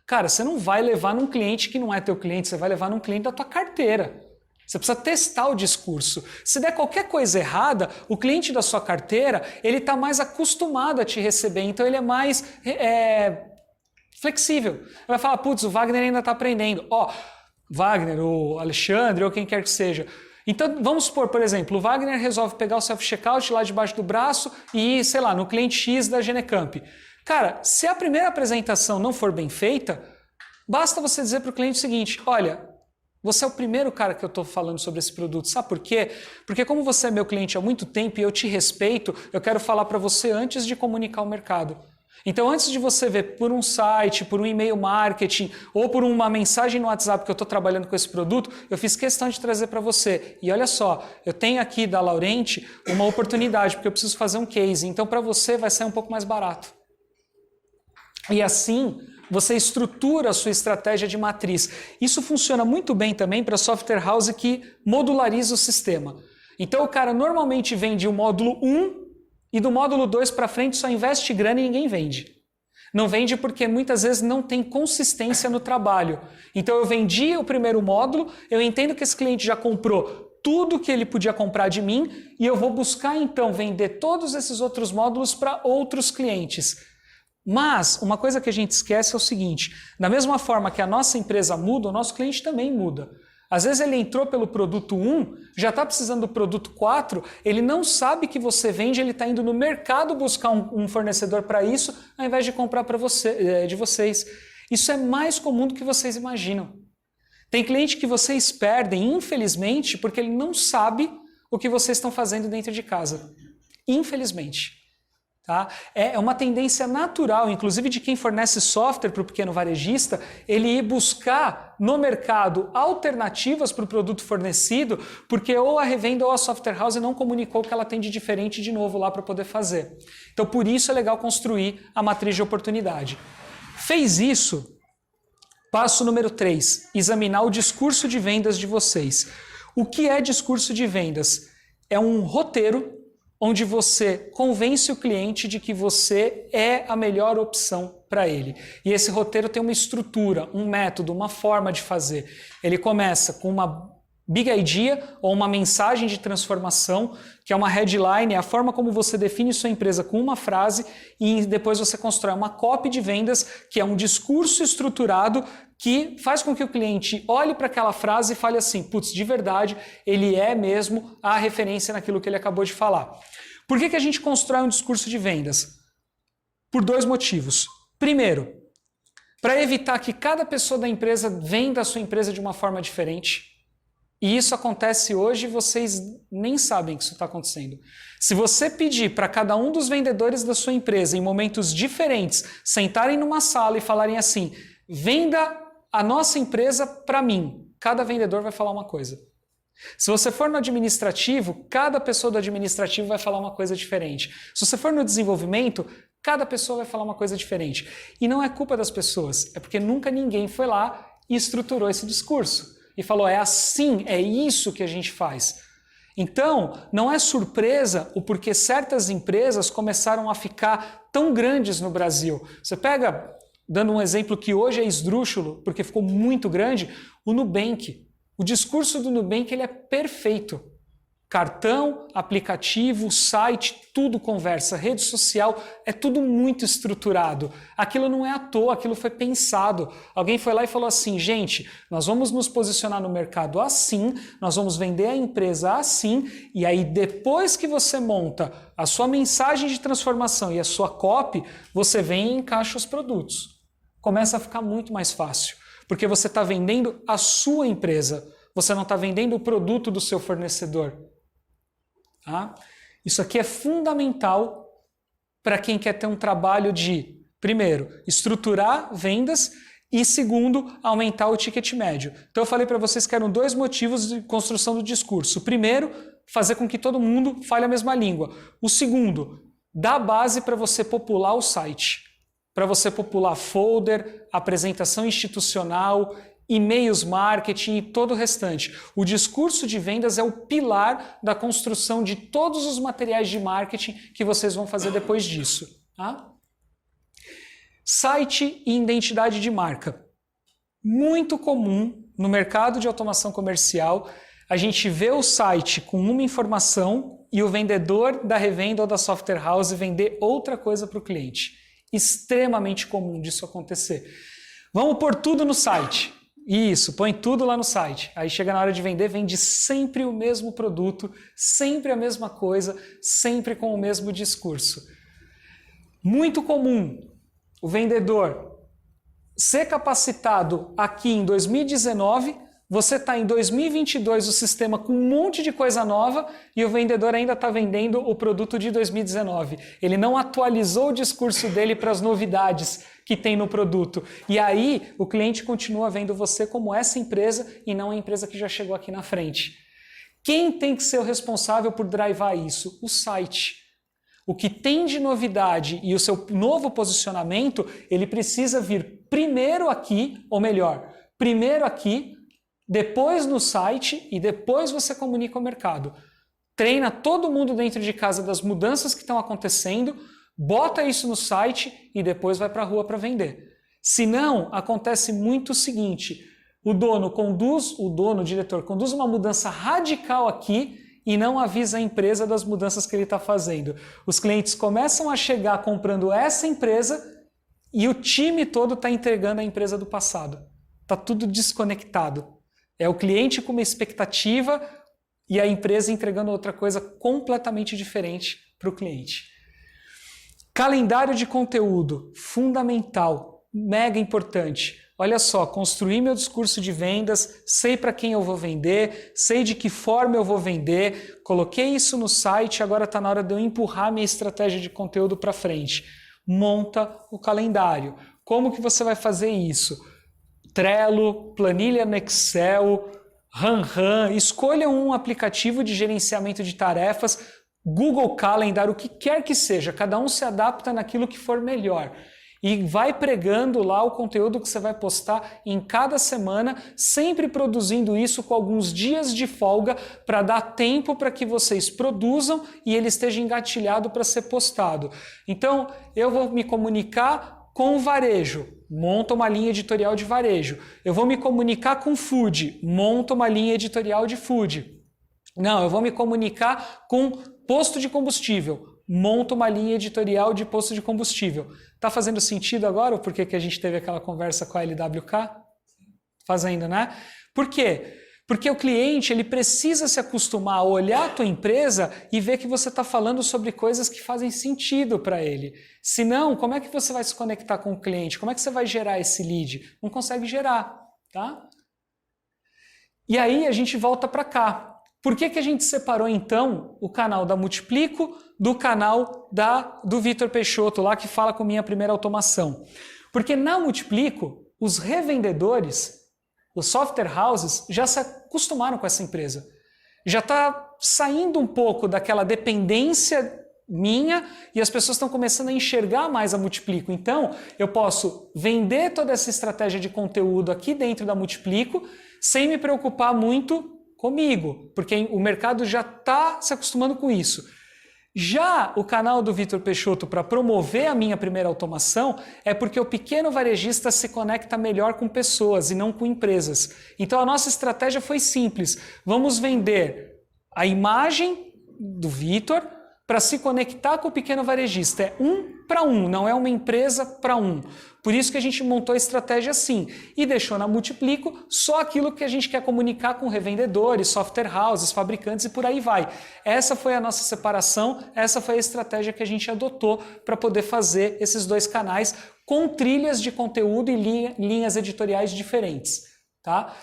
Cara, você não vai levar num cliente que não é teu cliente, você vai levar num cliente da tua carteira. Você precisa testar o discurso. Se der qualquer coisa errada, o cliente da sua carteira, ele está mais acostumado a te receber, então ele é mais flexível. Ele vai falar, putz, o Wagner ainda está aprendendo. Ó, Wagner, o Alexandre, ou quem quer que seja. Então, vamos supor, por exemplo, o Wagner resolve pegar o self-checkout lá debaixo do braço e ir, sei lá, no cliente X da Genecamp. Cara, se a primeira apresentação não for bem feita, basta você dizer para o cliente o seguinte, olha, você é o primeiro cara que eu estou falando sobre esse produto. Sabe por quê? Porque como você é meu cliente há muito tempo e eu te respeito, eu quero falar para você antes de comunicar o mercado. Então, antes de você ver por um site, por um e-mail marketing ou por uma mensagem no WhatsApp que eu estou trabalhando com esse produto, eu fiz questão de trazer para você. E olha só, eu tenho aqui da Laurenti uma oportunidade, porque eu preciso fazer um case. Então, para você vai sair um pouco mais barato. E assim, você estrutura a sua estratégia de matriz. Isso funciona muito bem também para software house que modulariza o sistema. Então o cara normalmente vende o módulo 1 e do módulo 2 para frente só investe grana e ninguém vende. Não vende porque muitas vezes não tem consistência no trabalho. Então eu vendi o primeiro módulo, eu entendo que esse cliente já comprou tudo que ele podia comprar de mim e eu vou buscar então vender todos esses outros módulos para outros clientes. Mas uma coisa que a gente esquece é o seguinte, da mesma forma que a nossa empresa muda, o nosso cliente também muda. Às vezes ele entrou pelo produto 1, já está precisando do produto 4, ele não sabe que você vende, ele está indo no mercado buscar um fornecedor para isso, ao invés de comprar de vocês. Isso é mais comum do que vocês imaginam. Tem cliente que vocês perdem, infelizmente, porque ele não sabe o que vocês estão fazendo dentro de casa. Infelizmente. Tá? É uma tendência natural, inclusive de quem fornece software para o pequeno varejista, ele ir buscar no mercado alternativas para o produto fornecido, porque ou a revenda ou a software house não comunicou o que ela tem de diferente de novo lá para poder fazer. Então por isso é legal construir a matriz de oportunidade. Fez isso, passo número 3, examinar o discurso de vendas de vocês. O que é discurso de vendas? É um roteiro onde você convence o cliente de que você é a melhor opção para ele. E esse roteiro tem uma estrutura, um método, uma forma de fazer. Ele começa com uma big idea ou uma mensagem de transformação, que é uma headline, é a forma como você define sua empresa com uma frase e depois você constrói uma copy de vendas, que é um discurso estruturado que faz com que o cliente olhe para aquela frase e fale assim, putz, de verdade, ele é mesmo a referência naquilo que ele acabou de falar. Por que a gente constrói um discurso de vendas? Por 2 motivos. Primeiro, para evitar que cada pessoa da empresa venda a sua empresa de uma forma diferente. E isso acontece hoje e vocês nem sabem que isso está acontecendo. Se você pedir para cada um dos vendedores da sua empresa, em momentos diferentes, sentarem numa sala e falarem assim, venda a nossa empresa para mim, cada vendedor vai falar uma coisa. Se você for no administrativo, cada pessoa do administrativo vai falar uma coisa diferente. Se você for no desenvolvimento, cada pessoa vai falar uma coisa diferente. E não é culpa das pessoas, é porque nunca ninguém foi lá e estruturou esse discurso. E falou, é assim, é isso que a gente faz. Então, não é surpresa o porquê certas empresas começaram a ficar tão grandes no Brasil. Você pega, dando um exemplo que hoje é esdrúxulo, porque ficou muito grande, o Nubank. O discurso do Nubank ele é perfeito. Cartão, aplicativo, site, tudo conversa, rede social, é tudo muito estruturado. Aquilo não é à toa, aquilo foi pensado. Alguém foi lá e falou assim, gente, nós vamos nos posicionar no mercado assim, nós vamos vender a empresa assim, e aí depois que você monta a sua mensagem de transformação e a sua copy, você vem e encaixa os produtos. Começa a ficar muito mais fácil, porque você está vendendo a sua empresa, você não está vendendo o produto do seu fornecedor. Tá? Isso aqui é fundamental para quem quer ter um trabalho de, primeiro, estruturar vendas e, segundo, aumentar o ticket médio. Então eu falei para vocês que eram 2 motivos de construção do discurso. O primeiro, fazer com que todo mundo fale a mesma língua. O segundo, dar base para você popular o site, para você popular folder, apresentação institucional, e-mails marketing e todo o restante. O discurso de vendas é o pilar da construção de todos os materiais de marketing que vocês vão fazer depois disso. Tá? Site e identidade de marca. Muito comum no mercado de automação comercial, a gente vê o site com uma informação e o vendedor da revenda ou da software house vender outra coisa para o cliente. Extremamente comum disso acontecer. Vamos pôr tudo no site. Isso, põe tudo lá no site. Aí chega na hora de vender, vende sempre o mesmo produto, sempre a mesma coisa, sempre com o mesmo discurso. Muito comum o vendedor ser capacitado aqui em 2019, você está em 2022, o sistema com um monte de coisa nova e o vendedor ainda está vendendo o produto de 2019. Ele não atualizou o discurso dele para as novidades que tem no produto. E aí o cliente continua vendo você como essa empresa e não a empresa que já chegou aqui na frente. Quem tem que ser o responsável por drivar isso? O site. O que tem de novidade e o seu novo posicionamento, ele precisa vir primeiro aqui, ou melhor, primeiro aqui, depois no site e depois você comunica ao mercado. Treina todo mundo dentro de casa das mudanças que estão acontecendo, bota isso no site e depois vai para a rua para vender. Se não, acontece muito o seguinte, o diretor conduz uma mudança radical aqui e não avisa a empresa das mudanças que ele está fazendo. Os clientes começam a chegar comprando essa empresa e o time todo está entregando a empresa do passado. Está tudo desconectado. É o cliente com uma expectativa e a empresa entregando outra coisa completamente diferente para o cliente. Calendário de conteúdo, fundamental, mega importante. Olha só, construir meu discurso de vendas, sei para quem eu vou vender, sei de que forma eu vou vender, coloquei isso no site, agora está na hora de eu empurrar minha estratégia de conteúdo para frente. Monta o calendário. Como que você vai fazer isso? Trello, planilha no Excel, Ranran, escolha um aplicativo de gerenciamento de tarefas, Google Calendar, o que quer que seja, cada um se adapta naquilo que for melhor. E vai pregando lá o conteúdo que você vai postar em cada semana, sempre produzindo isso com alguns dias de folga para dar tempo para que vocês produzam e ele esteja engatilhado para ser postado. Então, eu vou me comunicar com o varejo, monta uma linha editorial de varejo. Eu vou me comunicar com food, monta uma linha editorial de food. Não, eu vou me comunicar com posto de combustível, monta uma linha editorial de posto de combustível. Tá fazendo sentido agora ou por que a gente teve aquela conversa com a LWK? Fazendo, né? Por quê? Porque o cliente ele precisa se acostumar a olhar a tua empresa e ver que você está falando sobre coisas que fazem sentido para ele. Senão, como é que você vai se conectar com o cliente? Como é que você vai gerar esse lead? Não consegue gerar, tá? E aí a gente volta para cá. Por que a gente separou, então, o canal da Multiplico do canal do Vitor Peixoto, lá que fala com minha primeira automação? Porque na Multiplico, os revendedores, os software houses, já se acostumaram com essa empresa. Já está saindo um pouco daquela dependência minha e as pessoas estão começando a enxergar mais a Multiplico. Então, eu posso vender toda essa estratégia de conteúdo aqui dentro da Multiplico sem me preocupar muito comigo, porque o mercado já está se acostumando com isso. Já o canal do Vitor Peixoto para promover a minha primeira automação é porque o pequeno varejista se conecta melhor com pessoas e não com empresas. Então a nossa estratégia foi simples. Vamos vender a imagem do Vitor para se conectar com o pequeno varejista. É 1 para 1, não é uma empresa para 1. Por isso que a gente montou a estratégia assim e deixou na Multiplico só aquilo que a gente quer comunicar com revendedores, software houses, fabricantes e por aí vai. Essa foi a nossa separação, essa foi a estratégia que a gente adotou para poder fazer esses dois canais com trilhas de conteúdo e linhas editoriais diferentes. Tá?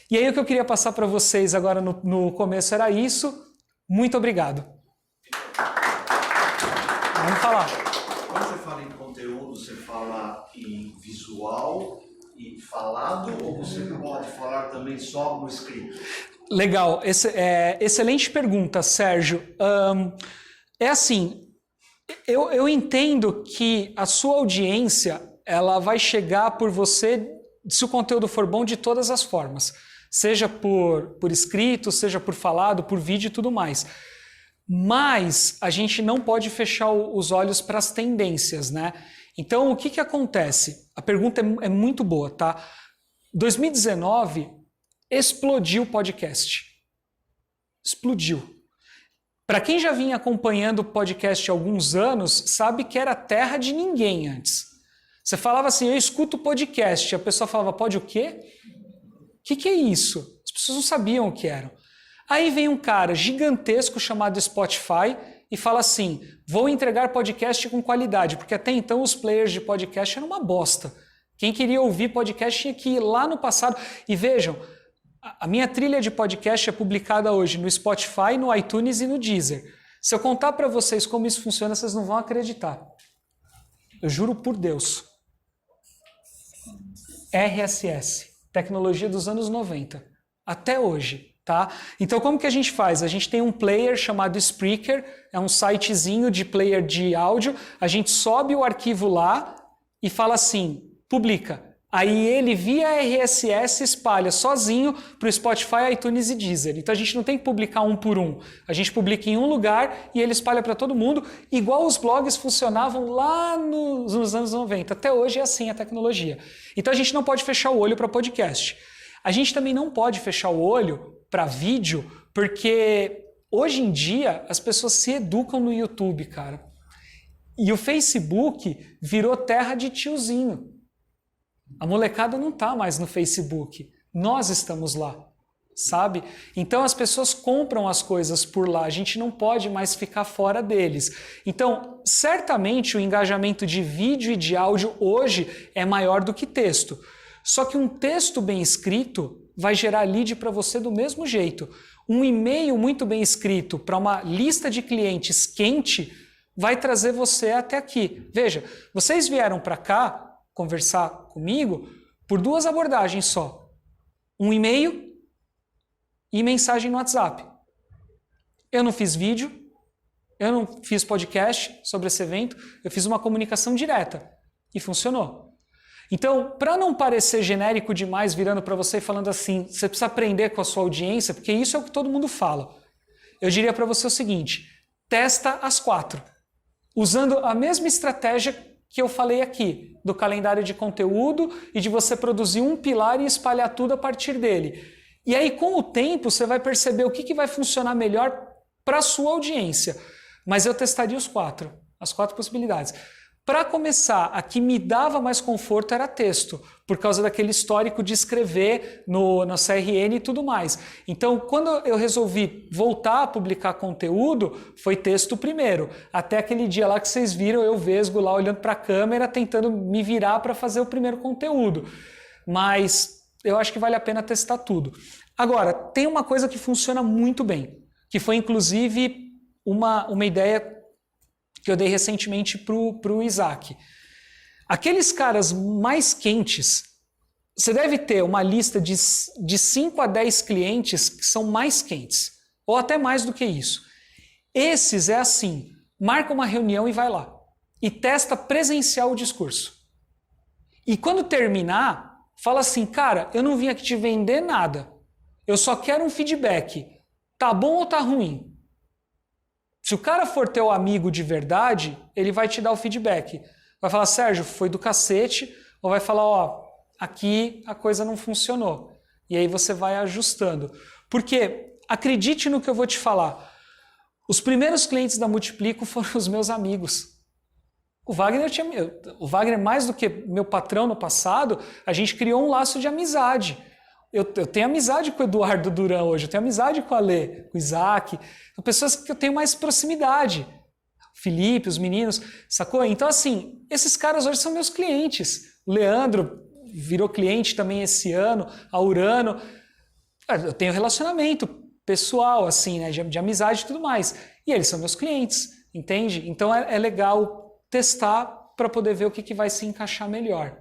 E aí o que eu queria passar para vocês agora no começo era isso. Muito obrigado. Vamos falar. Quando você fala em conteúdo, você fala em visual e falado ou você pode falar também só no escrito? Legal, excelente pergunta, Sérgio. É assim, eu entendo que a sua audiência ela vai chegar por você, se o conteúdo for bom, de todas as formas. Seja por escrito, seja por falado, por vídeo e tudo mais. Mas a gente não pode fechar os olhos para as tendências, né? Então, o que acontece? A pergunta é muito boa, tá? 2019 explodiu o podcast. Explodiu. Para quem já vinha acompanhando o podcast há alguns anos, sabe que era terra de ninguém antes. Você falava assim, eu escuto podcast. A pessoa falava, pode o quê? O que é isso? As pessoas não sabiam o que era. Aí vem um cara gigantesco chamado Spotify e fala assim, vou entregar podcast com qualidade, porque até então os players de podcast eram uma bosta. Quem queria ouvir podcast tinha que ir lá no passado. E vejam, a minha trilha de podcast é publicada hoje no Spotify, no iTunes e no Deezer. Se eu contar para vocês como isso funciona, vocês não vão acreditar. Eu juro por Deus. RSS, tecnologia dos anos 90. Até hoje. Tá? Então como que a gente faz? A gente tem um player chamado Spreaker, é um sitezinho de player de áudio, a gente sobe o arquivo lá e fala assim, publica. Aí ele via RSS espalha sozinho para o Spotify, iTunes e Deezer. Então a gente não tem que publicar um por um, a gente publica em um lugar e ele espalha para todo mundo, igual os blogs funcionavam lá nos anos 90. Até hoje é assim a tecnologia. Então a gente não pode fechar o olho para podcast. A gente também não pode fechar o olho para vídeo, porque hoje em dia as pessoas se educam no YouTube, cara. E o Facebook virou terra de tiozinho. A molecada não tá mais no Facebook. Nós estamos lá, sabe? Então as pessoas compram as coisas por lá. A gente não pode mais ficar fora deles. Então, certamente o engajamento de vídeo e de áudio hoje é maior do que texto. Só que um texto bem escrito vai gerar lead para você do mesmo jeito. Um e-mail muito bem escrito para uma lista de clientes quente vai trazer você até aqui. Veja, vocês vieram para cá conversar comigo por duas abordagens só. Um e-mail e mensagem no WhatsApp. Eu não fiz vídeo, eu não fiz podcast sobre esse evento, eu fiz uma comunicação direta e funcionou. Então, para não parecer genérico demais virando para você e falando assim, você precisa aprender com a sua audiência, porque isso é o que todo mundo fala. Eu diria para você o seguinte, testa as 4, usando a mesma estratégia que eu falei aqui, do calendário de conteúdo e de você produzir um pilar e espalhar tudo a partir dele. E aí, com o tempo, você vai perceber o que vai funcionar melhor para a sua audiência. Mas eu testaria as 4 possibilidades. Para começar, a que me dava mais conforto era texto, por causa daquele histórico de escrever no CRN e tudo mais. Então, quando eu resolvi voltar a publicar conteúdo, foi texto primeiro. Até aquele dia lá que vocês viram eu vesgo lá olhando para a câmera, tentando me virar para fazer o primeiro conteúdo. Mas eu acho que vale a pena testar tudo. Agora, tem uma coisa que funciona muito bem, que foi inclusive uma ideia que eu dei recentemente pro Isaac. Aqueles caras mais quentes, você deve ter uma lista de 5 a 10 clientes que são mais quentes, ou até mais do que isso. Esses é assim, marca uma reunião e vai lá, e testa presencial o discurso. E quando terminar, fala assim, cara, eu não vim aqui te vender nada, eu só quero um feedback, tá bom ou tá ruim? Se o cara for teu amigo de verdade, ele vai te dar o feedback. Vai falar, Sérgio, foi do cacete, ou vai falar, ó, aqui a coisa não funcionou. E aí você vai ajustando. Porque, acredite no que eu vou te falar, os primeiros clientes da Multiplico foram os meus amigos. O Wagner, mais do que meu patrão no passado, a gente criou um laço de amizade. Eu tenho amizade com o Eduardo Duran hoje, eu tenho amizade com a Lê, com o Isaac, são pessoas que eu tenho mais proximidade. O Felipe, os meninos, sacou? Então, assim, esses caras hoje são meus clientes. O Leandro virou cliente também esse ano, a Urano. Eu tenho relacionamento pessoal, assim, né, de amizade e tudo mais. E eles são meus clientes, entende? Então é legal testar para poder ver o que vai se encaixar melhor.